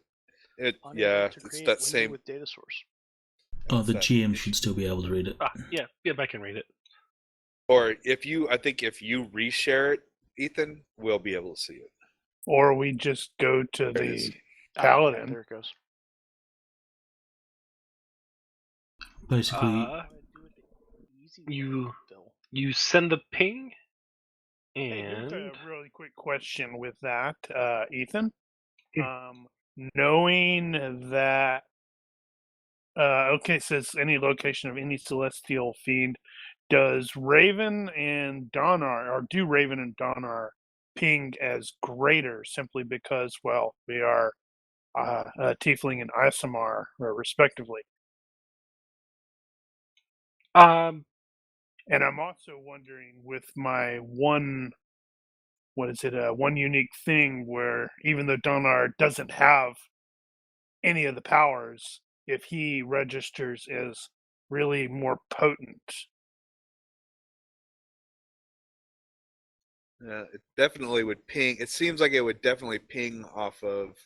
[SPEAKER 8] It's
[SPEAKER 6] to create
[SPEAKER 8] that
[SPEAKER 6] window
[SPEAKER 8] same.
[SPEAKER 6] with data source.
[SPEAKER 1] Oh, the
[SPEAKER 8] that
[SPEAKER 1] GM
[SPEAKER 8] issue.
[SPEAKER 1] should still be able to read it.
[SPEAKER 2] Yeah, I can read it.
[SPEAKER 8] Or I think if you reshare it, Ethan, we'll be able to see it.
[SPEAKER 4] Or we just go to
[SPEAKER 8] There it
[SPEAKER 4] the
[SPEAKER 8] is.
[SPEAKER 4] paladin.
[SPEAKER 6] Yeah, there it goes.
[SPEAKER 1] Basically,
[SPEAKER 2] You send the ping,
[SPEAKER 4] Hey, here's
[SPEAKER 2] and
[SPEAKER 4] a really quick question with that, Ethan.
[SPEAKER 2] Hmm.
[SPEAKER 4] Knowing that, okay, it says any location of any celestial fiend. Does Raven and Donar, or do Raven and Donar ping as greater simply because, well, we are Tiefling and Isomar, respectively? And I'm also wondering with my one unique thing where even though Donar doesn't have any of the powers, if he registers as really more potent.
[SPEAKER 8] It definitely would ping. It seems like it would definitely ping off of.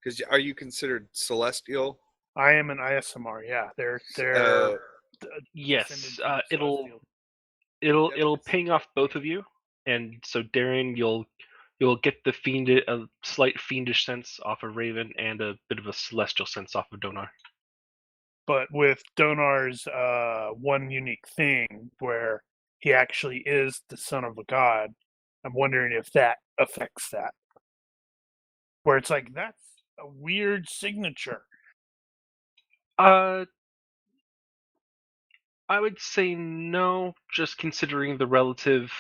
[SPEAKER 8] Because are you considered celestial?
[SPEAKER 4] I am an ISMR, yeah. They're
[SPEAKER 2] yes,
[SPEAKER 4] descended from celestial.
[SPEAKER 2] it'll ping off both of you, and so Darren, you'll get the a slight fiendish sense off of Raven and a bit of a celestial sense off of Donar.
[SPEAKER 4] But with Donar's one unique thing where he actually is the son of a god, I'm wondering if that affects that. Where it's like, that's a weird signature.
[SPEAKER 2] I would say no, just considering the relative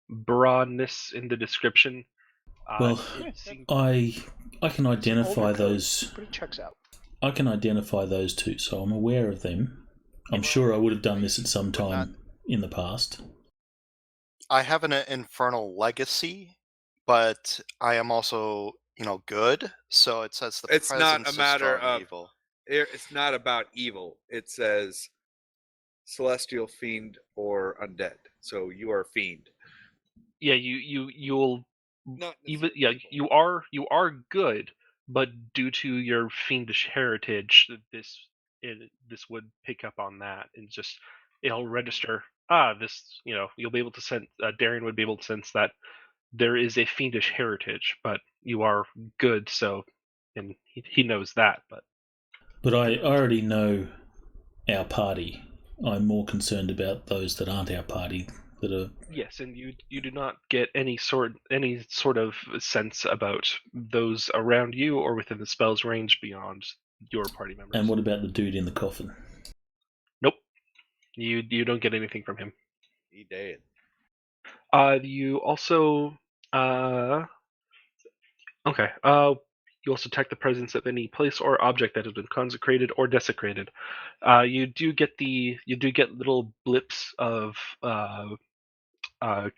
[SPEAKER 2] broadness in the description.
[SPEAKER 1] well, I can identify
[SPEAKER 6] Older code,
[SPEAKER 1] those.
[SPEAKER 6] but it checks out.
[SPEAKER 1] I can identify those two, so I'm aware of them. I'm sure I would have done this at some time in the past.
[SPEAKER 5] I have an infernal legacy, but I am also, good. So it says the
[SPEAKER 8] It's
[SPEAKER 5] presence
[SPEAKER 8] not a matter
[SPEAKER 5] of strong
[SPEAKER 8] of
[SPEAKER 5] evil.
[SPEAKER 8] It's not about evil. It says celestial, fiend, or undead. So you are a fiend.
[SPEAKER 2] Yeah, you'll
[SPEAKER 8] Not
[SPEAKER 2] even
[SPEAKER 8] necessarily
[SPEAKER 2] you are good, but due to your fiendish heritage, this would pick up on that and just it'll register. This you'll be able to sense. Darian would be able to sense that there is a fiendish heritage, but you are good, so and he knows that.
[SPEAKER 1] But I already know our party. I'm more concerned about those that aren't our party that are.
[SPEAKER 2] Yes, and you do not get any sort of sense about those around you or within the spell's range beyond your party members.
[SPEAKER 1] And what about the dude in the coffin?
[SPEAKER 2] Nope, you don't get anything from him.
[SPEAKER 8] he dead.
[SPEAKER 2] You also okay. You also detect the presence of any place or object that has been consecrated or desecrated. You do get little blips of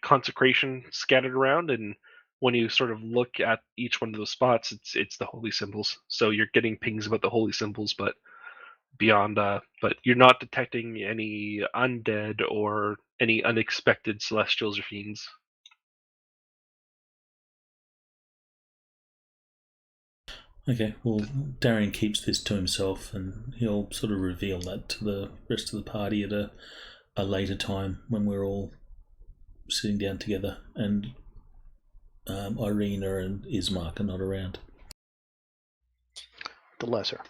[SPEAKER 2] consecration scattered around, and when you sort of look at each one of those spots, it's the holy symbols. So you're getting pings about the holy symbols, but beyond, but you're not detecting any undead or any unexpected celestials or fiends.
[SPEAKER 1] Okay, well, Darian keeps this to himself, and he'll sort of reveal that to the rest of the party at a later time when we're all sitting down together, and Irina and Ismark are not around.
[SPEAKER 6] The lesser.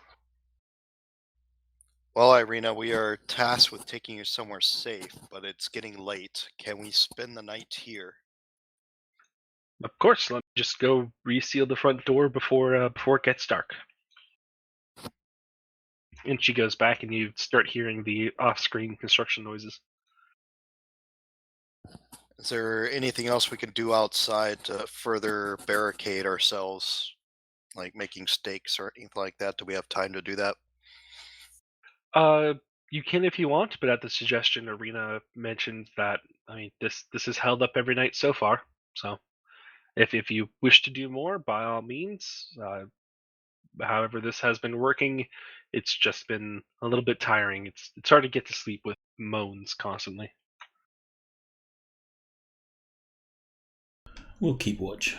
[SPEAKER 5] Well, Irina, we are tasked with taking you somewhere safe, but it's getting late. Can we spend the night here?
[SPEAKER 2] Of course, let me just go reseal the front door before it gets dark. And she goes back, and you start hearing the off-screen construction noises.
[SPEAKER 5] Is there anything else we can do outside to further barricade ourselves, like making stakes or anything like that? Do we have time to do that?
[SPEAKER 2] You can if you want, but at the suggestion, Arena mentioned that this has held up every night so far. So, if you wish to do more, by all means. However, this has been working. It's just been a little bit tiring. It's hard to get to sleep with moans constantly.
[SPEAKER 1] We'll keep watch.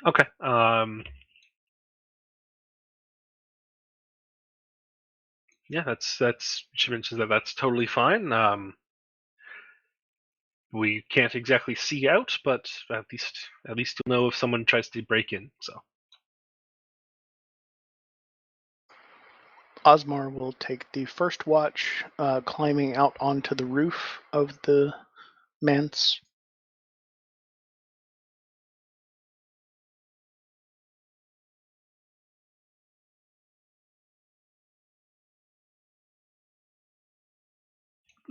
[SPEAKER 2] Okay. Yeah, that's. She mentions that that's totally fine. We can't exactly see out, but at least you'll know if someone tries to break in. So.
[SPEAKER 6] Osmar will take the first watch, climbing out onto the roof of the manse.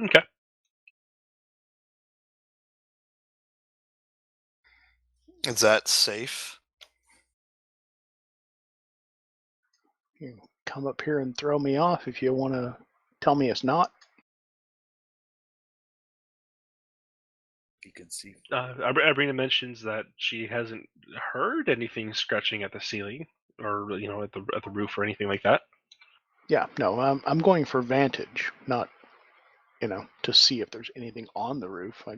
[SPEAKER 2] Okay.
[SPEAKER 5] Is that safe?
[SPEAKER 6] You come up here and throw me off if you want to tell me it's not.
[SPEAKER 8] You can see.
[SPEAKER 2] Abrina mentions that she hasn't heard anything scratching at the ceiling or at the roof or anything like that.
[SPEAKER 6] Yeah, no, I'm going for vantage, not to see if there's anything on the roof. I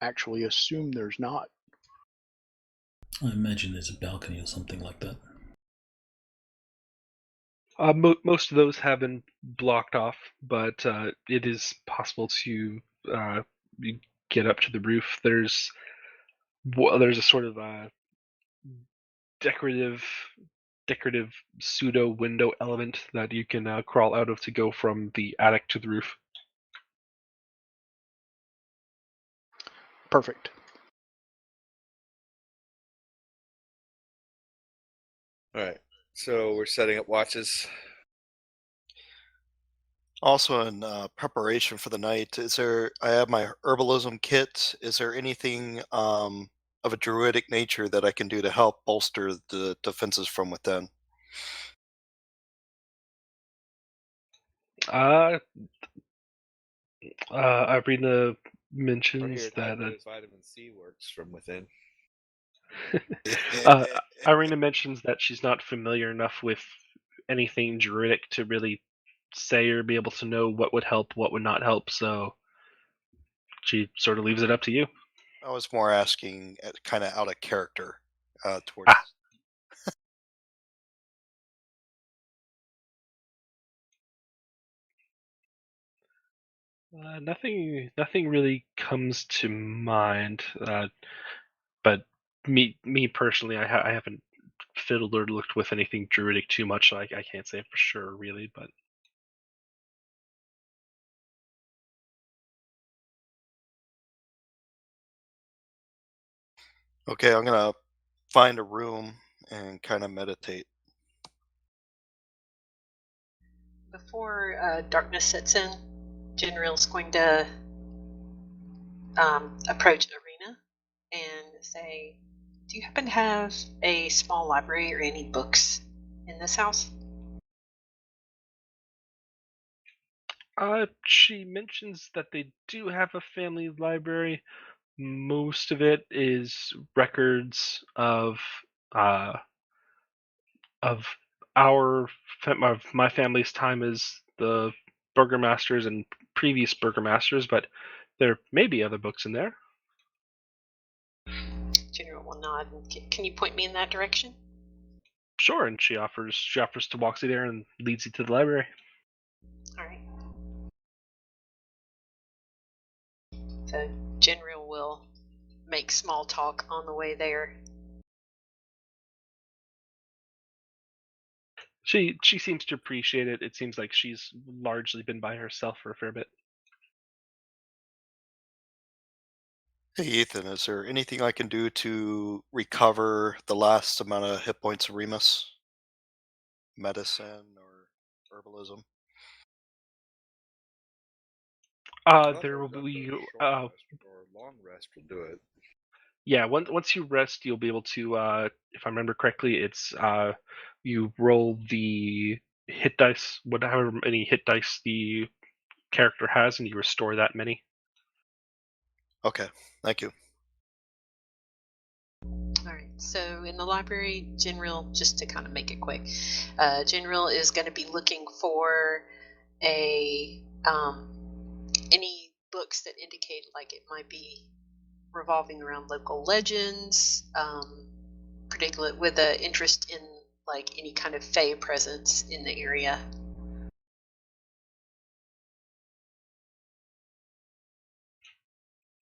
[SPEAKER 6] actually assume there's not.
[SPEAKER 1] I imagine there's a balcony or something like that.
[SPEAKER 2] Most of those have been blocked off, but it is possible to get up to the roof. There's a sort of decorative pseudo window element that you can crawl out of to go from the attic to the roof.
[SPEAKER 6] Perfect.
[SPEAKER 8] All right. So we're setting up watches.
[SPEAKER 5] Also, in preparation for the night, I have my herbalism kit. Is there anything of a druidic nature that I can do to help bolster the defenses from within?
[SPEAKER 2] Arena
[SPEAKER 8] Or
[SPEAKER 2] mentions
[SPEAKER 8] here,
[SPEAKER 2] that
[SPEAKER 8] vitamin C works from within.
[SPEAKER 2] Irina mentions that she's not familiar enough with anything druidic to really say or be able to know what would help, what would not help. So she sort of leaves it up to you.
[SPEAKER 5] I was more asking kind of out of character towards.
[SPEAKER 2] Nothing really comes to mind. But me personally, I haven't fiddled or looked with anything druidic too much, so I can't say for sure, really. But
[SPEAKER 5] Okay, I'm gonna find a room and kind of meditate.
[SPEAKER 7] Before darkness sets in, General's going to approach Arena and say, "Do you happen to have a small library or any books in this house?"
[SPEAKER 2] she mentions that they do have a family library. Most of it is records of our of my family's time as the burgomasters and previous burgomasters, but there may be other books in there.
[SPEAKER 7] General will nod. Can you point me in that direction?
[SPEAKER 2] Sure, and she offers to walk you there and leads you to the library.
[SPEAKER 7] All right. So General will make small talk on the way there.
[SPEAKER 2] She seems to appreciate it. It seems like she's largely been by herself for a fair bit.
[SPEAKER 5] Hey Ethan, is there anything I can do to recover the last amount of hit points of Remus? Medicine or herbalism?
[SPEAKER 2] There will be
[SPEAKER 8] rest or long rest will do it.
[SPEAKER 2] yeah. Once you rest, you'll be able to. If I remember correctly, it's you roll the hit dice, whatever many hit dice the character has, and you restore that many.
[SPEAKER 5] Okay, thank you.
[SPEAKER 7] All right. So in the library, General, just to kind of make it quick, General is going to be looking for a any books that indicate like it might be revolving around local legends, particularly with an interest in like any kind of fae presence in the area.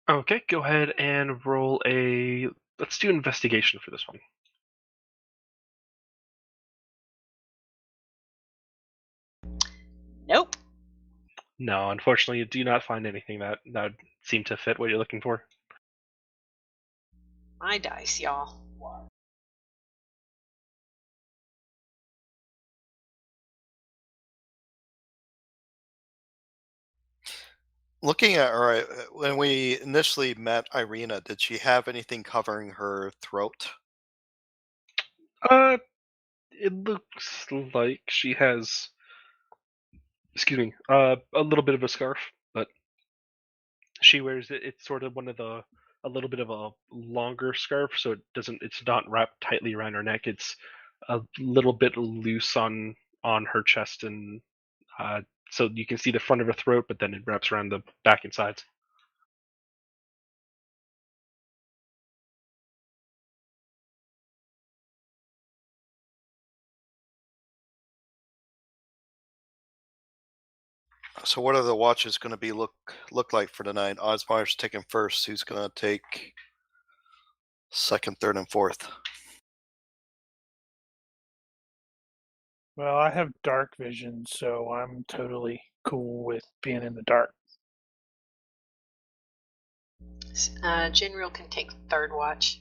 [SPEAKER 2] Okay, go ahead and roll a. Let's do investigation for this one.
[SPEAKER 7] Nope.
[SPEAKER 2] No, unfortunately, you do not find anything that would seem to fit what you're looking for.
[SPEAKER 7] My dice, y'all.
[SPEAKER 5] Looking at her, when we initially met Irina, did she have anything covering her throat?
[SPEAKER 2] It looks like she has, excuse me, a little bit of a scarf, but she wears it. It's sort of a little bit of a longer scarf, so it's not wrapped tightly around her neck. It's a little bit loose on her chest, and so you can see the front of her throat, but then it wraps around the back and sides.
[SPEAKER 5] So what are the watches going to be look like for tonight? Osmar's taking first. Who's going to take second, third, and fourth?
[SPEAKER 4] Well, I have dark vision, so I'm totally cool with being in the dark.
[SPEAKER 7] General can take third watch.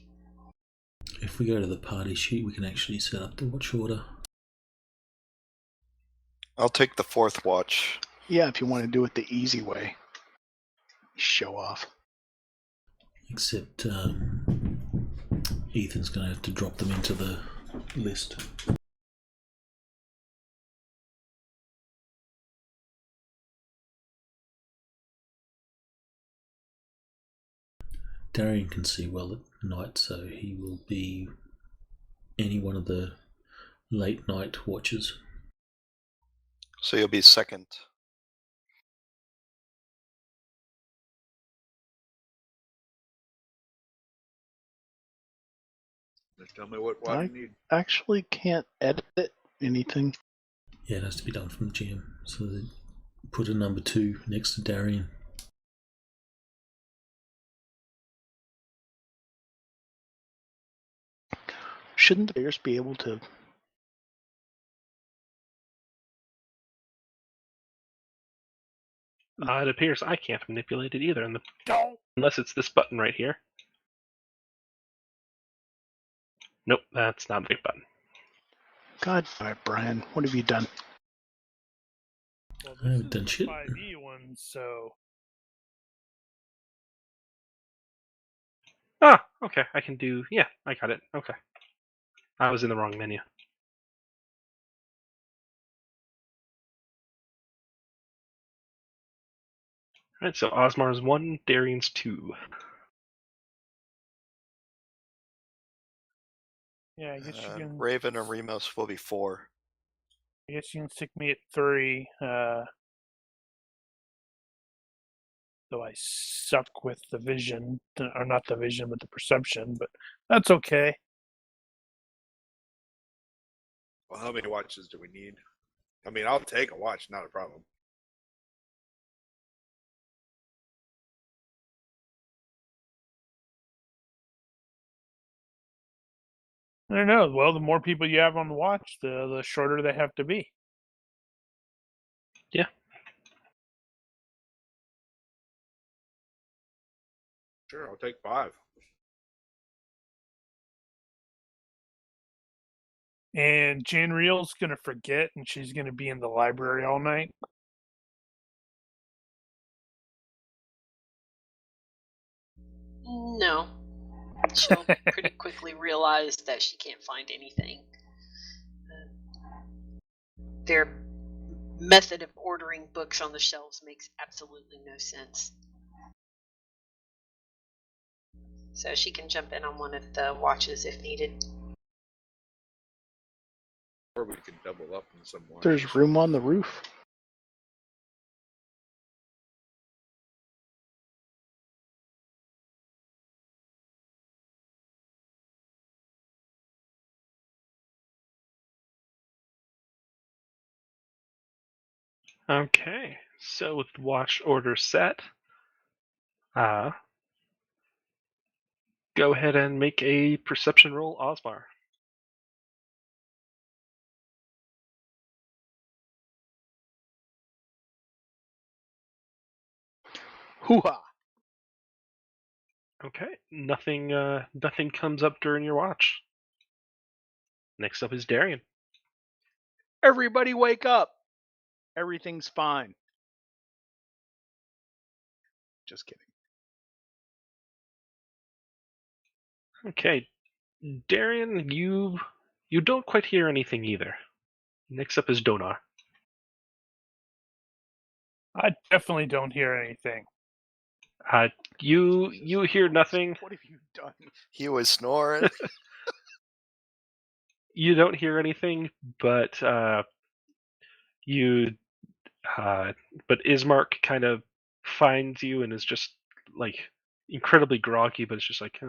[SPEAKER 1] If we go to the party sheet, we can actually set up the watch order.
[SPEAKER 5] I'll take the fourth watch.
[SPEAKER 6] Yeah, if you want to do it the easy way. Show off.
[SPEAKER 1] Except Ethan's going to have to drop them into the list. Darian can see well at night, so he will be any one of the late night watches.
[SPEAKER 5] So you'll be second.
[SPEAKER 8] Just tell me what
[SPEAKER 6] I-
[SPEAKER 8] you need.
[SPEAKER 6] Actually, can't edit anything.
[SPEAKER 1] Yeah, it has to be done from the GM. So they put a number 2 next to Darian.
[SPEAKER 6] Shouldn't the players be able to?
[SPEAKER 2] It appears I can't manipulate it either,
[SPEAKER 4] Don't.
[SPEAKER 2] unless it's this button right here. Nope, that's not a big button.
[SPEAKER 6] God damn it, Brian. What have you done?
[SPEAKER 4] Well,
[SPEAKER 1] I haven't
[SPEAKER 4] this
[SPEAKER 1] done
[SPEAKER 4] is
[SPEAKER 1] shit.
[SPEAKER 4] the 5e one, so
[SPEAKER 2] Ah, okay, I can do... Yeah, I got it. Okay. I was in the wrong menu. Alright, so Osmar's 1, Darian's 2.
[SPEAKER 4] yeah, I guess you can.
[SPEAKER 5] Raven and Remus will be 4.
[SPEAKER 4] I guess you can stick me at 3. Though I suck with the vision, or not the vision, but the perception. But that's okay.
[SPEAKER 8] Well, how many watches do we need? I mean, I'll take a watch, not a problem.
[SPEAKER 4] I don't know. Well, the more people you have on the watch, the shorter they have to be.
[SPEAKER 2] Yeah.
[SPEAKER 8] Sure, I'll take 5.
[SPEAKER 4] And Janriel's gonna forget, and she's gonna be in the library all night.
[SPEAKER 7] No. She'll pretty quickly realize that she can't find anything. Their method of ordering books on the shelves makes absolutely no sense. So she can jump in on one of the watches if needed.
[SPEAKER 8] Or we could double up in some watches.
[SPEAKER 6] There's room on the roof.
[SPEAKER 2] Okay, so with watch order set, go ahead and make a perception roll, Osmar.
[SPEAKER 6] Hoo-ha!
[SPEAKER 2] Okay, nothing comes up during your watch. Next up is Darian.
[SPEAKER 6] Everybody wake up! Everything's fine. Just kidding.
[SPEAKER 2] Okay, Darian, you don't quite hear anything either. Next up is Donar.
[SPEAKER 4] I definitely don't hear anything.
[SPEAKER 2] You hear nothing.
[SPEAKER 6] What have you done?
[SPEAKER 5] He was snoring.
[SPEAKER 2] You don't hear anything, but but Ismark kind of finds you and is just like incredibly groggy, but it's just like,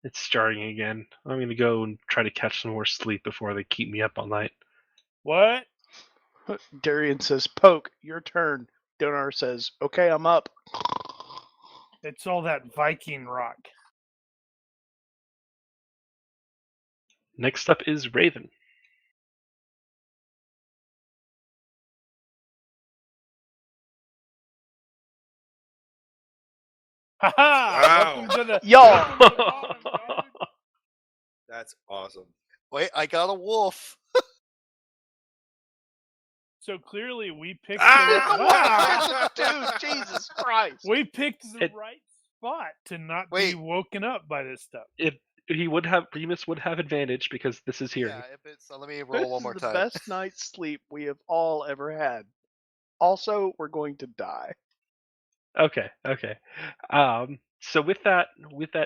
[SPEAKER 2] it's starting again. I'm gonna go and try to catch some more sleep before they keep me up all night.
[SPEAKER 4] What?
[SPEAKER 6] Darian says, "Poke, your turn." Donar says, "Okay, I'm up."
[SPEAKER 4] It's all that Viking rock.
[SPEAKER 2] Next up is Raven.
[SPEAKER 4] Ha ha!
[SPEAKER 8] Wow.
[SPEAKER 4] Welcome to the
[SPEAKER 6] Y'all!
[SPEAKER 4] welcome to the bottom, dude.
[SPEAKER 8] That's awesome.
[SPEAKER 5] Wait, I got a wolf.
[SPEAKER 4] So clearly we picked
[SPEAKER 8] Ah!
[SPEAKER 6] Dude, Jesus Christ!
[SPEAKER 4] we picked the
[SPEAKER 2] It-
[SPEAKER 4] right spot to not
[SPEAKER 5] Wait.
[SPEAKER 4] be woken up by this stuff.
[SPEAKER 2] Remus would have advantage because this is hearing.
[SPEAKER 5] Yeah, if it's, let me
[SPEAKER 6] This
[SPEAKER 5] roll one
[SPEAKER 6] is
[SPEAKER 5] more
[SPEAKER 6] the
[SPEAKER 5] time.
[SPEAKER 6] best night's sleep we have all ever had. Also, we're going to die.
[SPEAKER 2] Okay. So with that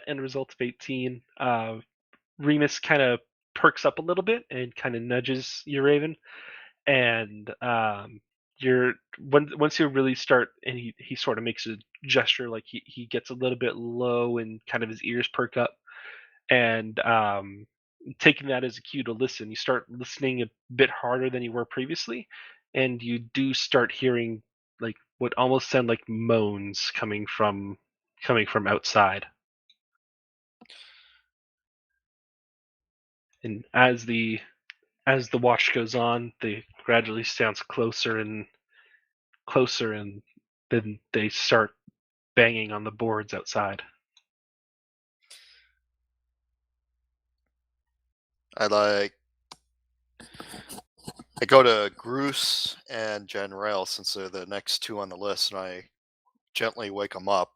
[SPEAKER 2] end result of 18, Remus kind of perks up a little bit and kind of nudges you, Raven, and once you really start, and he sort of makes a gesture, like he gets a little bit low and kind of his ears perk up, and taking that as a cue to listen, you start listening a bit harder than you were previously, and you do start hearing like what almost sound like moans coming from outside. And as the watch goes on, they gradually sounds closer and closer, and then they start banging on the boards outside.
[SPEAKER 5] I go to Groose and Janrail since they're the next two on the list, and I gently wake them up.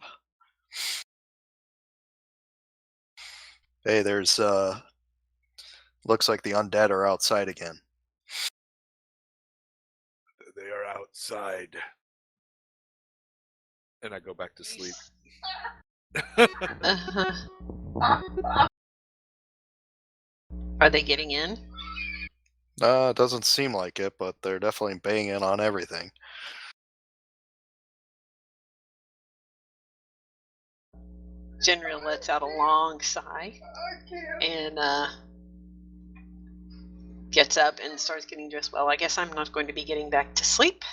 [SPEAKER 5] Hey, there's looks like the undead are outside again.
[SPEAKER 8] They are outside. And I go back to sleep.
[SPEAKER 7] Are they getting in?
[SPEAKER 5] It doesn't seem like it, but they're definitely banging on everything.
[SPEAKER 7] General lets out a long sigh and gets up and starts getting dressed. Well, I guess I'm not going to be getting back to sleep.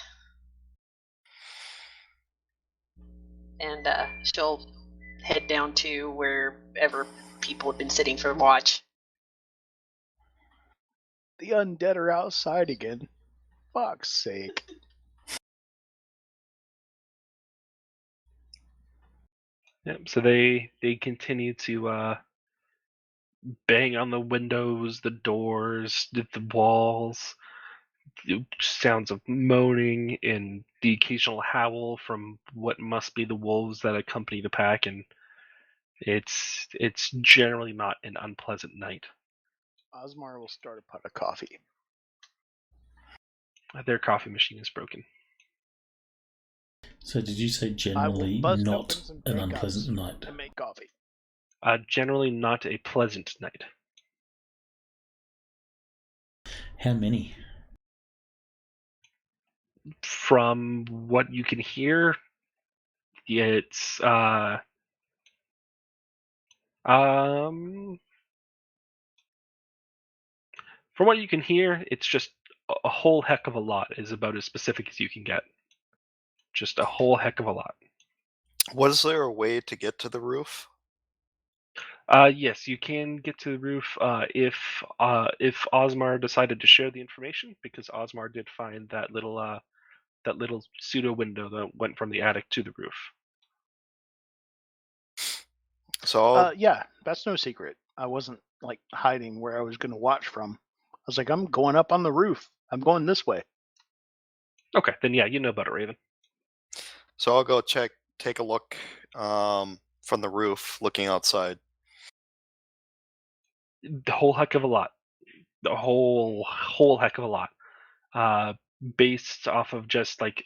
[SPEAKER 7] And she'll head down to wherever people have been sitting for watch.
[SPEAKER 6] The undead are outside again. Fuck's sake.
[SPEAKER 2] Yep. So they continue to bang on the windows, the doors, the walls. Sounds of moaning and the occasional howl from what must be the wolves that accompany the pack, and it's generally not an unpleasant night.
[SPEAKER 6] Osmar will start a pot of coffee.
[SPEAKER 2] Their coffee machine is broken.
[SPEAKER 1] So did you say
[SPEAKER 6] I will
[SPEAKER 1] generally
[SPEAKER 6] bust
[SPEAKER 1] not
[SPEAKER 6] open some
[SPEAKER 1] an
[SPEAKER 6] big
[SPEAKER 1] unpleasant
[SPEAKER 6] cups
[SPEAKER 1] night?
[SPEAKER 6] and make coffee.
[SPEAKER 2] Generally not a pleasant night.
[SPEAKER 1] How many?
[SPEAKER 2] From what you can hear, it's from what you can hear, it's just a whole heck of a lot is about as specific as you can get. Just a whole heck of a lot.
[SPEAKER 5] Was there a way to get to the roof?
[SPEAKER 2] Yes, you can get to the roof if Osmar decided to share the information, because Osmar did find that little pseudo window that went from the attic to the roof.
[SPEAKER 5] So
[SPEAKER 6] Yeah, that's no secret. I wasn't like hiding where I was going to watch from. I was like, I'm going up on the roof. I'm going this way.
[SPEAKER 2] Okay, then yeah, you know about it, Raven.
[SPEAKER 5] So I'll go take a look from the roof, looking outside.
[SPEAKER 2] The whole heck of a lot. The whole heck of a lot. Based off of just like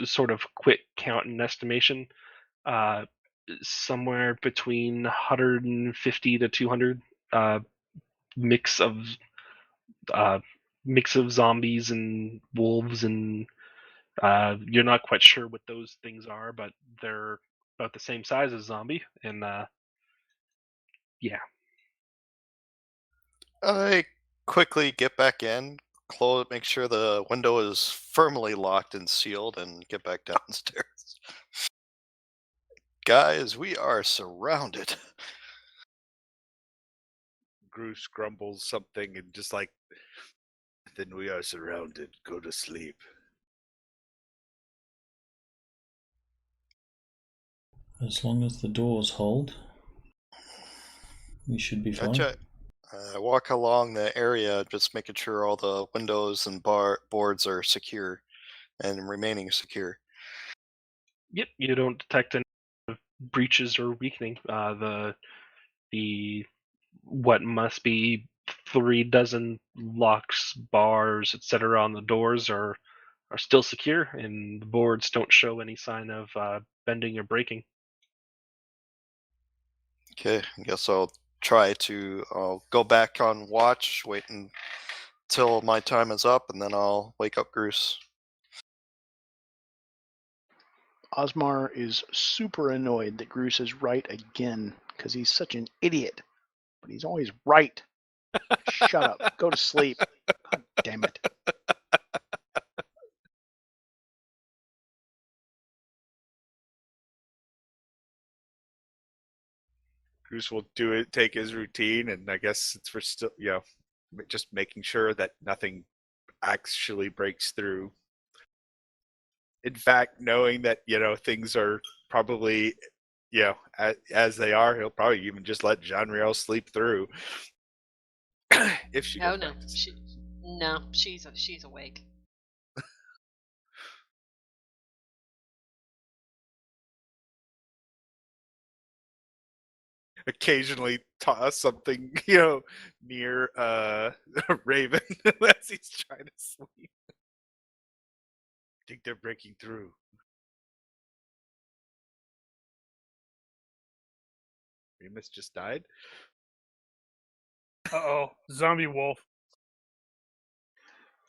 [SPEAKER 2] sort of quick count and estimation, somewhere between 150 to 200 mix of zombies and wolves, and you're not quite sure what those things are, but they're about the same size as zombie, and yeah.
[SPEAKER 5] I quickly get back in, make sure the window is firmly locked and sealed, and get back downstairs. Guys, we are surrounded.
[SPEAKER 8] Groose grumbles something and just like, then we are surrounded. Go to sleep.
[SPEAKER 1] As long as the doors hold, we should be fine.
[SPEAKER 5] I walk along the area, just making sure all the windows and boards are secure and remaining secure.
[SPEAKER 2] Yep, you don't detect any breaches or weakening. The what must be 3 dozen locks, bars, etc. on the doors are still secure, and the boards don't show any sign of bending or breaking.
[SPEAKER 5] Okay, I guess I'll go back on watch, waiting till my time is up, and then I'll wake up Groose.
[SPEAKER 6] Osmar is super annoyed that Groose is right again because he's such an idiot. But he's always right. Shut up. Go to sleep. God damn it.
[SPEAKER 3] Bruce will do it, take his routine, and I guess it's for still, just making sure that nothing actually breaks through. In fact, knowing that, things are probably, as they are, he'll probably even just let Jean-Riel sleep through. If she goes
[SPEAKER 7] no,
[SPEAKER 3] back to sleep.
[SPEAKER 7] she's awake.
[SPEAKER 3] Occasionally toss something, near Raven as he's trying to sleep. I think they're breaking through. Remus just died.
[SPEAKER 4] Uh-oh. Zombie wolf.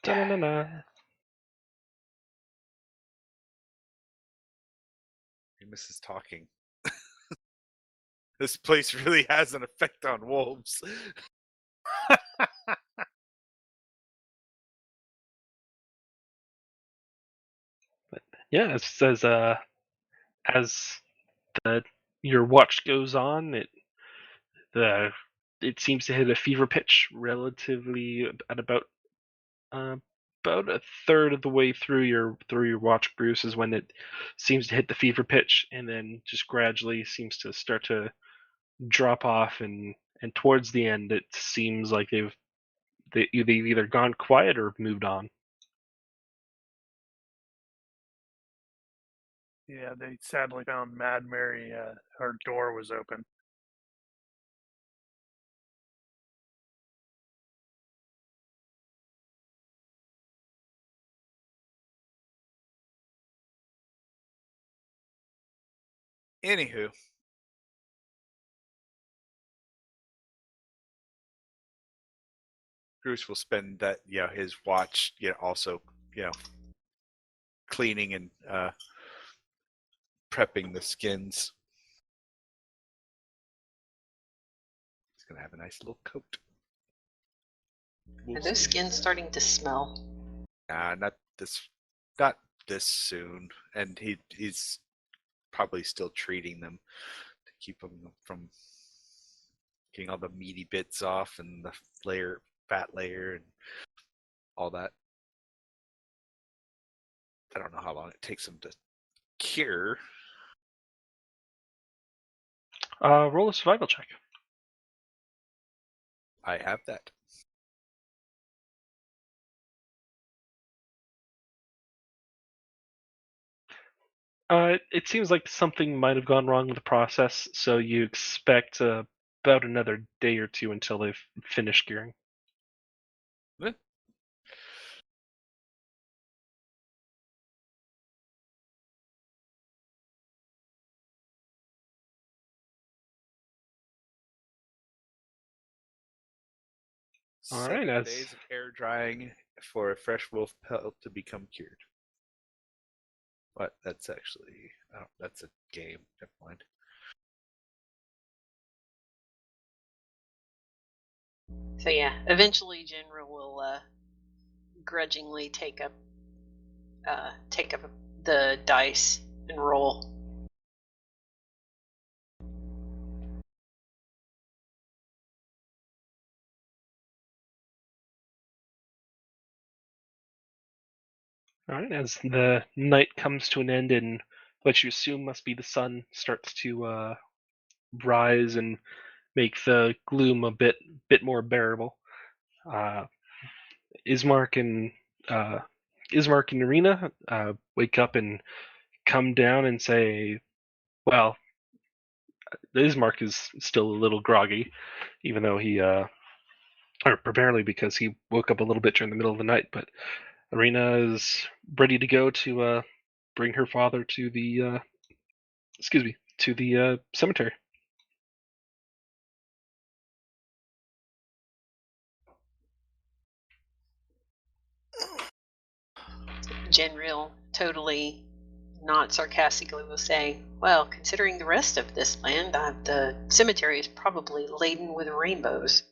[SPEAKER 2] Da-na-na-na.
[SPEAKER 3] Remus is talking. This place really has an effect on wolves.
[SPEAKER 2] Yeah, it says as your watch goes on, it seems to hit a fever pitch relatively at about a third of the way through your watch, Bruce, is when it seems to hit the fever pitch, and then just gradually seems to start to drop off, and towards the end, it seems like they've either gone quiet or moved on.
[SPEAKER 4] Yeah, they sadly found Mad Mary. Her door was open.
[SPEAKER 3] Anywho, Bruce will spend that, his watch, also, cleaning and prepping the skins. He's gonna have a nice little coat.
[SPEAKER 7] Are those skins starting to smell?
[SPEAKER 3] Nah, not this soon. And he's probably still treating them to keep them from getting all the meaty bits off and the fat layer and all that. I don't know how long it takes them to cure.
[SPEAKER 2] Roll a survival check.
[SPEAKER 3] I have that.
[SPEAKER 2] It seems like something might have gone wrong with the process, so you expect about another day or two until they've finished gearing.
[SPEAKER 3] Eh.
[SPEAKER 2] All
[SPEAKER 3] 7
[SPEAKER 2] right,
[SPEAKER 3] days of air drying for a fresh wolf pelt to become cured. But that's actually, that's a game. Never mind.
[SPEAKER 7] So yeah, eventually General will grudgingly take up the dice and roll.
[SPEAKER 2] All right, as the night comes to an end and what you assume must be the sun starts to rise and make the gloom a bit more bearable, Ismark and Irina wake up and come down and say, "Well, Ismark is still a little groggy, even though he, or primarily because he woke up a little bit during the middle of the night. But Irina is ready to go to bring her father to the cemetery."
[SPEAKER 7] Genril totally not sarcastically will say, well, considering the rest of this land, the cemetery is probably laden with rainbows.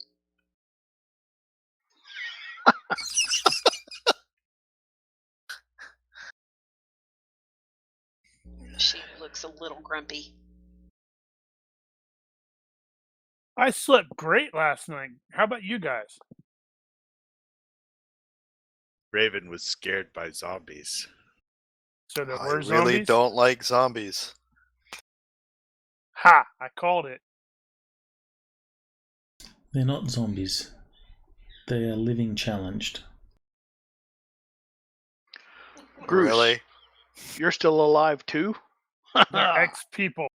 [SPEAKER 7] She looks a little grumpy.
[SPEAKER 4] I slept great last night. How about you guys?
[SPEAKER 3] Raven was scared by zombies.
[SPEAKER 4] So there
[SPEAKER 5] I
[SPEAKER 4] were
[SPEAKER 5] really
[SPEAKER 4] zombies?
[SPEAKER 5] don't like zombies.
[SPEAKER 4] Ha! I called it.
[SPEAKER 1] They're not zombies. They are living challenged.
[SPEAKER 6] Bruce,
[SPEAKER 5] Really?
[SPEAKER 6] you're still alive too?
[SPEAKER 4] They're X people.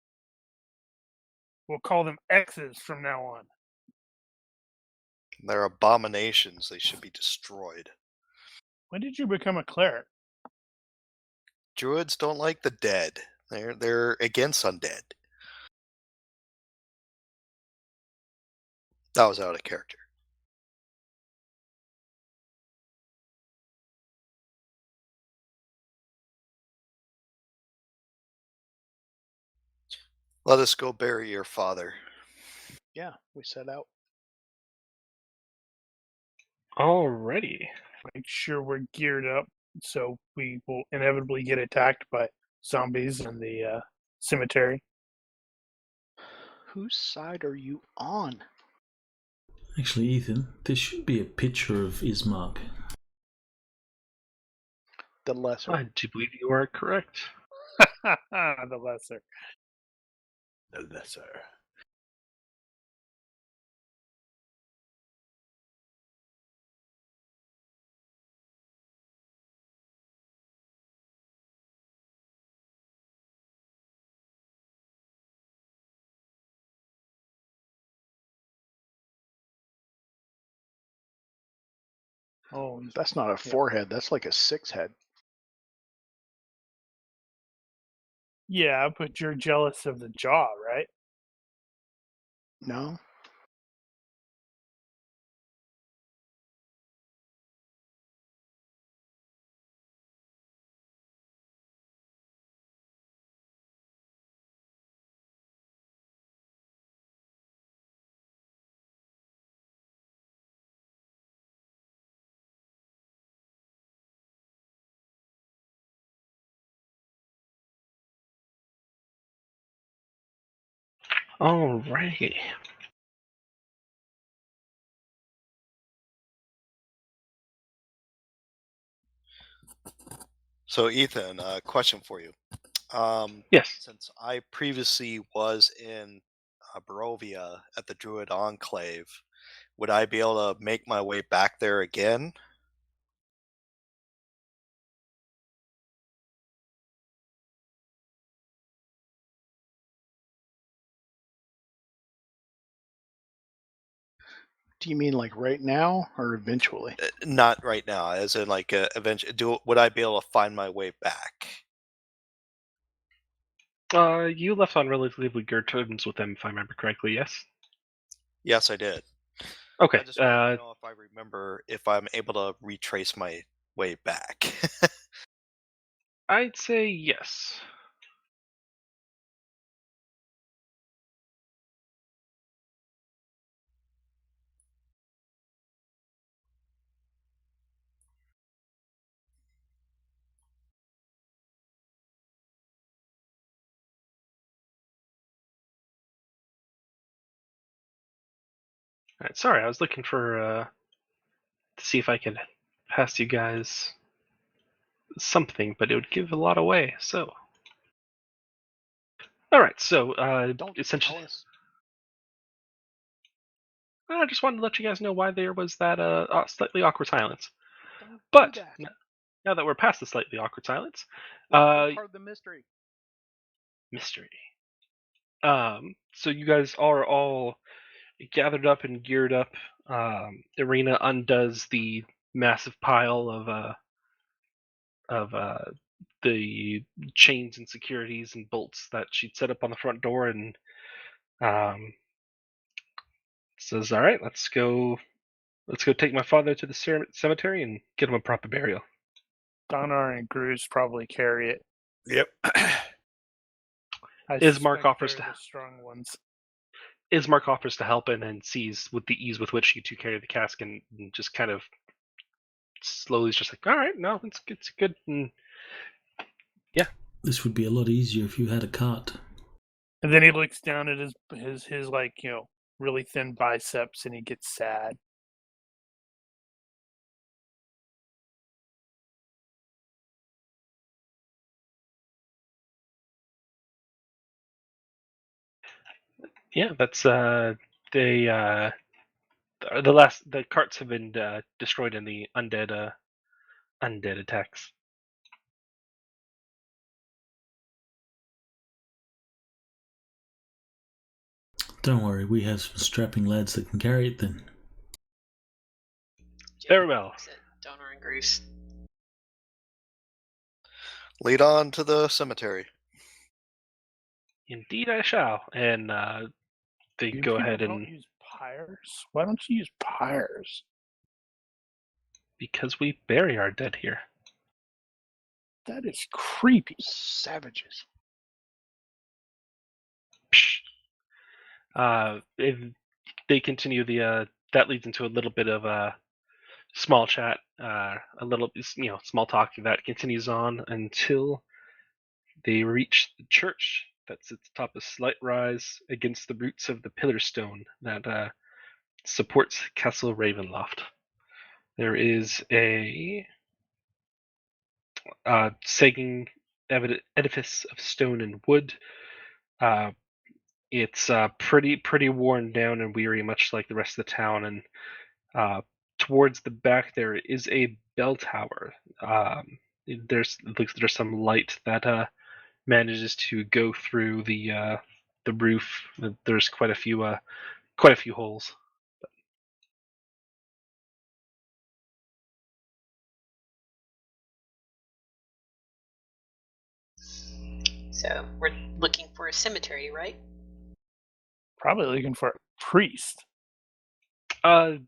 [SPEAKER 4] We'll call them X's from now on.
[SPEAKER 5] They're abominations. They should be destroyed.
[SPEAKER 4] When did you become a cleric?
[SPEAKER 5] Druids don't like the dead. They're against undead. That was out of character. Let us go bury your father.
[SPEAKER 6] Yeah, we set out.
[SPEAKER 2] Alrighty.
[SPEAKER 4] Make sure we're geared up so we will inevitably get attacked by zombies in the cemetery.
[SPEAKER 6] Whose side are you on?
[SPEAKER 1] Actually, Ethan, there should be a picture of Ismark.
[SPEAKER 6] The lesser.
[SPEAKER 2] I do believe you are correct.
[SPEAKER 4] The lesser.
[SPEAKER 3] The lesser.
[SPEAKER 4] Oh,
[SPEAKER 6] That's not a forehead. That's like a 6 head.
[SPEAKER 4] yeah, but you're jealous of the jaw, right?
[SPEAKER 6] No?
[SPEAKER 2] Alrighty.
[SPEAKER 5] So, Ethan, question for you.
[SPEAKER 2] Yes.
[SPEAKER 5] Since I previously was in Barovia at the Druid Enclave, would I be able to make my way back there again?
[SPEAKER 6] Do you mean like right now or eventually?
[SPEAKER 5] Not right now, as in like eventually. Would I be able to find my way back?
[SPEAKER 2] You left on relatively good terms with them, if I remember correctly, yes?
[SPEAKER 5] Yes, I did.
[SPEAKER 2] Okay.
[SPEAKER 5] I just want to know if I remember if I'm able to retrace my way back.
[SPEAKER 2] I'd say yes. Alright, sorry, I was looking for to see if I could pass you guys something, but it would give a lot away, so. Alright, so
[SPEAKER 6] Don't
[SPEAKER 2] essentially
[SPEAKER 6] tell us.
[SPEAKER 2] I just wanted to let you guys know why there was that slightly awkward silence.
[SPEAKER 6] Don't
[SPEAKER 2] But
[SPEAKER 6] do that.
[SPEAKER 2] now that we're past the slightly awkward silence,
[SPEAKER 6] That's part of the mystery.
[SPEAKER 2] mystery. So you guys are all gathered up and geared up. Irina undoes the massive pile of the chains and securities and bolts that she'd set up on the front door, and says, "All right, let's go take my father to the cemetery and get him a proper burial."
[SPEAKER 4] Donar and Gru's probably carry it.
[SPEAKER 3] Yep.
[SPEAKER 4] I
[SPEAKER 2] Ismark
[SPEAKER 4] suspect
[SPEAKER 2] offers
[SPEAKER 4] they're
[SPEAKER 2] to-
[SPEAKER 4] the strong ones.
[SPEAKER 2] Ismark offers to help in and sees with the ease with which you two carry the cask and just kind of slowly is just like, all right, no, it's good. And
[SPEAKER 1] This would be a lot easier if you had a cart.
[SPEAKER 4] And then he looks down at his like, really thin biceps and he gets sad.
[SPEAKER 2] yeah, that's the carts have been destroyed in the undead attacks.
[SPEAKER 1] Don't worry, we have some strapping lads that can carry it then.
[SPEAKER 2] Very well.
[SPEAKER 7] Donor and Grease.
[SPEAKER 5] Lead on to the cemetery.
[SPEAKER 2] Indeed, I shall. And they
[SPEAKER 4] You
[SPEAKER 2] go
[SPEAKER 4] people
[SPEAKER 2] ahead
[SPEAKER 4] don't
[SPEAKER 2] and
[SPEAKER 4] use pyres? Why don't you use pyres?
[SPEAKER 2] because we bury our dead here.
[SPEAKER 4] That is creepy.
[SPEAKER 6] Savages.
[SPEAKER 2] If they continue that leads into a little bit of a small chat, a little small talk that continues on until they reach the church that sits atop a slight rise against the roots of the pillar stone that supports Castle Ravenloft. There is a sagging edifice of stone and wood. It's pretty worn down and weary, much like the rest of the town. And towards the back, there is a bell tower. There's some light that manages to go through the roof. There's quite a few holes.
[SPEAKER 7] So we're looking for a cemetery, right?
[SPEAKER 4] Probably looking for a priest.
[SPEAKER 2] Arena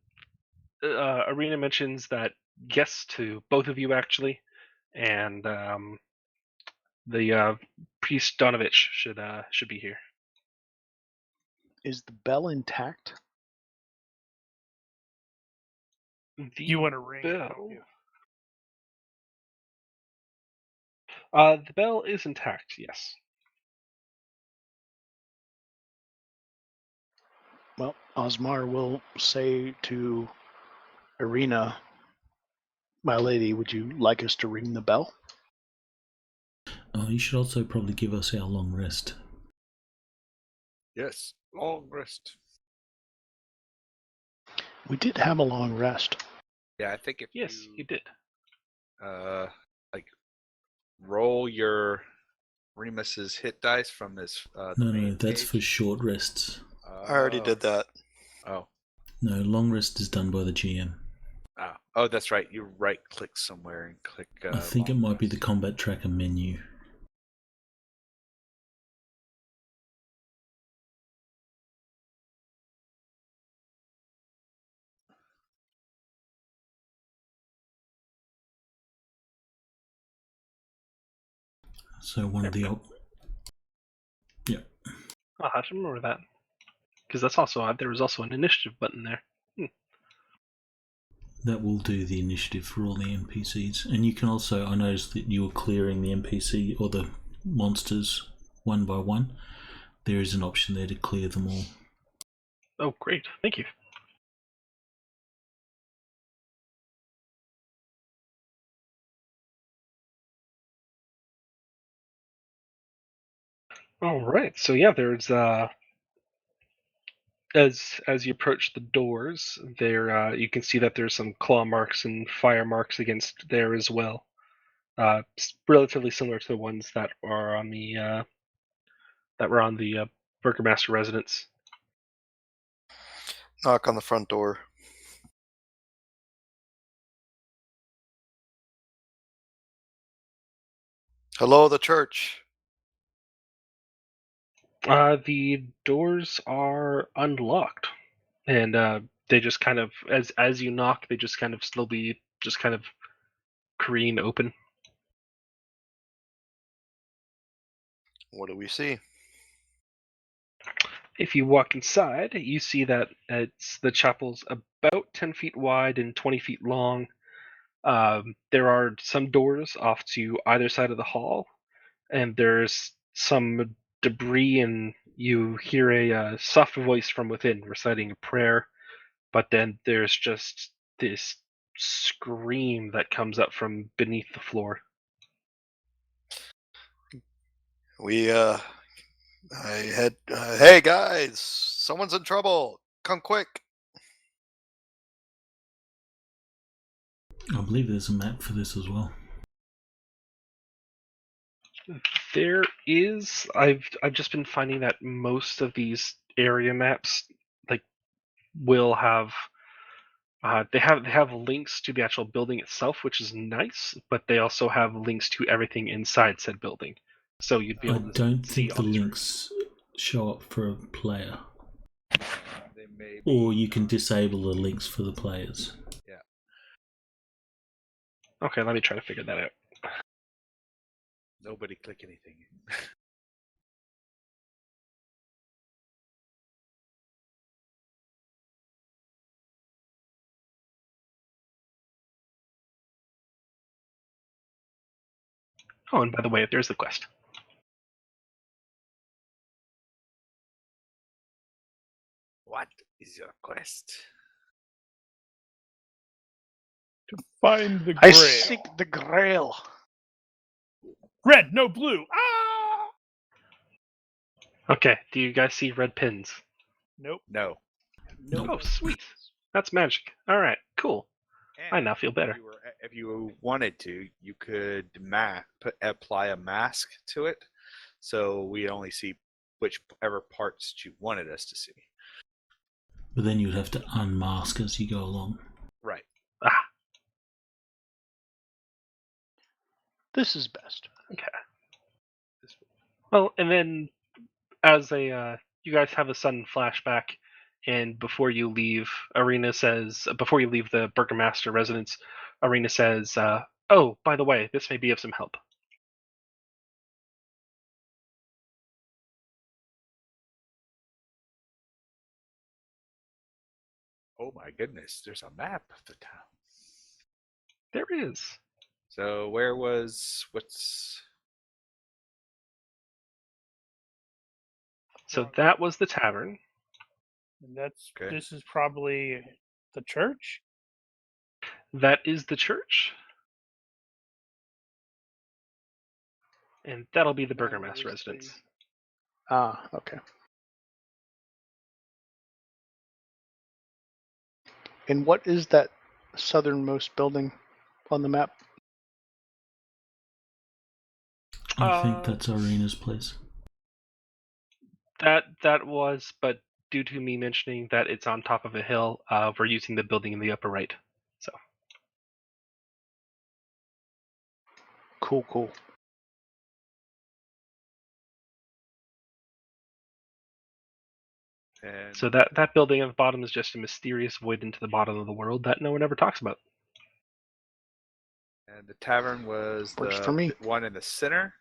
[SPEAKER 2] mentions that yes to both of you actually, and the priest Donovich should be here.
[SPEAKER 6] Is the bell intact?
[SPEAKER 4] You want to ring it,
[SPEAKER 2] bell.
[SPEAKER 4] don't you?
[SPEAKER 2] The bell is intact, yes.
[SPEAKER 6] Well, Osmar will say to Irina, my lady, would you like us to ring the bell?
[SPEAKER 1] Oh, you should also probably give us our long rest.
[SPEAKER 8] Yes, long rest.
[SPEAKER 6] We did have a long rest.
[SPEAKER 3] Yeah, I think if
[SPEAKER 2] Yes, you did.
[SPEAKER 3] like roll your Remus's hit dice from his the
[SPEAKER 1] No,
[SPEAKER 3] main
[SPEAKER 1] that's
[SPEAKER 3] page.
[SPEAKER 1] for short rests.
[SPEAKER 5] I already did that.
[SPEAKER 3] Oh.
[SPEAKER 1] No, long rest is done by the GM.
[SPEAKER 3] Oh, that's right. You right click somewhere and click.
[SPEAKER 1] I think it
[SPEAKER 3] long
[SPEAKER 1] might be the
[SPEAKER 3] rest.
[SPEAKER 1] combat tracker menu. So one of the yeah.
[SPEAKER 2] I'll have to remember that because that's also there was also an initiative button there.
[SPEAKER 1] That will do the initiative for all the NPCs. And you can also, I noticed that you were clearing the NPC or the monsters one by one. There is an option there to clear them all.
[SPEAKER 2] Oh, great! Thank you. All right. So yeah, there's as you approach the doors, there you can see that there's some claw marks and fire marks against there as well. Relatively similar to the ones that are on the Burgermaster residence.
[SPEAKER 5] Knock on the front door. Hello, the church.
[SPEAKER 2] The doors are unlocked, and they just kind of, as you knock, they just kind of slowly, just kind of careen open.
[SPEAKER 5] What do we see?
[SPEAKER 2] If you walk inside, you see that the chapel's about 10 feet wide and 20 feet long. There are some doors off to either side of the hall, and there's some debris, and you hear a soft voice from within reciting a prayer, but then there's just this scream that comes up from beneath the floor.
[SPEAKER 5] Hey guys, someone's in trouble. Come quick.
[SPEAKER 1] I believe there's a map for this as well.
[SPEAKER 2] There is. I've just been finding that most of these area maps will have they have links to the actual building itself, which is nice, but they also have links to everything inside said building. So you'd be
[SPEAKER 1] I
[SPEAKER 2] able to
[SPEAKER 1] don't
[SPEAKER 2] see
[SPEAKER 1] think
[SPEAKER 2] all
[SPEAKER 1] the
[SPEAKER 2] these
[SPEAKER 1] links show up for a player.
[SPEAKER 8] They may be.
[SPEAKER 1] Or you can disable the links for the players.
[SPEAKER 2] Okay, let me try to figure that out.
[SPEAKER 8] Nobody click anything.
[SPEAKER 2] Oh, and by the way, there's the quest.
[SPEAKER 8] What is your quest?
[SPEAKER 4] Find the
[SPEAKER 6] I
[SPEAKER 4] grail.
[SPEAKER 6] seek the grail.
[SPEAKER 4] Red, no blue. Ah!
[SPEAKER 2] Okay, do you guys see red pins?
[SPEAKER 4] Nope.
[SPEAKER 8] No.
[SPEAKER 6] Nope.
[SPEAKER 2] Oh, sweet. That's magic. All right, cool. I
[SPEAKER 8] And
[SPEAKER 2] now feel better.
[SPEAKER 8] If you wanted to, you could apply a mask to it, so we only see whichever parts you wanted us to see.
[SPEAKER 1] But then you'd have to unmask as you go along.
[SPEAKER 8] Right.
[SPEAKER 2] Ah,
[SPEAKER 6] This is best.
[SPEAKER 2] okay. Well, and then as you guys have a sudden flashback, and before you leave, before you leave the Burgomaster residence, Arena says, "Oh, by the way, this may be of some help."
[SPEAKER 8] Oh my goodness, there's a map of the town.
[SPEAKER 2] There is.
[SPEAKER 8] So what's
[SPEAKER 2] So that was the tavern.
[SPEAKER 4] And that's
[SPEAKER 8] Okay.
[SPEAKER 4] this is probably the church.
[SPEAKER 2] That is the church. And that'll be the Burgomaster residence.
[SPEAKER 6] Ah, okay. And what is that southernmost building on the map?
[SPEAKER 1] I think that's Arena's place.
[SPEAKER 2] That was, but due to me mentioning that it's on top of a hill, we're using the building in the upper right. So
[SPEAKER 6] Cool.
[SPEAKER 8] and
[SPEAKER 2] so that building at the bottom is just a mysterious void into the bottom of the world that no one ever talks about.
[SPEAKER 8] and the tavern was
[SPEAKER 6] Works for me.
[SPEAKER 8] the one in the center.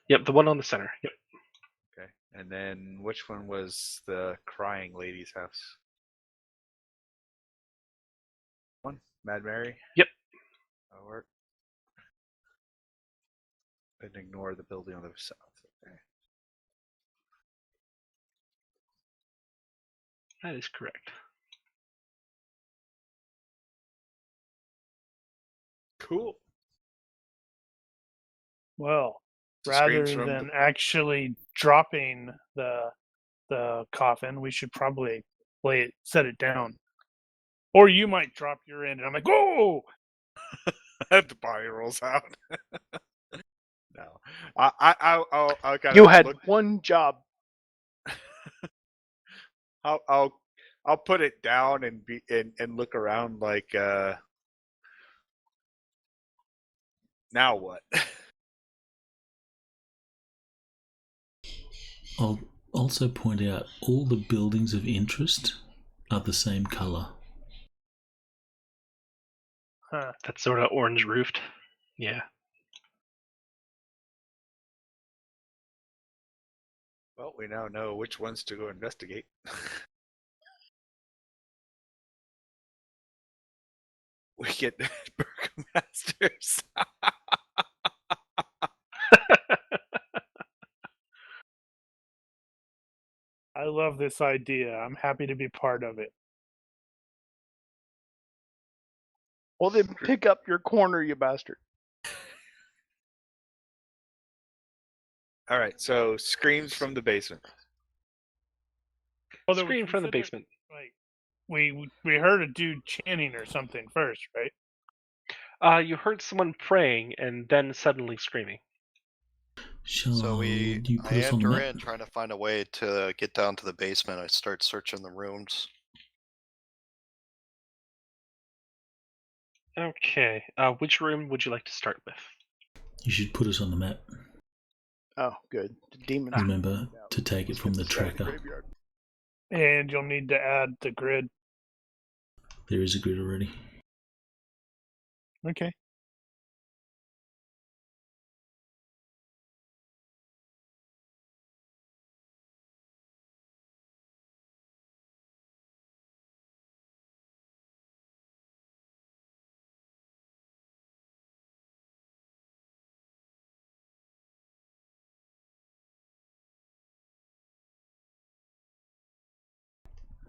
[SPEAKER 2] Yep, the one on the center. Yep.
[SPEAKER 8] Okay. And then which one was the crying lady's house? One? Mad Mary?
[SPEAKER 2] Yep.
[SPEAKER 8] That'll work. And ignore the building on the south. Okay.
[SPEAKER 2] That is correct.
[SPEAKER 8] Cool.
[SPEAKER 4] Well,
[SPEAKER 8] So
[SPEAKER 4] rather
[SPEAKER 8] screams from
[SPEAKER 4] than actually dropping the coffin, we should probably set it down. Or you might drop your end, and I'm like, whoa!
[SPEAKER 8] the body rolls out. No, I'll kind
[SPEAKER 6] You
[SPEAKER 8] of
[SPEAKER 6] had
[SPEAKER 8] look.
[SPEAKER 6] one job.
[SPEAKER 8] I'll put it down and look around like now what?
[SPEAKER 1] I'll also point out all the buildings of interest are the same colour.
[SPEAKER 4] Huh.
[SPEAKER 2] That's sort of orange roofed. Yeah.
[SPEAKER 8] Well, we now know which ones to go investigate. We get burgomasters.
[SPEAKER 4] I love this idea. I'm happy to be part of it.
[SPEAKER 6] Well, then pick up your corner, you bastard.
[SPEAKER 8] All right, so screams from the basement.
[SPEAKER 4] Although we
[SPEAKER 2] Scream from the
[SPEAKER 4] considered,
[SPEAKER 2] basement.
[SPEAKER 4] Like, we heard a dude chanting or something first, right?
[SPEAKER 2] You heard someone praying and then suddenly screaming.
[SPEAKER 1] Shall
[SPEAKER 5] So
[SPEAKER 1] you
[SPEAKER 5] I
[SPEAKER 1] put us on the
[SPEAKER 5] enter
[SPEAKER 1] map?
[SPEAKER 5] in trying to find a way to get down to the basement. I start searching the rooms.
[SPEAKER 2] Okay. Which room would you like to start with?
[SPEAKER 1] You should put us on the map.
[SPEAKER 6] Oh, good. The demon.
[SPEAKER 1] Remember to take it from the tracker.
[SPEAKER 6] Graveyard.
[SPEAKER 4] And you'll need to add the grid.
[SPEAKER 1] There is a grid already.
[SPEAKER 4] Okay.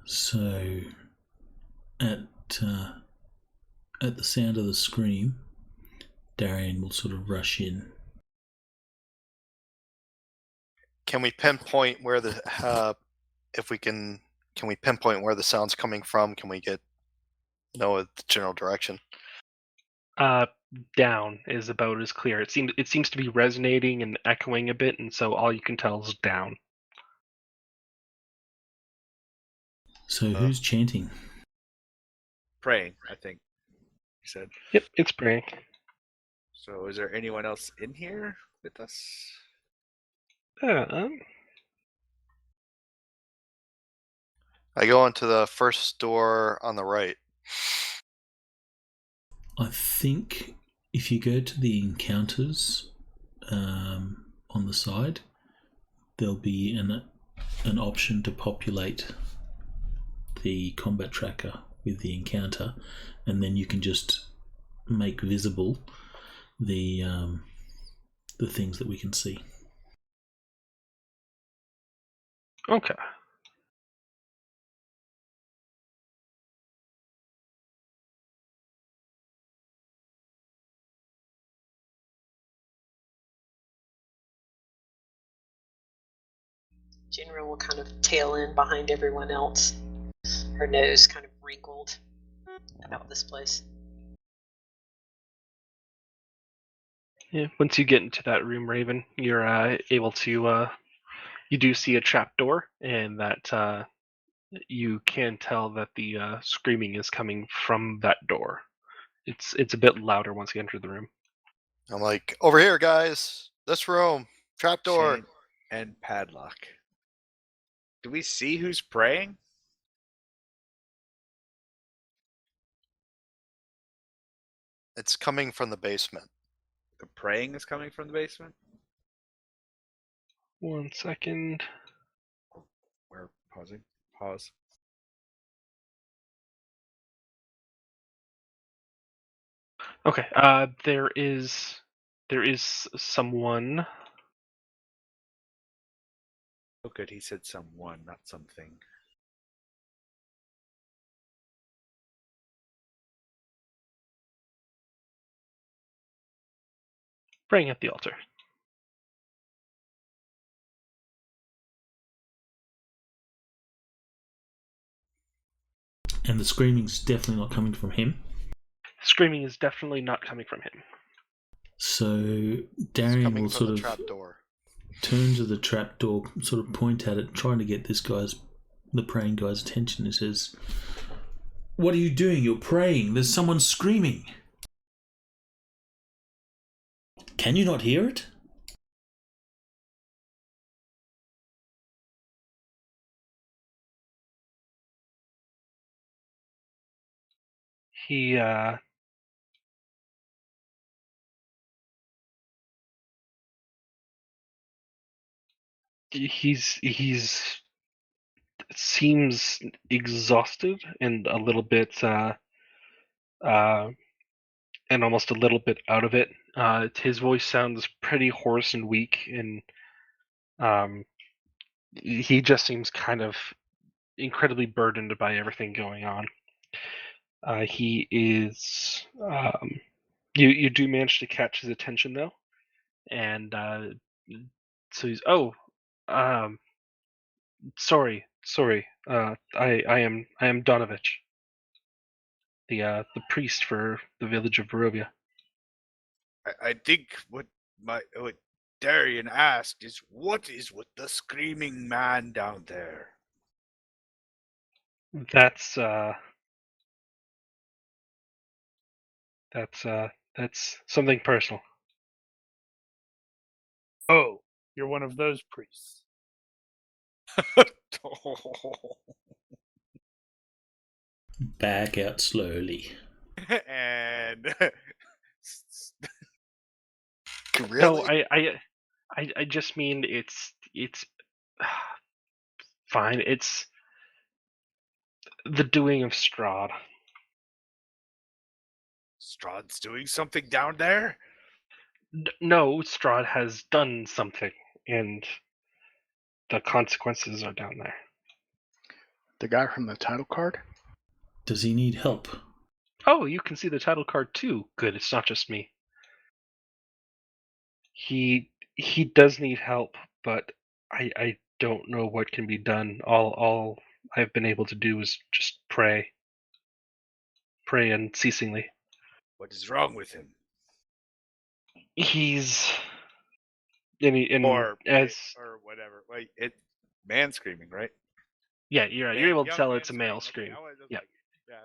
[SPEAKER 1] So, at the sound of the scream, Darian will sort of rush in.
[SPEAKER 5] Can we pinpoint where the if we can we pinpoint where the sound's coming from? Can we know the general direction?
[SPEAKER 2] Down is about as clear. It seems to be resonating and echoing a bit, and so all you can tell is down.
[SPEAKER 1] So who's chanting?
[SPEAKER 8] Praying, I think you said.
[SPEAKER 2] Yep, it's praying.
[SPEAKER 8] So is there anyone else in here with us?
[SPEAKER 5] I go into the first door on the right.
[SPEAKER 1] I think if you go to the encounters on the side, there'll be an option to populate the combat tracker with the encounter, and then you can just make visible the things that we can see.
[SPEAKER 2] Okay.
[SPEAKER 7] Jinra will kind of tail in behind everyone else, her nose kind of wrinkled about this place.
[SPEAKER 2] Yeah. Once you get into that room, Raven, you're able to. You do see a trap door, and that you can tell that the screaming is coming from that door. It's a bit louder once you enter the room.
[SPEAKER 5] I'm like, over here, guys. This room. Trapdoor.
[SPEAKER 8] Chain and padlock. Do we see who's praying?
[SPEAKER 5] It's coming from the basement.
[SPEAKER 8] The praying is coming from the basement?
[SPEAKER 2] 1 second.
[SPEAKER 8] We're pausing. Pause.
[SPEAKER 2] Okay. There is someone.
[SPEAKER 8] Oh, good. He said someone, not something.
[SPEAKER 2] Praying at the altar.
[SPEAKER 1] And the screaming's definitely not coming from him.
[SPEAKER 2] Screaming is definitely not coming from him.
[SPEAKER 1] So
[SPEAKER 5] It's
[SPEAKER 1] Darian
[SPEAKER 5] coming
[SPEAKER 1] will
[SPEAKER 5] from
[SPEAKER 1] sort
[SPEAKER 5] the
[SPEAKER 1] of
[SPEAKER 5] trapdoor.
[SPEAKER 1] turn to the trapdoor, sort of point at it, trying to get the praying guy's attention. He says, "What are you doing? You're praying. There's someone screaming. Can you not hear it?"
[SPEAKER 2] He He's seems exhausted and a little bit and almost a little bit out of it. His voice sounds pretty hoarse and weak, and he just seems kind of incredibly burdened by everything going on. He is. You do manage to catch his attention though, and so he's sorry. I am Donovich, the priest for the village of Barovia.
[SPEAKER 8] I think what Darian asked is, what is with the screaming man down there?
[SPEAKER 2] That's something personal.
[SPEAKER 4] Oh, you're one of those priests.
[SPEAKER 1] Back out slowly.
[SPEAKER 8] And
[SPEAKER 5] Really?
[SPEAKER 2] No, I just mean it's fine. It's the doing of Strahd.
[SPEAKER 8] Strahd's doing something down there?
[SPEAKER 2] No, Strahd has done something, and the consequences are down there.
[SPEAKER 6] The guy from the title card?
[SPEAKER 1] Does he need help?
[SPEAKER 2] Oh, you can see the title card too. Good, it's not just me. He does need help, but I don't know what can be done. All I've been able to do is just pray unceasingly.
[SPEAKER 8] What is wrong with him?
[SPEAKER 2] He's
[SPEAKER 8] Or
[SPEAKER 2] as
[SPEAKER 8] whatever. Wait, man screaming, right?
[SPEAKER 2] yeah, you're able to tell it's a male scream. Yeah.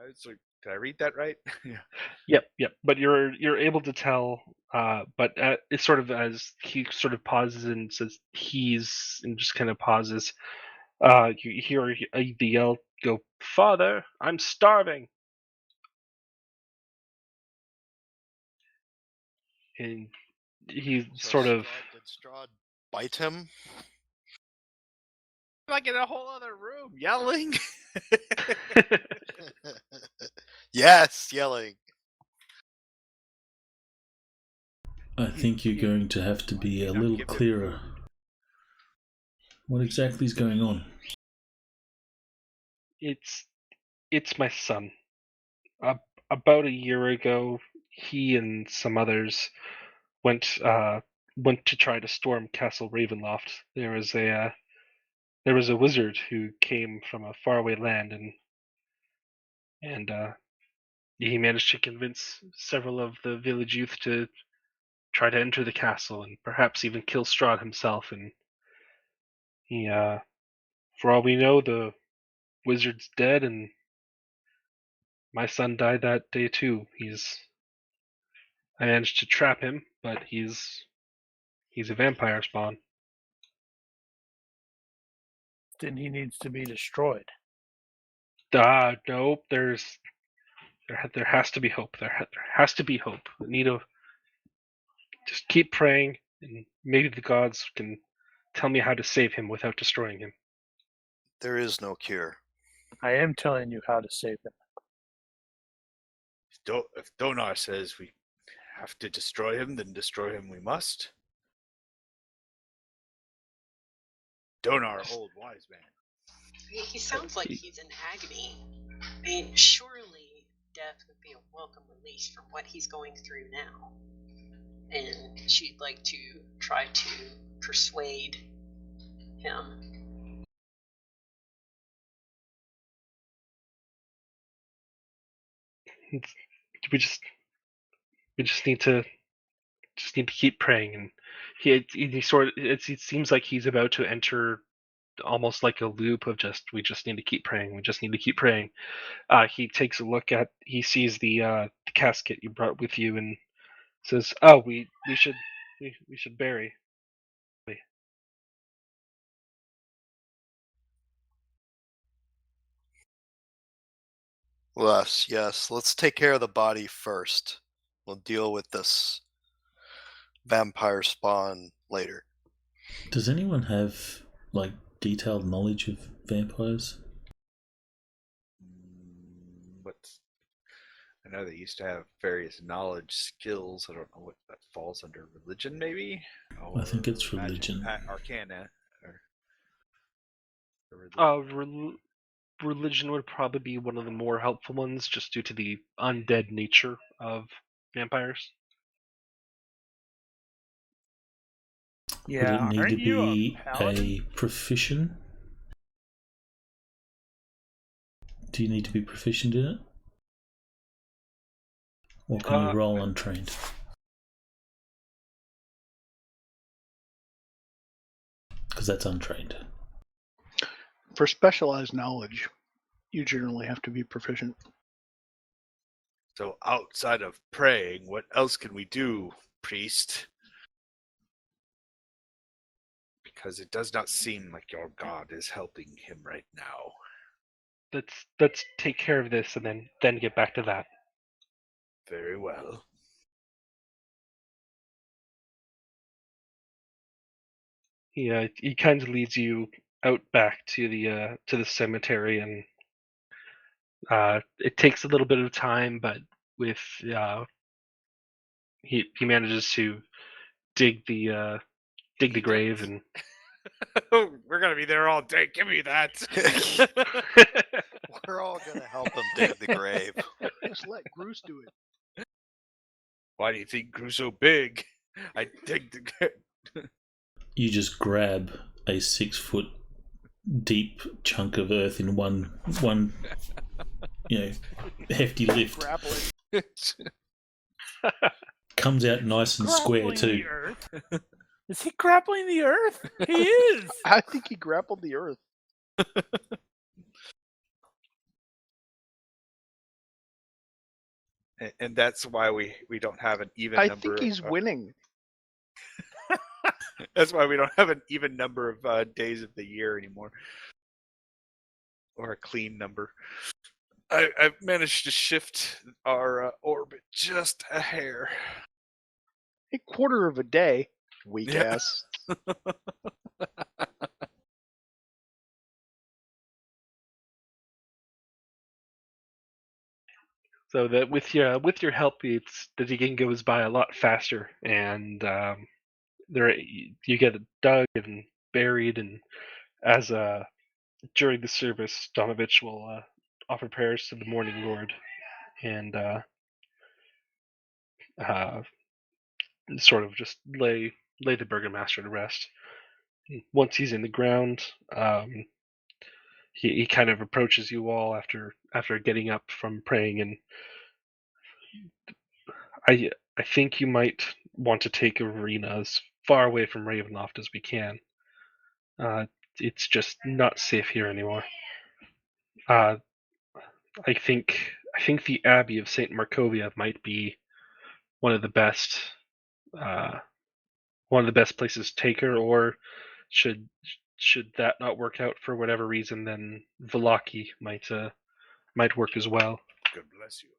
[SPEAKER 8] It's like, did I read that right? Yeah.
[SPEAKER 2] Yep. But you're able to tell. But it's sort of as he sort of pauses and says he's and just kind of pauses. You hear the yell go, "Father, I'm starving!" And he sort of
[SPEAKER 5] Did Strahd bite him?
[SPEAKER 8] Like in a whole other room, yelling.
[SPEAKER 5] Yes, yelling.
[SPEAKER 1] I think you're going to have to be a little clearer. What exactly is going on?
[SPEAKER 2] it's my son. About a year ago, he and some others went to try to storm Castle Ravenloft. There was a wizard who came from a faraway land, and he managed to convince several of the village youth to try to enter the castle and perhaps even kill Strahd himself. And he, for all we know, the wizard's dead, and my son died that day too. I managed to trap him, but he's a vampire spawn.
[SPEAKER 4] Then he needs to be destroyed.
[SPEAKER 2] No, there has to be hope. There has to be hope. We need to just keep praying, and maybe the gods can tell me how to save him without destroying him.
[SPEAKER 5] There is no cure.
[SPEAKER 4] I am telling you how to save him.
[SPEAKER 8] If Donar says we have to destroy him, then destroy him we must. Donar, old wise man.
[SPEAKER 7] He sounds like he's in agony. I mean, surely death would be a welcome release from what he's going through now. And she'd like to try to persuade him.
[SPEAKER 2] We just need to keep praying, and he sort of it seems like he's about to enter almost like a loop of we just need to keep praying. We just need to keep praying. He takes a look at he sees the casket you brought with you and says, "Oh, we should bury."
[SPEAKER 5] Yes. Let's take care of the body first. We'll deal with this vampire spawn later.
[SPEAKER 1] Does anyone have like detailed knowledge of vampires?
[SPEAKER 3] What's I know they used to have various knowledge skills. I don't know what that falls under. Religion, maybe?
[SPEAKER 1] I think it's
[SPEAKER 3] Or
[SPEAKER 1] religion.
[SPEAKER 3] Arcana. Or
[SPEAKER 2] Religion would probably be one of the more helpful ones, just due to the undead nature of vampires.
[SPEAKER 4] Yeah,
[SPEAKER 1] Would it need to
[SPEAKER 4] aren't you
[SPEAKER 1] be
[SPEAKER 4] a paladin?
[SPEAKER 1] a proficient? Do you need to be proficient in it? Or can you roll untrained? Because that's untrained.
[SPEAKER 6] For specialized knowledge, you generally have to be proficient.
[SPEAKER 3] So outside of praying, what else can we do, priest? Because it does not seem like your god is helping him right now.
[SPEAKER 2] Let's take care of this and then get back to that.
[SPEAKER 3] Very well.
[SPEAKER 2] He kind of leads you out back to the cemetery, and it takes a little bit of time, but with he manages to dig the grave and
[SPEAKER 3] We're gonna be there all day. Give me that.
[SPEAKER 5] We're all gonna help him dig the grave.
[SPEAKER 6] Just let Groose do it.
[SPEAKER 3] Why do you think Gru's so big? I dig the grave.
[SPEAKER 1] You just grab a 6 foot deep chunk of earth in one hefty lift.
[SPEAKER 6] Grappling.
[SPEAKER 1] Comes out nice and square
[SPEAKER 4] Grappling
[SPEAKER 1] too.
[SPEAKER 4] the earth? Is he grappling the earth? He is.
[SPEAKER 6] I think he grappled the earth.
[SPEAKER 3] And that's why we don't have an even
[SPEAKER 6] I
[SPEAKER 3] number.
[SPEAKER 6] think he's winning.
[SPEAKER 3] That's why we don't have an even number of days of the year anymore, or a clean number. I've managed to shift our orbit just a hair.
[SPEAKER 6] A quarter of a day. Weak
[SPEAKER 3] Yeah.
[SPEAKER 6] ass.
[SPEAKER 2] so that with your help, it's the digging goes by a lot faster, and there you get it dug and buried, and as during the service, Donovich will offer prayers to the Morning Lord, and sort of just lay the Burgomaster to rest. Once he's in the ground, he kind of approaches you all after getting up from praying, and I think you might want to take Arena as far away from Ravenloft as we can. It's just not safe here anymore. I think the Abbey of Saint Markovia might be one of the best places to take her, or should that not work out for whatever reason, then Velaki might work as well.
[SPEAKER 3] God bless you.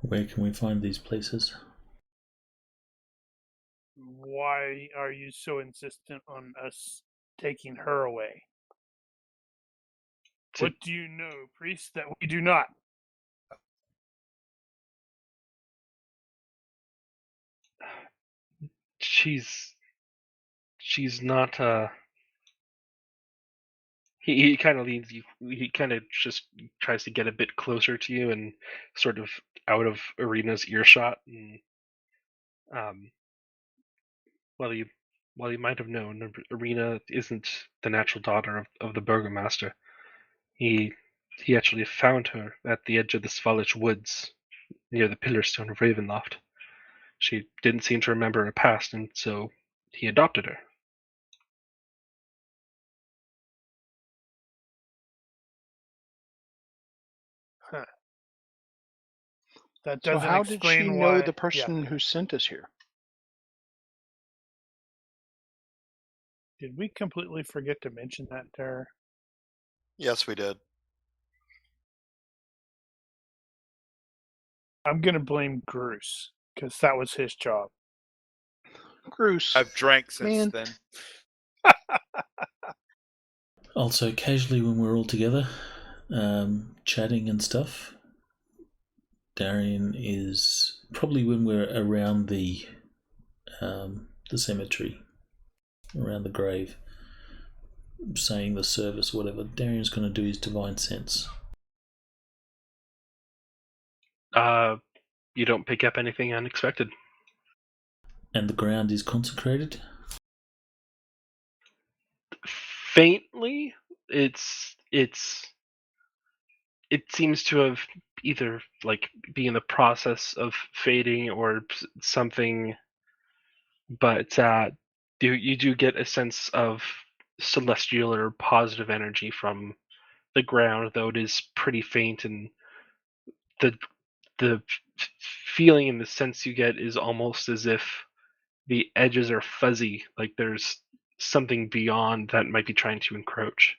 [SPEAKER 1] Where can we find these places?
[SPEAKER 4] Why are you so insistent on us taking her away? What do you know, priest, that we do not?
[SPEAKER 2] She's not he kind of leans you, he kind of just tries to get a bit closer to you and sort of out of Arena's earshot, and while you might have known, Arena isn't the natural daughter of the Burgomaster. He actually found her at the edge of the Svalich woods near the Pillarstone of Ravenloft. She didn't seem to remember her past, and so he adopted her.
[SPEAKER 4] Huh. That
[SPEAKER 6] So
[SPEAKER 4] doesn't
[SPEAKER 6] how did
[SPEAKER 4] explain
[SPEAKER 6] she
[SPEAKER 4] why.
[SPEAKER 6] know the person who sent us here?
[SPEAKER 4] Did we completely forget to mention that to her?
[SPEAKER 5] Yes, we did.
[SPEAKER 4] I'm gonna blame Groose because that was his job.
[SPEAKER 6] Bruce.
[SPEAKER 3] I've drank since
[SPEAKER 6] Man.
[SPEAKER 3] then.
[SPEAKER 1] Also, occasionally when we're all together, chatting and stuff, Darian is probably when we're around the cemetery, around the grave, saying the service or whatever. Darian's going to do his divine sense.
[SPEAKER 2] You don't pick up anything unexpected.
[SPEAKER 1] And the ground is consecrated?
[SPEAKER 2] Faintly, it seems to have either like be in the process of fading or something, but you do get a sense of celestial or positive energy from the ground, though it is pretty faint, and the feeling and the sense you get is almost as if the edges are fuzzy, like there's something beyond that might be trying to encroach.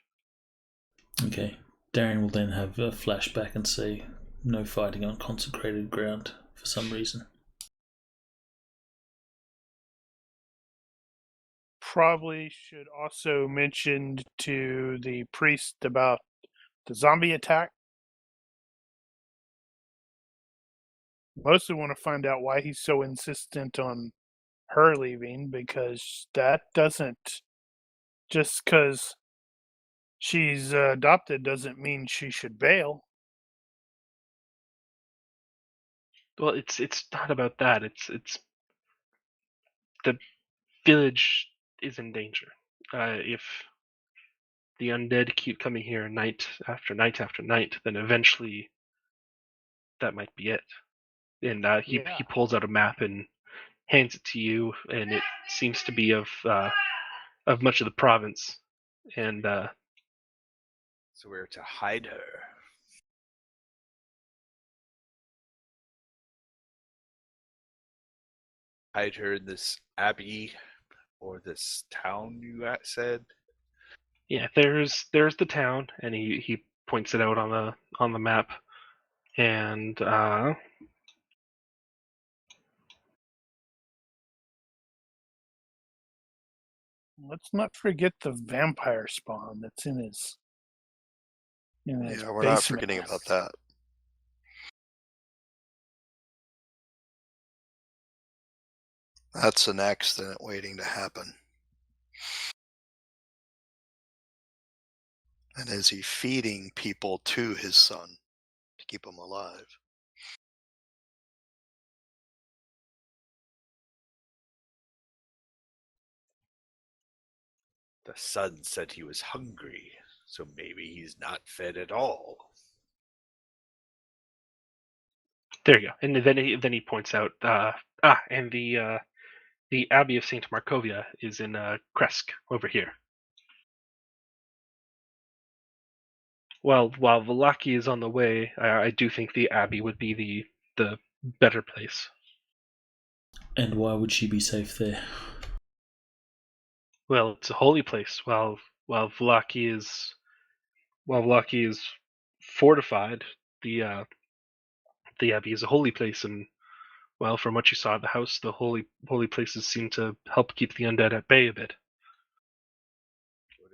[SPEAKER 1] Okay. Darian will then have a flashback and say, no fighting on consecrated ground for some reason.
[SPEAKER 4] Probably should also mention to the priest about the zombie attack. Mostly want to find out why he's so insistent on her leaving, because that doesn't, just because she's adopted doesn't mean she should bail.
[SPEAKER 2] Well, it's not about that. It's the village is in danger. If the undead keep coming here night after night after night, then eventually that might be it. And he pulls out a map and hands it to you, and it seems to be of much of the province. And
[SPEAKER 3] So we're to hide her. Hide her in this abbey or this town you said?
[SPEAKER 2] yeah, there's the town, and he points it out on the map, and
[SPEAKER 4] Let's not forget the vampire spawn that's in his.
[SPEAKER 5] Yeah, we're not forgetting about that. That's an accident waiting to happen. And is he feeding people to his son to keep him alive?
[SPEAKER 3] The son said he was hungry, so maybe he's not fed at all.
[SPEAKER 2] there you go. And then he points out, and the Abbey of Saint Markovia is in Kresk over here. While Vallaki is on the way, I do think the Abbey would be the better place.
[SPEAKER 1] And why would she be safe there?
[SPEAKER 2] Well, it's a holy place. While Vallaki is fortified, the Abbey is a holy place, and well, from what you saw at the house, the holy places seem to help keep the undead at bay a bit.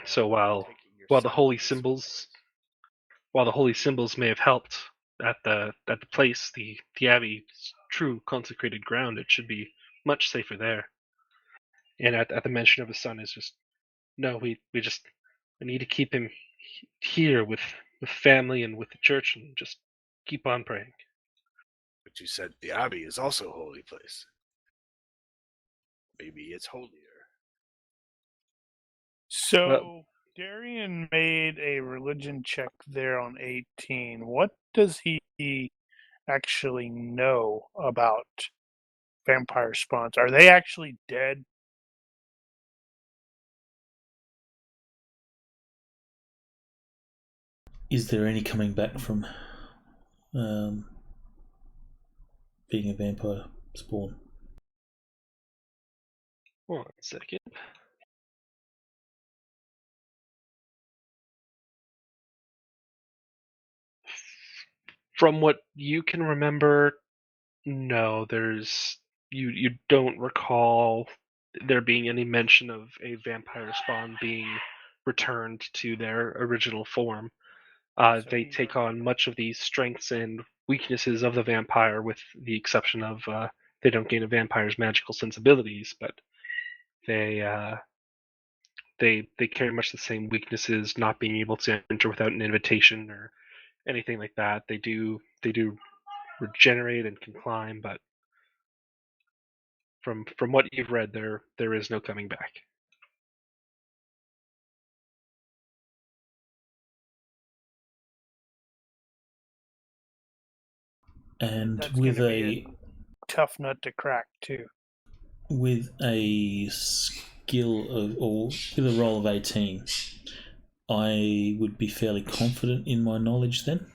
[SPEAKER 2] So while the holy symbols may have helped at the place, the Abbey's true consecrated ground, it should be much safer there. And at the mention of his son is just, no, we need to keep him here with family and with the church, and just keep on praying.
[SPEAKER 3] But you said the Abbey is also a holy place. Maybe it's holier.
[SPEAKER 4] So Darian made a religion check there on 18. What does he actually know about vampire spawns? Are they actually dead?
[SPEAKER 1] Is there any coming back from being a vampire spawn?
[SPEAKER 2] One second. From what you can remember, no, you don't recall there being any mention of a vampire spawn being returned to their original form.
[SPEAKER 4] So
[SPEAKER 2] They
[SPEAKER 4] he's
[SPEAKER 2] take
[SPEAKER 4] already
[SPEAKER 2] on much of the strengths and weaknesses of the vampire, with the exception of they don't gain a vampire's magical sensibilities, but they they carry much the same weaknesses, not being able to enter without an invitation or anything like that. They do regenerate and can climb, but from what you've read, there is no coming back.
[SPEAKER 1] And
[SPEAKER 4] That's
[SPEAKER 1] with
[SPEAKER 4] gonna be
[SPEAKER 1] a
[SPEAKER 4] tough nut to crack too.
[SPEAKER 1] skill of, or with a roll of 18, I would be fairly confident in my knowledge then.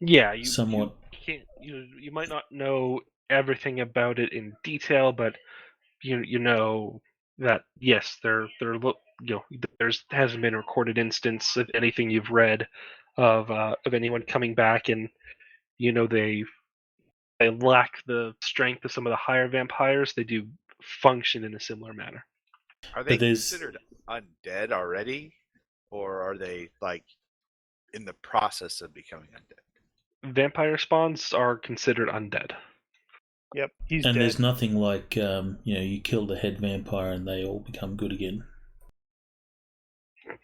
[SPEAKER 2] Yeah, you
[SPEAKER 1] Somewhat.
[SPEAKER 2] can't you might not know everything about it in detail, but you know that yes, there's hasn't been a recorded instance of anything you've read of anyone coming back, and they lack the strength of some of the higher vampires. They do function in a similar manner.
[SPEAKER 3] Are they
[SPEAKER 1] But there's
[SPEAKER 3] considered undead already, or are they like in the process of becoming undead?
[SPEAKER 2] Vampire spawns are considered undead.
[SPEAKER 4] Yep, he's
[SPEAKER 1] and
[SPEAKER 4] dead.
[SPEAKER 1] there's nothing like you kill the head vampire and they all become good again.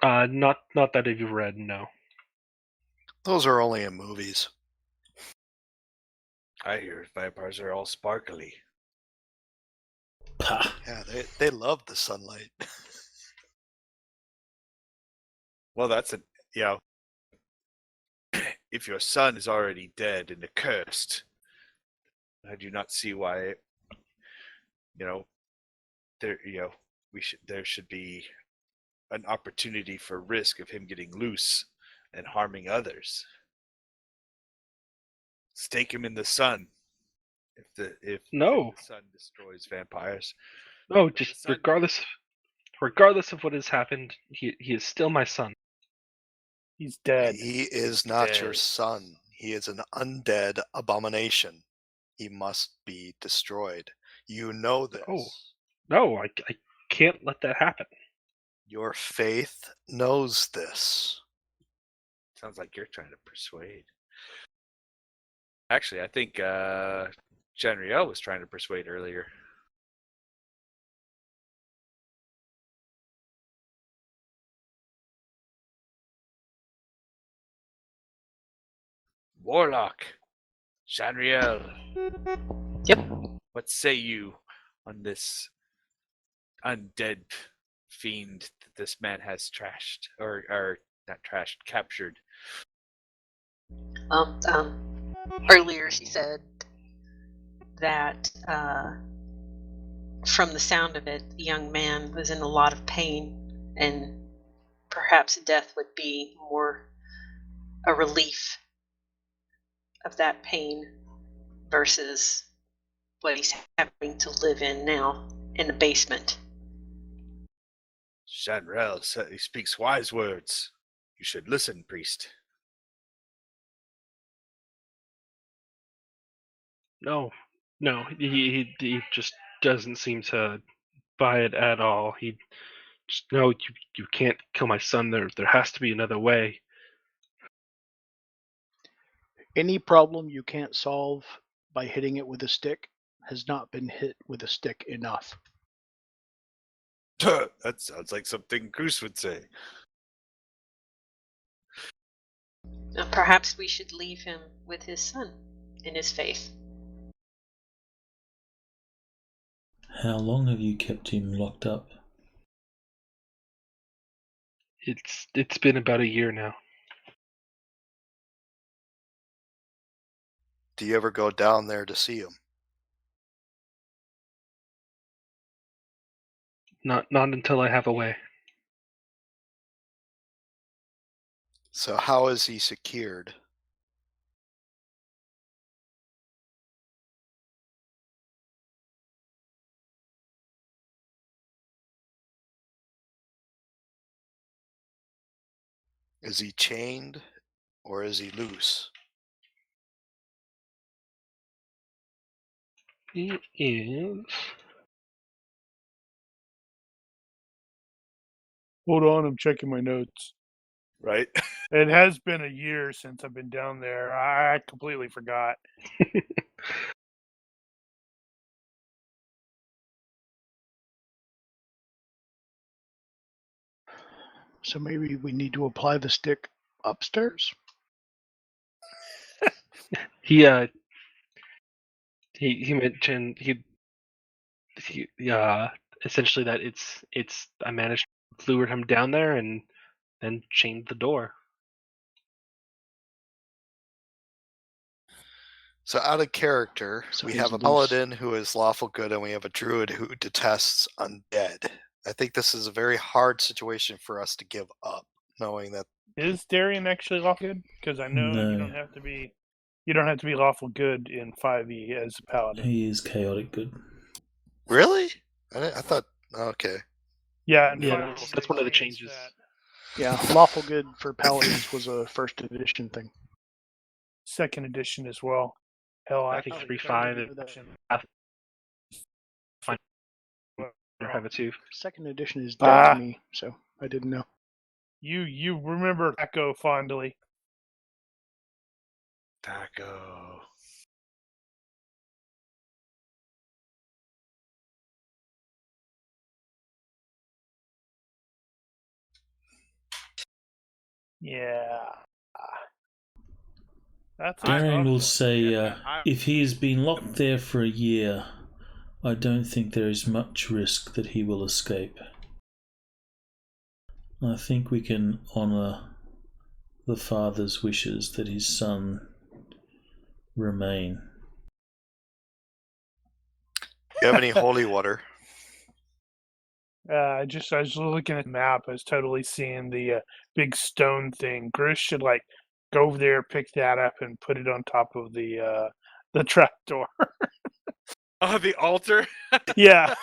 [SPEAKER 2] Not that you've read, no.
[SPEAKER 5] Those are only in movies.
[SPEAKER 3] I hear vampires are all sparkly.
[SPEAKER 1] Pah.
[SPEAKER 5] Yeah, they love the sunlight.
[SPEAKER 3] Well, that's if your son is already dead and accursed, I do not see why there should be an opportunity for risk of him getting loose and harming others. Stake him in the sun. If
[SPEAKER 2] No.
[SPEAKER 3] the sun destroys vampires.
[SPEAKER 2] No,
[SPEAKER 3] If the
[SPEAKER 2] just
[SPEAKER 3] sun-
[SPEAKER 2] regardless of what has happened, he is still my son.
[SPEAKER 4] He's dead.
[SPEAKER 5] He is not your
[SPEAKER 3] Dead.
[SPEAKER 5] son. He is an undead abomination. He must be destroyed. You know this.
[SPEAKER 2] Oh. No, I can't let that happen.
[SPEAKER 5] Your faith knows this.
[SPEAKER 3] Sounds like you're trying to persuade. Actually, I think Janriel was trying to persuade earlier. Warlock, Janriel.
[SPEAKER 7] Yep.
[SPEAKER 3] What say you on this undead fiend that this man has trashed, or not trashed, captured?
[SPEAKER 7] Earlier she said that from the sound of it, the young man was in a lot of pain, and perhaps death would be more a relief of that pain versus what he's having to live in now in the basement.
[SPEAKER 3] Janriel certainly speaks wise words. You should listen, priest.
[SPEAKER 2] No, he just doesn't seem to buy it at all. He just no, you can't kill my son. There has to be another way.
[SPEAKER 6] Any problem you can't solve by hitting it with a stick has not been hit with a stick enough.
[SPEAKER 3] That sounds like something Goose would say.
[SPEAKER 7] Perhaps we should leave him with his son in his faith.
[SPEAKER 1] How long have you kept him locked up?
[SPEAKER 2] It's been about a year now.
[SPEAKER 5] Do you ever go down there to see him?
[SPEAKER 2] Not until I have a way.
[SPEAKER 5] So how is he secured? Is he chained or is he loose?
[SPEAKER 2] He is.
[SPEAKER 4] Hold on, I'm checking my notes.
[SPEAKER 8] Right?
[SPEAKER 4] It has been a year since I've been down there. I completely forgot.
[SPEAKER 6] So maybe we need to apply the stick upstairs?
[SPEAKER 2] He mentioned he essentially that it's I managed to lure him down there and then chained the door.
[SPEAKER 5] So out of character,
[SPEAKER 6] So
[SPEAKER 5] we
[SPEAKER 6] he's
[SPEAKER 5] have a
[SPEAKER 6] loose.
[SPEAKER 5] paladin who is lawful good, and we have a druid who detests undead. I think this is a very hard situation for us to give up, knowing that.
[SPEAKER 4] Is Darian actually lawful good? Because I know
[SPEAKER 1] No.
[SPEAKER 4] you don't have to be lawful good in 5e as a paladin.
[SPEAKER 1] He is chaotic good.
[SPEAKER 5] Really? I thought. Okay.
[SPEAKER 4] Yeah, in
[SPEAKER 2] Yeah,
[SPEAKER 4] 5e,
[SPEAKER 2] that's one of the
[SPEAKER 4] they changed
[SPEAKER 2] changes.
[SPEAKER 4] that.
[SPEAKER 6] Yeah, lawful good for paladins was a first edition thing.
[SPEAKER 4] Second edition as well. Hell,
[SPEAKER 2] I think 3.5 have it too.
[SPEAKER 6] Second edition is dead
[SPEAKER 4] Ah.
[SPEAKER 6] to me, so I didn't know.
[SPEAKER 4] You remember Echo fondly.
[SPEAKER 8] Taco.
[SPEAKER 4] Yeah. That's a
[SPEAKER 1] Darian
[SPEAKER 4] tough
[SPEAKER 1] will
[SPEAKER 4] one.
[SPEAKER 1] say,
[SPEAKER 8] Yeah,
[SPEAKER 1] if he has been locked there for a year, I don't think there is much risk that he will escape. I think we can honour the father's wishes that his son remain.
[SPEAKER 5] Do you have any holy water?
[SPEAKER 4] I was looking at the map. I was totally seeing the big stone thing. Gris should like go over there, pick that up, and put it on top of the trap door.
[SPEAKER 8] Oh, the altar.
[SPEAKER 4] Yeah.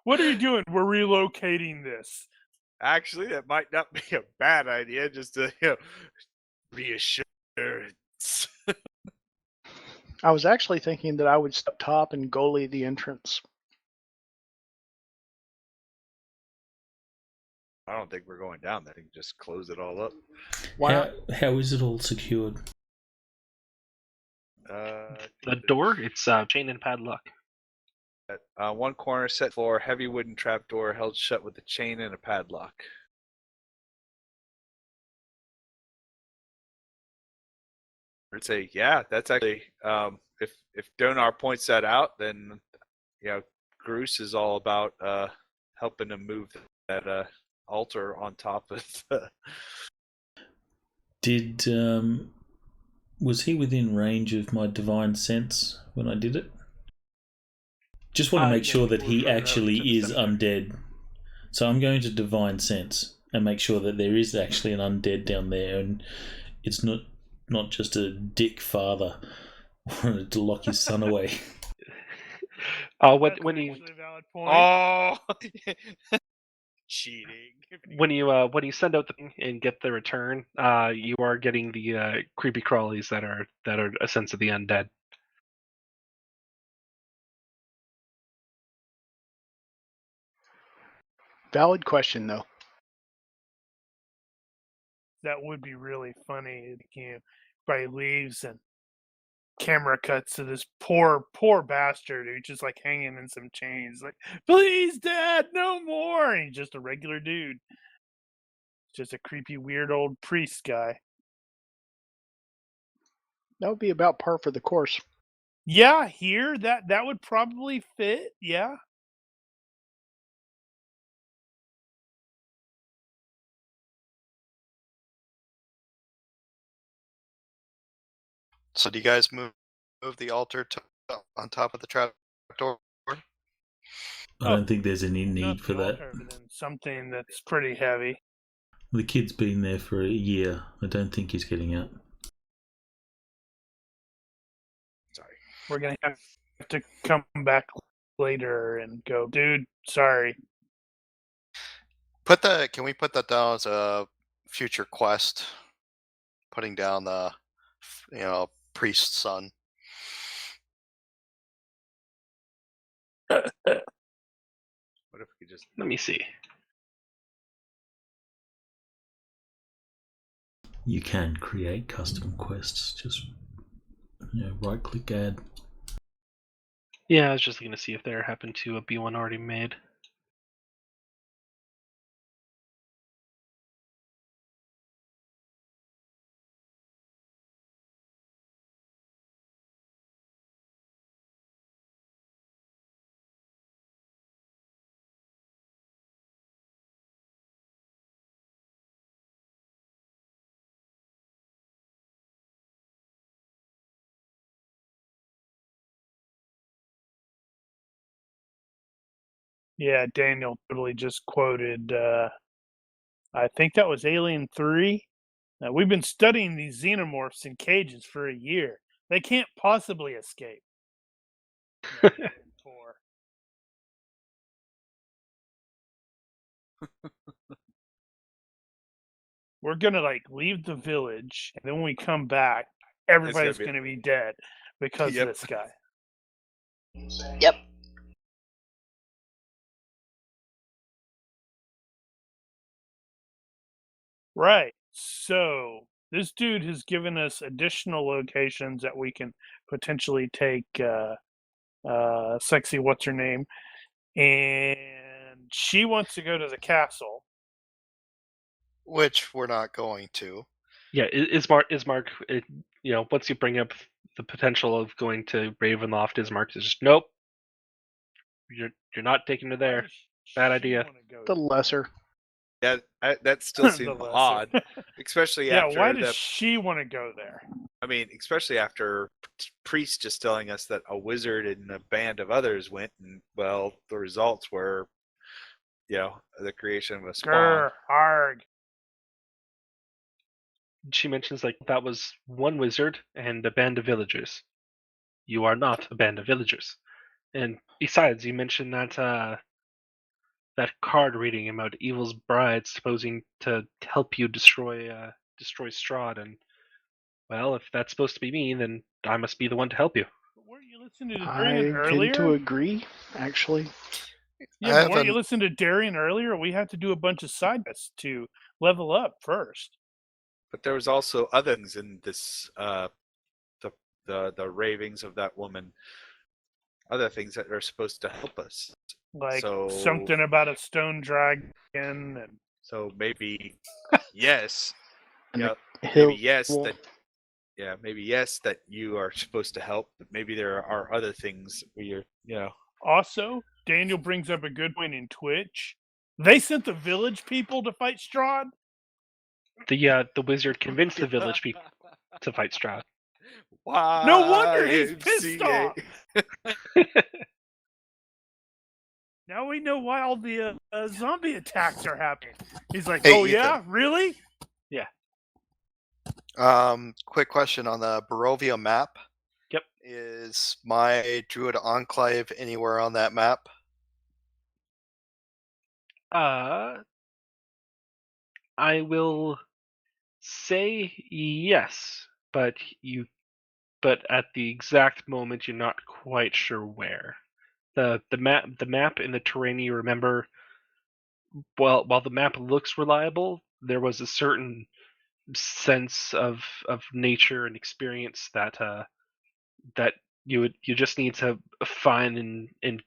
[SPEAKER 4] What are you doing? We're relocating this.
[SPEAKER 8] Actually, that might not be a bad idea. Just to reassurance.
[SPEAKER 6] I was actually thinking that I would step top and goalie the entrance.
[SPEAKER 8] I don't think we're going down there. I think just close it all up.
[SPEAKER 1] How is it all secured?
[SPEAKER 2] The door, it's chain and padlock.
[SPEAKER 8] One corner set for heavy wooden trapdoor held shut with a chain and a padlock. I'd say, yeah, that's actually if Donar points that out, then Bruce is all about helping to move that altar on top of the.
[SPEAKER 1] Did was he within range of my divine sense when I did it? Just want to make sure that he actually is undead. So I'm going to divine sense and make sure that there is actually an undead down there, and it's not just a dick father wanted to lock his son away.
[SPEAKER 2] When you
[SPEAKER 4] Actually a valid point.
[SPEAKER 8] Oh, cheating!
[SPEAKER 2] when you send out and get the return, you are getting the creepy crawlies that are a sense of the undead.
[SPEAKER 6] Valid question, though.
[SPEAKER 4] That would be really funny. Everybody leaves and camera cuts to this poor bastard who's just like hanging in some chains. Like, please, Dad, no more. And he's just a regular dude. Just a creepy, weird old priest guy.
[SPEAKER 6] That would be about par for the course.
[SPEAKER 4] Yeah, here that would probably fit. Yeah.
[SPEAKER 5] So do you guys move the altar on top of the trap door?
[SPEAKER 1] I don't think there's any need
[SPEAKER 4] Not
[SPEAKER 1] for
[SPEAKER 4] the
[SPEAKER 1] that.
[SPEAKER 4] altar, but then something that's pretty heavy.
[SPEAKER 1] The kid's been there for a year. I don't think he's getting out.
[SPEAKER 8] Sorry.
[SPEAKER 4] We're gonna have to come back later and go, dude, sorry.
[SPEAKER 5] Can we put that down as a future quest? Putting down the priest's son.
[SPEAKER 8] What if we just
[SPEAKER 2] Let me see.
[SPEAKER 1] You can create custom quests. Just right-click add.
[SPEAKER 2] Yeah, I was just looking to see if there happened to be one already made.
[SPEAKER 4] Yeah, Daniel totally just quoted. I think that was Alien 3. We've been studying these xenomorphs in cages for a year. They can't possibly escape. No, Alien 4. We're gonna leave the village, and then when we come back, everybody's
[SPEAKER 8] be-
[SPEAKER 4] gonna be dead because
[SPEAKER 8] Yep.
[SPEAKER 4] of this guy.
[SPEAKER 7] Yep.
[SPEAKER 4] Right. So this dude has given us additional locations that we can potentially take. Sexy, what's her name? And she wants to go to the castle.
[SPEAKER 5] Which we're not going to.
[SPEAKER 2] Yeah, Ismark, once you bring up the potential of going to Ravenloft, Ismark is just nope. You're not taking her there. Bad idea.
[SPEAKER 6] The lesser.
[SPEAKER 8] Yeah, that still
[SPEAKER 4] The
[SPEAKER 8] seems
[SPEAKER 4] lesser.
[SPEAKER 8] odd, especially
[SPEAKER 4] Yeah,
[SPEAKER 8] after
[SPEAKER 4] why does she want to go there?
[SPEAKER 8] I mean, especially after Priest just telling us that a wizard and a band of others went, and well, the results were, the creation of a squad.
[SPEAKER 4] Grr, arg.
[SPEAKER 2] She mentions that was one wizard and a band of villagers. You are not a band of villagers. And besides, you mentioned that that card reading about Evil's bride supposing to help you destroy Strahd, and well, if that's supposed to be me, then I must be the one to help you.
[SPEAKER 4] Weren't you listening to
[SPEAKER 6] I
[SPEAKER 4] Darian earlier?
[SPEAKER 6] tend to agree, actually.
[SPEAKER 4] Yeah, but weren't you listening to Darian earlier? We have to do a bunch of side quests to level up first.
[SPEAKER 8] But there was also other things in this, the ravings of that woman, other things that are supposed to help us.
[SPEAKER 4] Like
[SPEAKER 8] So-
[SPEAKER 4] something about a stone dragon and
[SPEAKER 8] So maybe yes,
[SPEAKER 6] And
[SPEAKER 8] yeah,
[SPEAKER 6] the hill
[SPEAKER 8] maybe yes
[SPEAKER 6] wolf.
[SPEAKER 8] that maybe yes that you are supposed to help, but maybe there are other things where you're.
[SPEAKER 4] Also, Daniel brings up a good point in Twitch. They sent the village people to fight Strahd.
[SPEAKER 2] The wizard convinced the village people to fight Strahd.
[SPEAKER 4] No wonder he's pissed
[SPEAKER 8] YMCA.
[SPEAKER 4] off. Now we know why all the zombie attacks are happening. He's like,
[SPEAKER 5] Hey,
[SPEAKER 4] oh
[SPEAKER 5] Ethan.
[SPEAKER 4] yeah, really?
[SPEAKER 5] Quick question on the Barovia map.
[SPEAKER 2] Yep.
[SPEAKER 5] Is my Druid Enclave anywhere on that map?
[SPEAKER 2] I will say yes, but at the exact moment you're not quite sure where. The map and the terrain, you remember, while the map looks reliable, there was a certain sense of nature and experience that you just need to find and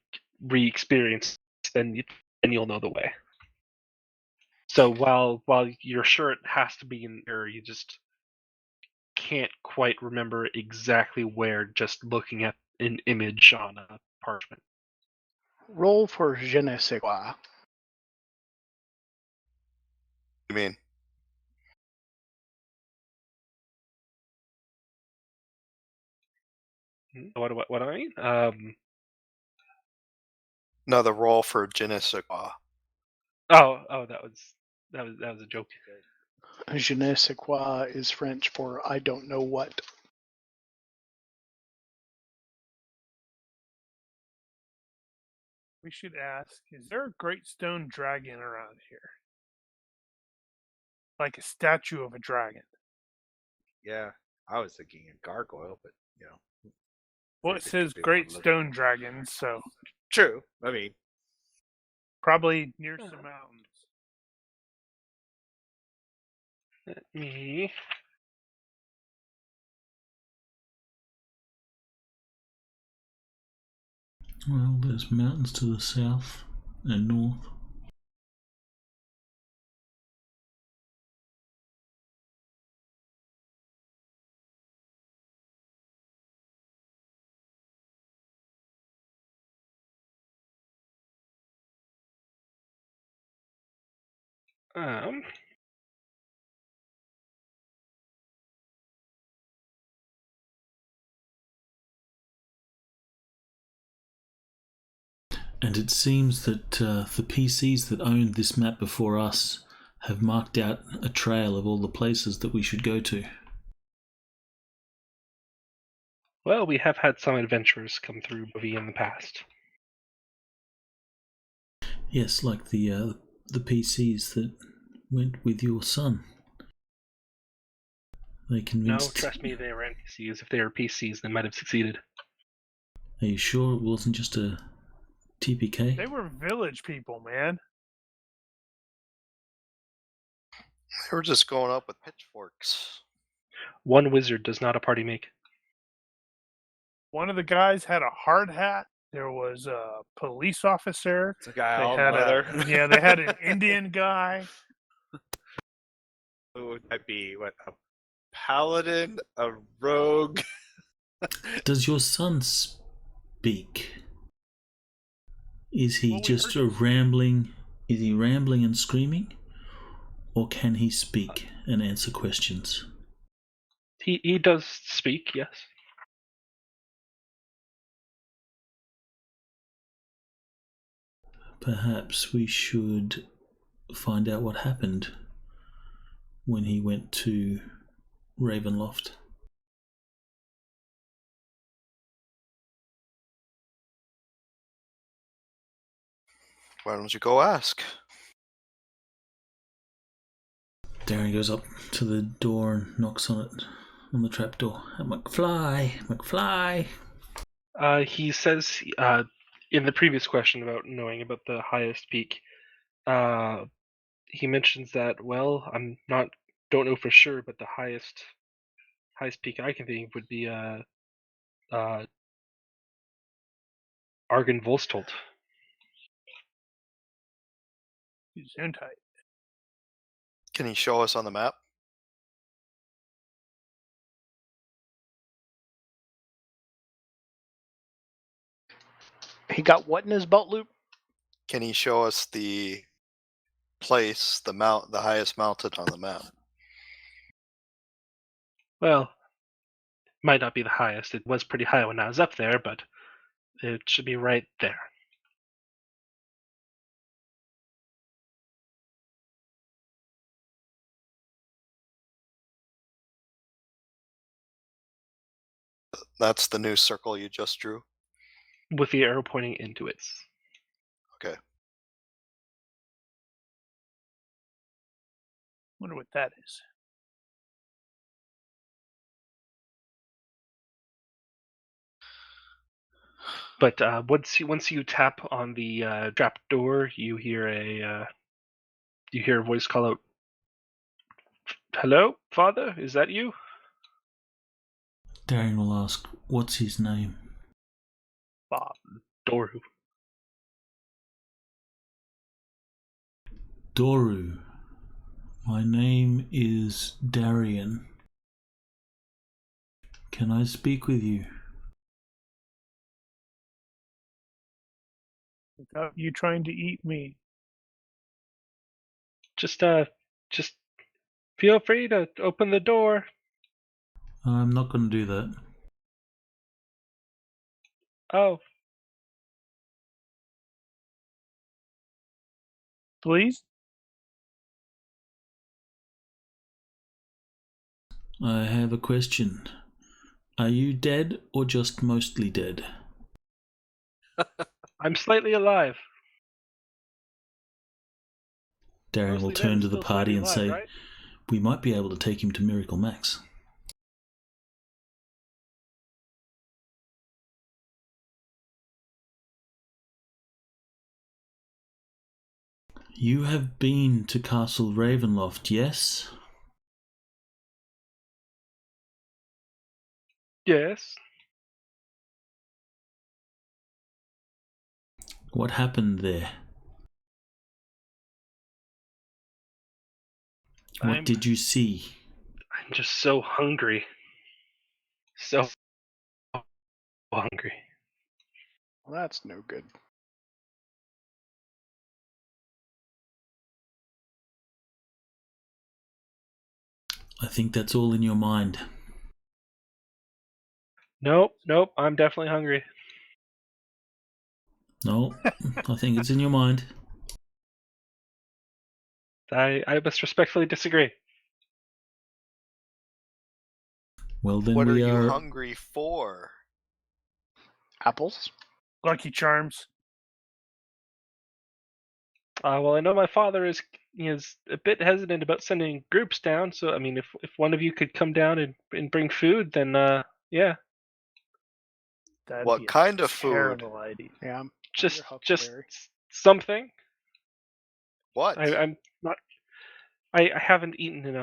[SPEAKER 2] re-experience, then you'll know the way. So while you're sure it has to be in there, you just can't quite remember exactly where just looking at an image on a parchment.
[SPEAKER 6] Roll for je ne sais quoi.
[SPEAKER 5] You mean?
[SPEAKER 2] What do I mean?
[SPEAKER 5] No, the roll for je ne sais quoi.
[SPEAKER 2] That was a joke.
[SPEAKER 6] Je ne sais quoi is French for I don't know what.
[SPEAKER 4] We should ask, is there a great stone dragon around here? Like a statue of a dragon.
[SPEAKER 8] Yeah, I was thinking a gargoyle, but
[SPEAKER 4] Well, it
[SPEAKER 8] There
[SPEAKER 4] says
[SPEAKER 8] could be
[SPEAKER 4] great
[SPEAKER 8] one look-
[SPEAKER 4] stone dragon, so
[SPEAKER 8] true. I mean,
[SPEAKER 4] probably near some mountains.
[SPEAKER 2] Let me.
[SPEAKER 1] Well, there's mountains to the south and north.
[SPEAKER 2] Um.
[SPEAKER 1] And it seems that the PCs that owned this map before us have marked out a trail of all the places that we should go to.
[SPEAKER 2] Well, we have had some adventurers come through Bovi in the past.
[SPEAKER 1] Yes, like the PCs that went with your son. They
[SPEAKER 2] No,
[SPEAKER 1] convinced...
[SPEAKER 2] trust me, they were NPCs. If they were PCs, they might have succeeded.
[SPEAKER 1] Are you sure it wasn't just a TPK?
[SPEAKER 4] They were village people, man.
[SPEAKER 5] They were just going up with pitchforks.
[SPEAKER 2] One wizard does not a party make.
[SPEAKER 4] One of the guys had a hard hat. There was a police officer.
[SPEAKER 8] It's a guy
[SPEAKER 4] They
[SPEAKER 8] all
[SPEAKER 4] had
[SPEAKER 8] leather.
[SPEAKER 4] they had an Indian guy.
[SPEAKER 8] Who would that be? What, a paladin, a rogue?
[SPEAKER 1] Does your son speak? Is he
[SPEAKER 4] Well, we
[SPEAKER 1] just
[SPEAKER 4] heard-
[SPEAKER 1] rambling? Is he rambling and screaming? Or can he speak and answer questions?
[SPEAKER 2] He does speak, yes.
[SPEAKER 1] Perhaps we should find out what happened when he went to Ravenloft.
[SPEAKER 5] Why don't you go ask?
[SPEAKER 1] Darren goes up to the door and knocks on it, on the trapdoor. McFly!
[SPEAKER 2] He says in the previous question about knowing about the highest peak, he mentions that, well, don't know for sure, but the highest peak I can think of would be Argon Volstolt.
[SPEAKER 4] Gesundheit.
[SPEAKER 5] Can he show us on the map?
[SPEAKER 6] He got what in his belt loop?
[SPEAKER 5] Can he show us the place, the highest mountain on the map?
[SPEAKER 2] Well, might not be the highest. It was pretty high when I was up there, but it should be right there.
[SPEAKER 5] That's the new circle you just drew?
[SPEAKER 2] With the arrow pointing into it.
[SPEAKER 5] Okay.
[SPEAKER 4] Wonder what that is.
[SPEAKER 2] But once you tap on the trap door, you hear a voice call out, "Hello, Father? Is that you?"
[SPEAKER 1] Darren will ask, what's his name?
[SPEAKER 4] Bob.
[SPEAKER 2] Doru.
[SPEAKER 1] Doru. My name is Darian. Can I speak with you?
[SPEAKER 4] Without you trying to eat me.
[SPEAKER 2] Just feel free to open the door.
[SPEAKER 1] I'm not going to do that.
[SPEAKER 2] Oh,
[SPEAKER 4] Please?
[SPEAKER 1] I have a question. Are you dead or just mostly dead?
[SPEAKER 2] I'm slightly alive.
[SPEAKER 1] Darren
[SPEAKER 2] Mostly
[SPEAKER 1] will
[SPEAKER 2] dead
[SPEAKER 1] turn
[SPEAKER 2] and
[SPEAKER 1] to the
[SPEAKER 2] still
[SPEAKER 1] party
[SPEAKER 2] slightly
[SPEAKER 1] and
[SPEAKER 2] alive,
[SPEAKER 1] say,
[SPEAKER 2] right?
[SPEAKER 1] we might be able to take him to Miracle Max. You have been to Castle Ravenloft, yes?
[SPEAKER 2] Yes.
[SPEAKER 1] What happened there? What did you see?
[SPEAKER 2] I'm just so hungry. So hungry.
[SPEAKER 6] Well, that's no good.
[SPEAKER 1] I think that's all in your mind.
[SPEAKER 2] Nope, I'm definitely hungry.
[SPEAKER 1] No, I think it's in your mind.
[SPEAKER 2] I must respectfully disagree.
[SPEAKER 1] Well, then
[SPEAKER 5] What are
[SPEAKER 1] we
[SPEAKER 5] you
[SPEAKER 1] are.
[SPEAKER 5] hungry for?
[SPEAKER 6] Apples?
[SPEAKER 4] Lucky Charms.
[SPEAKER 2] Well, I know my father is a bit hesitant about sending groups down. So, I mean, if one of you could come down and bring food, then yeah,
[SPEAKER 4] That'd
[SPEAKER 5] What
[SPEAKER 4] be a
[SPEAKER 5] kind of food?
[SPEAKER 4] terrible idea.
[SPEAKER 6] Yeah.
[SPEAKER 2] just
[SPEAKER 6] your
[SPEAKER 2] just
[SPEAKER 6] huckleberry.
[SPEAKER 2] something.
[SPEAKER 5] What?
[SPEAKER 2] I'm not. I haven't eaten in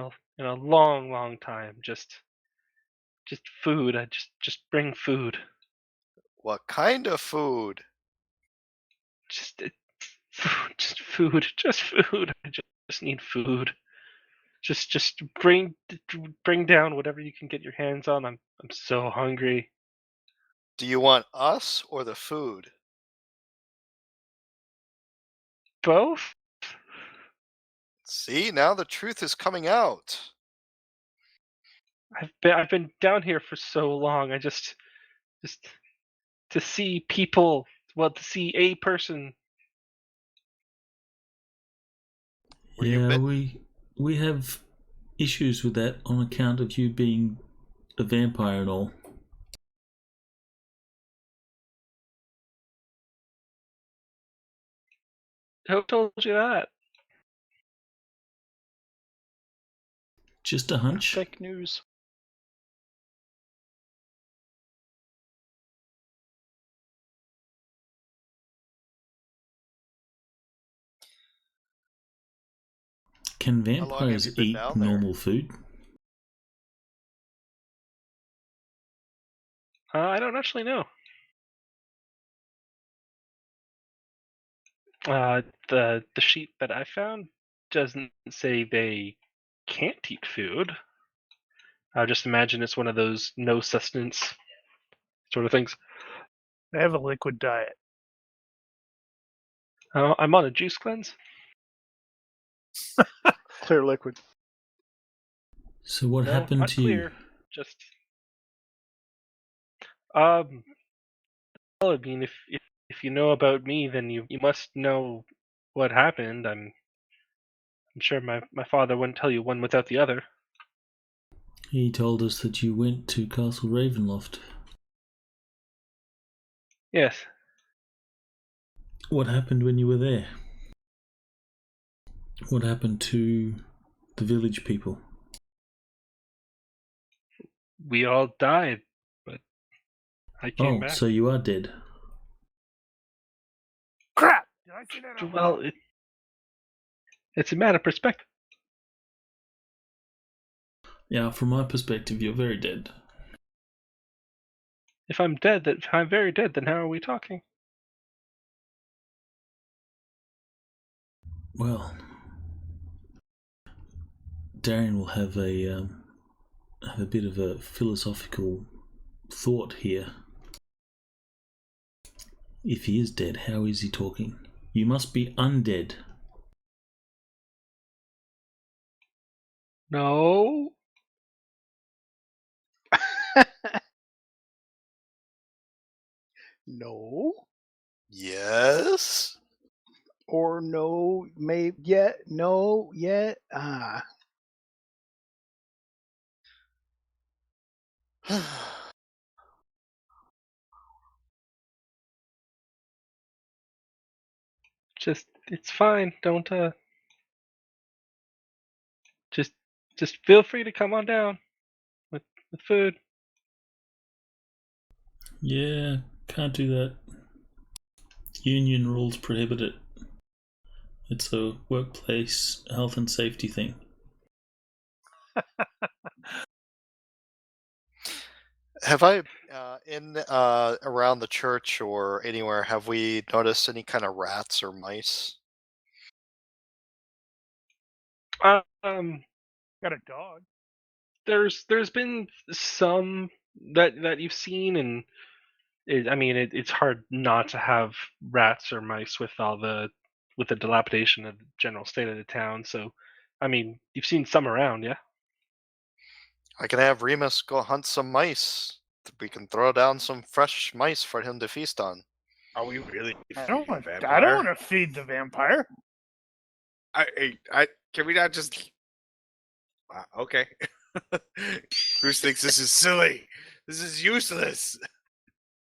[SPEAKER 2] a long time. Just food. I just bring food.
[SPEAKER 5] What kind of food?
[SPEAKER 2] Just food. Just food. I just need food. Just bring down whatever you can get your hands on. I'm so hungry.
[SPEAKER 5] Do you want us or the food?
[SPEAKER 2] Both?
[SPEAKER 5] See, now the truth is coming out.
[SPEAKER 2] I've been down here for so long. I just to see people, well, to see a person.
[SPEAKER 5] Were you
[SPEAKER 1] Yeah,
[SPEAKER 5] bit?
[SPEAKER 1] we have issues with that on account of you being a vampire and all.
[SPEAKER 2] Who told you that?
[SPEAKER 1] Just a hunch.
[SPEAKER 6] Fake news.
[SPEAKER 1] Can
[SPEAKER 5] How long have you
[SPEAKER 1] vampires
[SPEAKER 5] been
[SPEAKER 1] eat
[SPEAKER 5] down there?
[SPEAKER 1] normal food?
[SPEAKER 2] I don't actually know. The sheet that I found doesn't say they can't eat food. I just imagine it's one of those no sustenance sort of things.
[SPEAKER 4] They have a liquid diet.
[SPEAKER 2] I'm on a juice cleanse.
[SPEAKER 6] Clear liquid.
[SPEAKER 1] So what
[SPEAKER 2] No,
[SPEAKER 1] happened
[SPEAKER 2] not
[SPEAKER 1] to
[SPEAKER 2] clear.
[SPEAKER 1] you?
[SPEAKER 2] Just well, I mean, if you know about me, then you must know what happened. I'm sure my father wouldn't tell you one without the other.
[SPEAKER 1] He told us that you went to Castle Ravenloft.
[SPEAKER 2] Yes.
[SPEAKER 1] What happened when you were there? What happened to the village people?
[SPEAKER 2] We all died, but I came
[SPEAKER 1] Oh,
[SPEAKER 2] back.
[SPEAKER 1] so you are dead.
[SPEAKER 4] Crap! Did I say that out
[SPEAKER 2] Well,
[SPEAKER 4] loud?
[SPEAKER 2] it's a matter of perspective.
[SPEAKER 1] Yeah, from my perspective, you're very dead.
[SPEAKER 2] If I'm very dead, then how are we talking?
[SPEAKER 1] Well, Darian will have a bit of a philosophical thought here. If he is dead, how is he talking? You must be undead.
[SPEAKER 2] No.
[SPEAKER 6] No.
[SPEAKER 5] Yes.
[SPEAKER 6] Or no, maybe yet, no, yet. Ah.
[SPEAKER 2] Just it's fine. Don't just feel free to come on down with food.
[SPEAKER 1] Yeah, can't do that. Union rules prohibit it. It's a workplace health and safety thing.
[SPEAKER 5] Have I in around the church or anywhere? Have we noticed any kind of rats or mice?
[SPEAKER 2] Um,
[SPEAKER 4] Got a dog.
[SPEAKER 2] there's been some that you've seen, and it's hard not to have rats or mice with the dilapidation of the general state of the town. So, you've seen some around, yeah.
[SPEAKER 5] I can have Remus go hunt some mice. We can throw down some fresh mice for him to feast on.
[SPEAKER 8] Are we really
[SPEAKER 4] I
[SPEAKER 8] feeding
[SPEAKER 4] don't
[SPEAKER 8] a
[SPEAKER 4] want.
[SPEAKER 8] vampire?
[SPEAKER 4] I don't want to feed the vampire.
[SPEAKER 8] I can we not just? Okay. Bruce thinks this is silly. This is useless.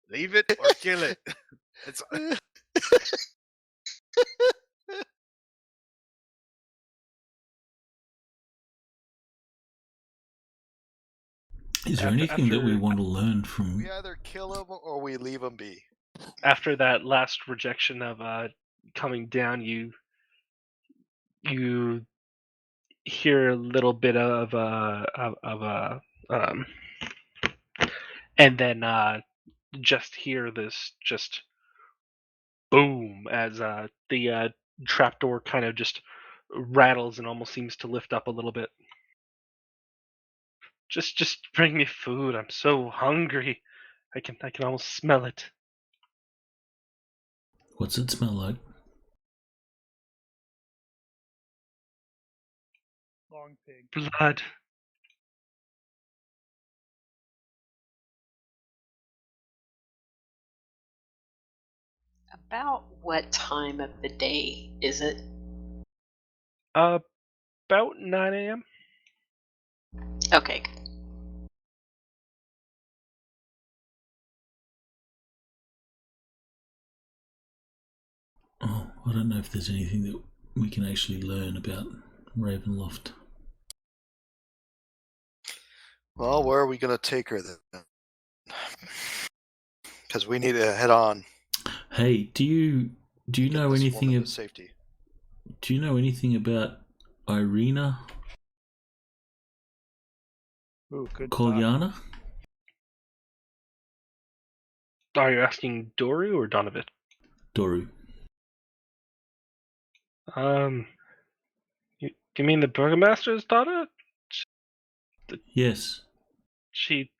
[SPEAKER 8] Leave it or kill it. It's
[SPEAKER 1] Is there
[SPEAKER 2] After-
[SPEAKER 1] anything that we
[SPEAKER 2] after-
[SPEAKER 1] want to learn from?
[SPEAKER 5] We either kill him or we leave him be.
[SPEAKER 2] After that last rejection of coming down, you hear a little bit um, and then just hear this just boom as the trapdoor kind of just rattles and almost seems to lift up a little bit. Just bring me food. I'm so hungry. I can almost smell it.
[SPEAKER 1] What's it smell like?
[SPEAKER 4] Long pig.
[SPEAKER 2] Blood.
[SPEAKER 7] About what time of the day is it?
[SPEAKER 2] About 9 a.m.
[SPEAKER 7] Okay.
[SPEAKER 1] Oh, I don't know if there's anything that we can actually learn about Ravenloft.
[SPEAKER 5] Well, where are we going to take her then? Because we need to head on.
[SPEAKER 1] Hey, do you
[SPEAKER 5] Get
[SPEAKER 1] know
[SPEAKER 5] this
[SPEAKER 1] anything
[SPEAKER 5] woman
[SPEAKER 1] of?
[SPEAKER 5] to safety?
[SPEAKER 1] Do you know anything about Irina
[SPEAKER 4] Ooh, good.
[SPEAKER 1] Kolyana?
[SPEAKER 2] Are you asking Doru or Donovan?
[SPEAKER 1] Doru.
[SPEAKER 2] You mean the burgomaster's daughter?
[SPEAKER 1] Yes.
[SPEAKER 2] She,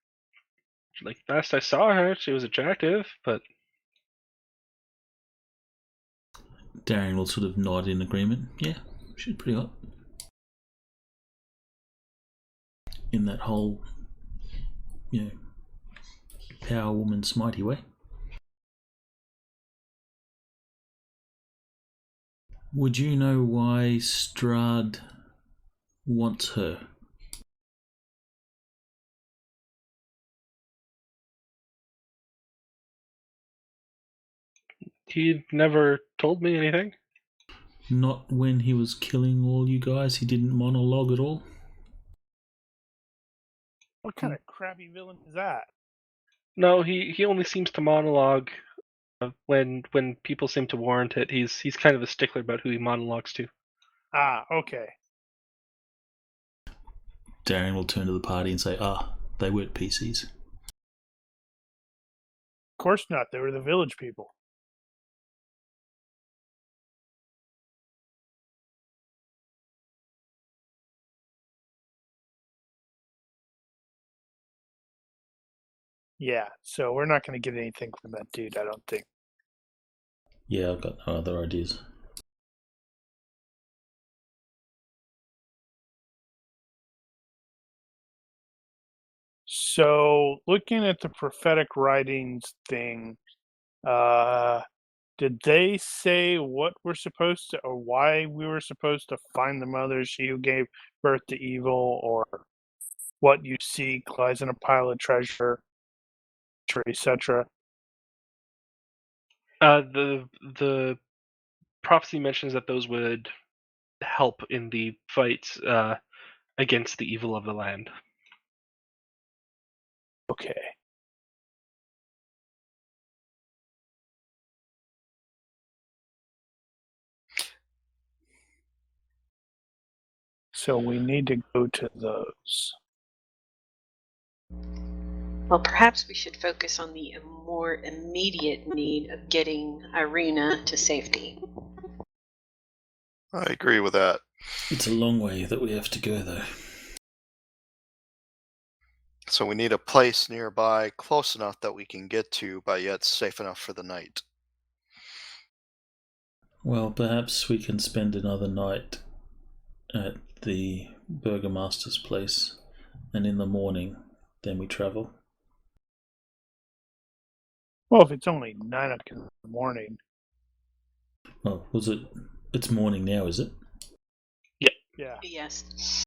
[SPEAKER 2] like, last I saw her, she was attractive, but
[SPEAKER 1] Darian will sort of nod in agreement. Yeah, she's pretty hot. In that whole, power woman smitey way. Would you know why Strahd wants her?
[SPEAKER 2] he never told me anything.
[SPEAKER 1] Not when he was killing all you guys, he didn't monologue at all?
[SPEAKER 4] What kind of crappy villain is that?
[SPEAKER 2] No, he only seems to monologue when people seem to warrant it. He's kind of a stickler about who he monologues to.
[SPEAKER 4] Ah, okay.
[SPEAKER 1] Darian will turn to the party and say, they weren't PCs.
[SPEAKER 4] Of course not. They were the village people. Yeah, so we're not going to get anything from that dude, I don't think.
[SPEAKER 1] Yeah, I've got no other ideas.
[SPEAKER 4] So, looking at the prophetic writings thing, did they say what we're supposed to, or why we were supposed to find the mother, she who gave birth to evil, or what you seek lies in a pile of treasure, etc.?
[SPEAKER 2] The prophecy mentions that those would help in the fight against the evil of the land.
[SPEAKER 4] Okay. So we need to go to those.
[SPEAKER 7] Well, perhaps we should focus on the more immediate need of getting Irina to safety.
[SPEAKER 5] I agree with that.
[SPEAKER 1] It's a long way that we have to go, though.
[SPEAKER 5] So we need a place nearby, close enough that we can get to, but yet safe enough for the night.
[SPEAKER 1] Well, perhaps we can spend another night at the Burgomaster's place, and in the morning, then we travel.
[SPEAKER 4] Well, if it's only 9 o'clock in the morning.
[SPEAKER 1] Oh, it's morning now, is it?
[SPEAKER 4] Yeah.
[SPEAKER 7] Yes.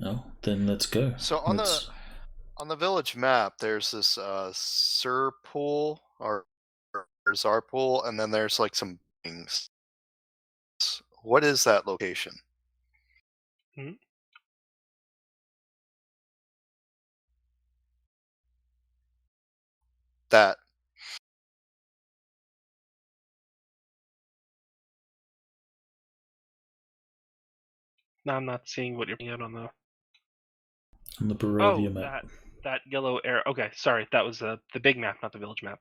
[SPEAKER 1] Oh, then let's go.
[SPEAKER 5] So on the village map, there's this Sir pool or Czar pool, and then there's like some things. What is that location?
[SPEAKER 2] Hmm?
[SPEAKER 5] That
[SPEAKER 2] No, I'm not seeing what you're looking at on the.
[SPEAKER 1] On the Barovia
[SPEAKER 2] Oh,
[SPEAKER 1] map.
[SPEAKER 2] that yellow arrow. Okay, sorry, that was the big map, not the village map.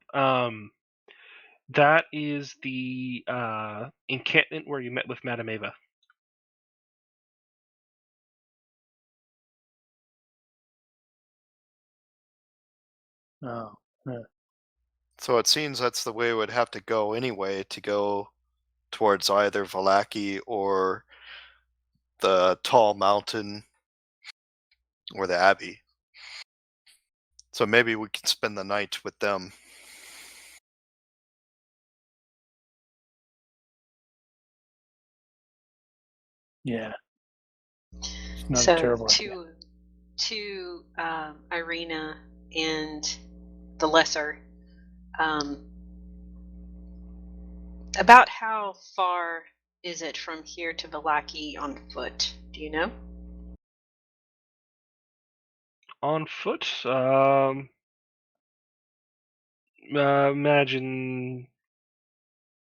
[SPEAKER 2] That is the encampment where you met with Madame Eva.
[SPEAKER 4] Oh. Yeah.
[SPEAKER 5] so it seems that's the way it would have to go anyway to go towards either Valaki or the tall mountain or the abbey. So maybe we can spend the night with them.
[SPEAKER 4] Yeah. It's not a
[SPEAKER 7] So
[SPEAKER 4] terrible idea.
[SPEAKER 7] to Irina and the Lesser, about how far is it from here to Valaki on foot? Do you know?
[SPEAKER 2] On foot, imagine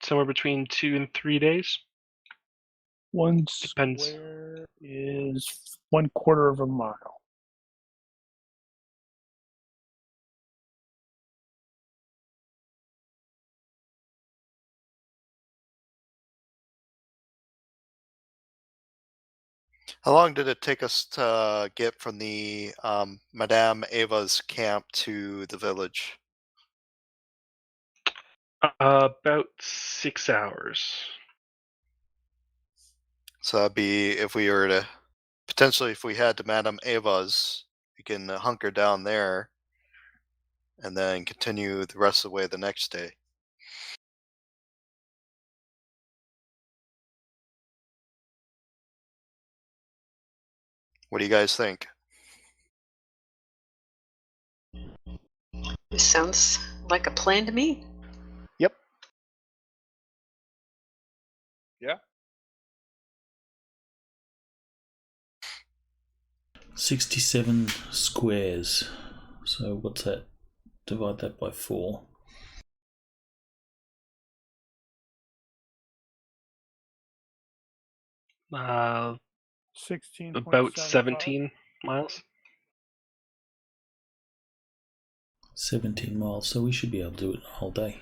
[SPEAKER 2] somewhere between 2 and 3 days.
[SPEAKER 4] One
[SPEAKER 2] Depends.
[SPEAKER 4] square is 1/4 of a mile.
[SPEAKER 5] How long did it take us to get from the Madame Eva's camp to the village?
[SPEAKER 2] About 6 hours.
[SPEAKER 5] So that'd be if we were to potentially, if we had to Madame Eva's, we can hunker down there and then continue the rest of the way the next day. What do you guys think?
[SPEAKER 7] This sounds like a plan to me.
[SPEAKER 6] Yep.
[SPEAKER 8] Yeah.
[SPEAKER 1] 67 squares. So what's that? Divide that by 4.
[SPEAKER 2] Uh,
[SPEAKER 4] 16.75.
[SPEAKER 2] about 17 miles.
[SPEAKER 1] 17 miles, so we should be able to do it in a whole day.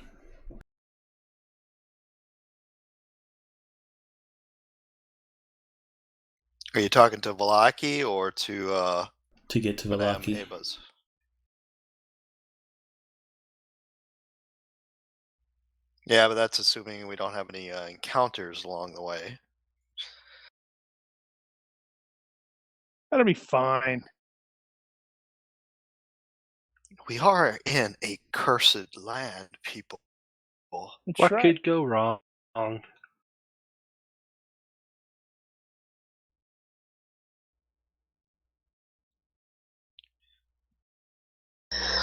[SPEAKER 5] Are you talking to Valaki or to
[SPEAKER 1] get to
[SPEAKER 5] Madame
[SPEAKER 1] Valaki.
[SPEAKER 5] Eva's? Yeah, but that's assuming we don't have any encounters along the way.
[SPEAKER 4] That'll be fine.
[SPEAKER 5] We are in a cursed land, people.
[SPEAKER 4] That's
[SPEAKER 2] What
[SPEAKER 4] right.
[SPEAKER 2] could go wrong?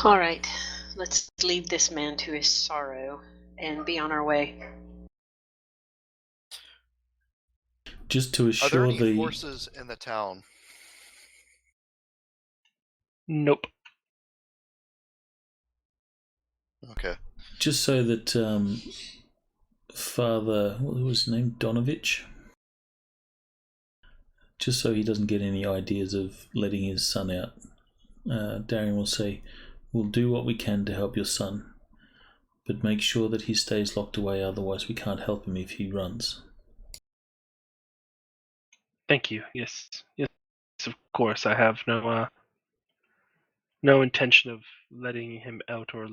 [SPEAKER 7] All right, let's leave this man to his sorrow and be on our way.
[SPEAKER 1] Just to
[SPEAKER 5] Are there
[SPEAKER 1] assure
[SPEAKER 5] any forces in the town?
[SPEAKER 2] Nope.
[SPEAKER 5] Okay.
[SPEAKER 1] just so that Father, what was his name, Donovich, just so he doesn't get any ideas of letting his son out, Darian will say, We'll do what we can to help your son, but make sure that he stays locked away, otherwise we can't help him if he runs.
[SPEAKER 2] Thank you. Yes, of course. I have no intention of letting him out or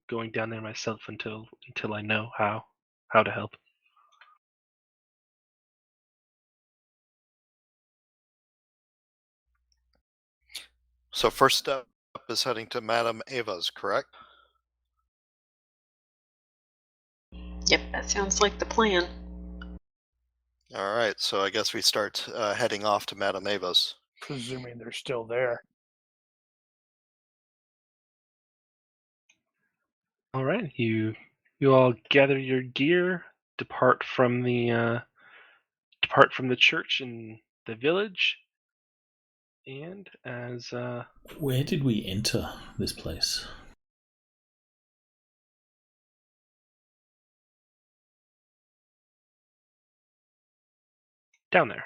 [SPEAKER 2] going down there myself until I know how to help.
[SPEAKER 5] So first step is heading to Madame Ava's, correct?
[SPEAKER 7] Yep, that sounds like the plan.
[SPEAKER 5] All right, so I guess we start heading off to Madame Ava's.
[SPEAKER 4] Presuming they're still there.
[SPEAKER 2] All right, you all gather your gear, depart from the church in the village, and as
[SPEAKER 1] Where did we enter this place?
[SPEAKER 2] down there.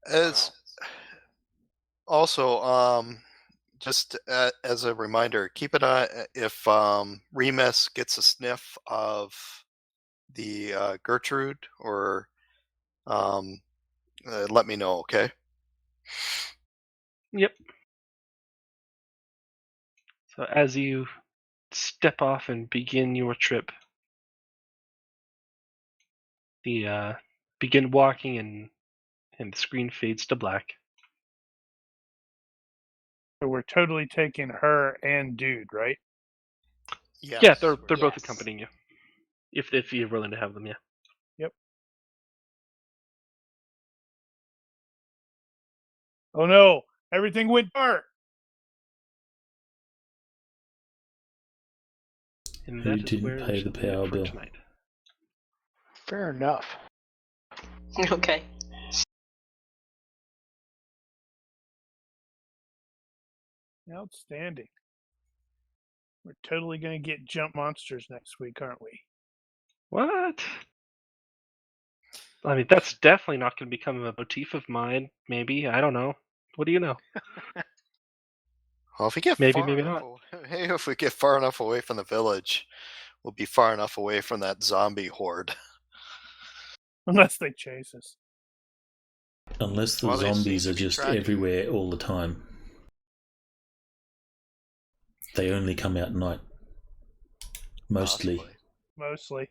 [SPEAKER 5] As also, just as a reminder, keep an eye if Remus gets a sniff of the Gertrude, or let me know, okay?
[SPEAKER 2] Yep. So as you step off and begin your trip, begin walking and the screen fades to black.
[SPEAKER 4] So we're totally taking her and Dude, right?
[SPEAKER 5] Yes.
[SPEAKER 2] Yeah, they're both
[SPEAKER 7] Yes.
[SPEAKER 2] accompanying you, if you're willing to have them. Yeah.
[SPEAKER 4] Yep. Oh no! Everything went dark.
[SPEAKER 2] And
[SPEAKER 1] Who
[SPEAKER 2] that is
[SPEAKER 1] didn't
[SPEAKER 2] where
[SPEAKER 1] pay
[SPEAKER 2] we
[SPEAKER 1] the
[SPEAKER 2] shall leave it
[SPEAKER 1] power
[SPEAKER 2] for
[SPEAKER 1] bill?
[SPEAKER 2] tonight.
[SPEAKER 6] Fair enough.
[SPEAKER 7] Okay.
[SPEAKER 4] Outstanding. We're totally going to get jump monsters next week, aren't we?
[SPEAKER 2] What? I mean, that's definitely not going to become a motif of mine. Maybe, I don't know. What do you know?
[SPEAKER 5] Well, if we get
[SPEAKER 2] Maybe,
[SPEAKER 5] far
[SPEAKER 2] maybe
[SPEAKER 5] enough
[SPEAKER 2] not.
[SPEAKER 5] if we get far enough away from the village, we'll be far enough away from that zombie horde.
[SPEAKER 4] Unless they chase us.
[SPEAKER 1] Unless the
[SPEAKER 5] Well, they seem
[SPEAKER 1] zombies
[SPEAKER 5] to
[SPEAKER 1] are
[SPEAKER 5] be
[SPEAKER 1] just
[SPEAKER 5] tracking.
[SPEAKER 1] everywhere all the time. They only come out at night. Mostly.
[SPEAKER 5] Possibly.
[SPEAKER 4] Mostly.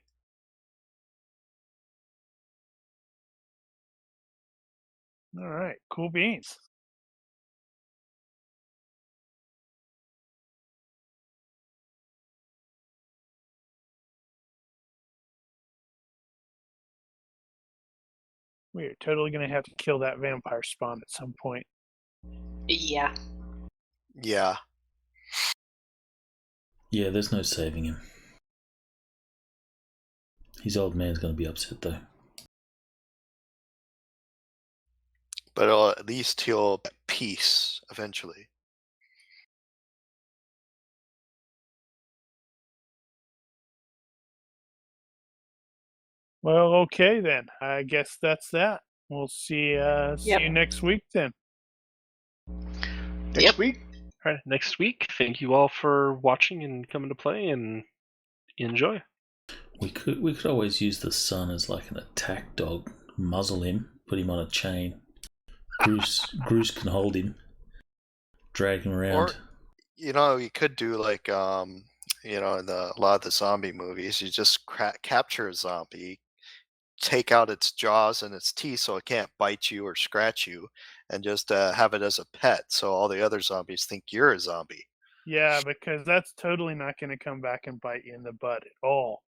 [SPEAKER 4] All right. Cool beans. We are totally going to have to kill that vampire spawn at some point.
[SPEAKER 7] Yeah.
[SPEAKER 5] Yeah.
[SPEAKER 1] Yeah, there's no saving him. His old man's going to be upset though.
[SPEAKER 5] But at least he'll get peace eventually.
[SPEAKER 4] Well, okay then. I guess that's that. We'll see
[SPEAKER 7] Yep.
[SPEAKER 4] you next week then.
[SPEAKER 6] Next
[SPEAKER 7] Yep.
[SPEAKER 6] week.
[SPEAKER 2] All right, next week. Thank you all for watching and coming to play, and enjoy.
[SPEAKER 1] We could always use the son as like an attack dog. Muzzle him, put him on a chain. Bruce can hold him, drag him around.
[SPEAKER 5] Or, you could do like, in a lot of the zombie movies, you just capture a zombie, take out its jaws and its teeth so it can't bite you or scratch you, and just have it as a pet so all the other zombies think you're a zombie.
[SPEAKER 4] Yeah, because that's totally not going to come back and bite you in the butt at all.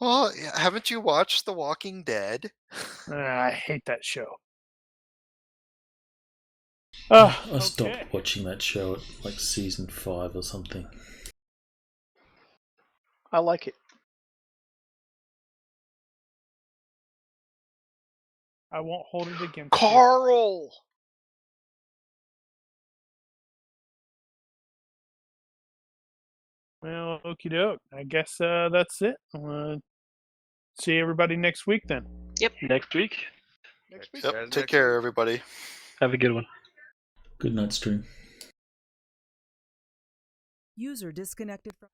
[SPEAKER 5] Well, haven't you watched The Walking Dead?
[SPEAKER 4] I hate that show.
[SPEAKER 1] I stopped
[SPEAKER 4] Okay.
[SPEAKER 1] watching that show at like season 5 or something.
[SPEAKER 6] I like it.
[SPEAKER 4] I won't hold it against you.
[SPEAKER 6] Carl!
[SPEAKER 4] Well, okie doke. I guess that's it. See everybody next week then.
[SPEAKER 2] next week.
[SPEAKER 6] Next week.
[SPEAKER 5] Yep.
[SPEAKER 8] Guys,
[SPEAKER 5] Take
[SPEAKER 8] next
[SPEAKER 5] care,
[SPEAKER 8] week.
[SPEAKER 5] everybody.
[SPEAKER 2] Have a good one.
[SPEAKER 1] Good night, stream.
[SPEAKER 9] User disconnected from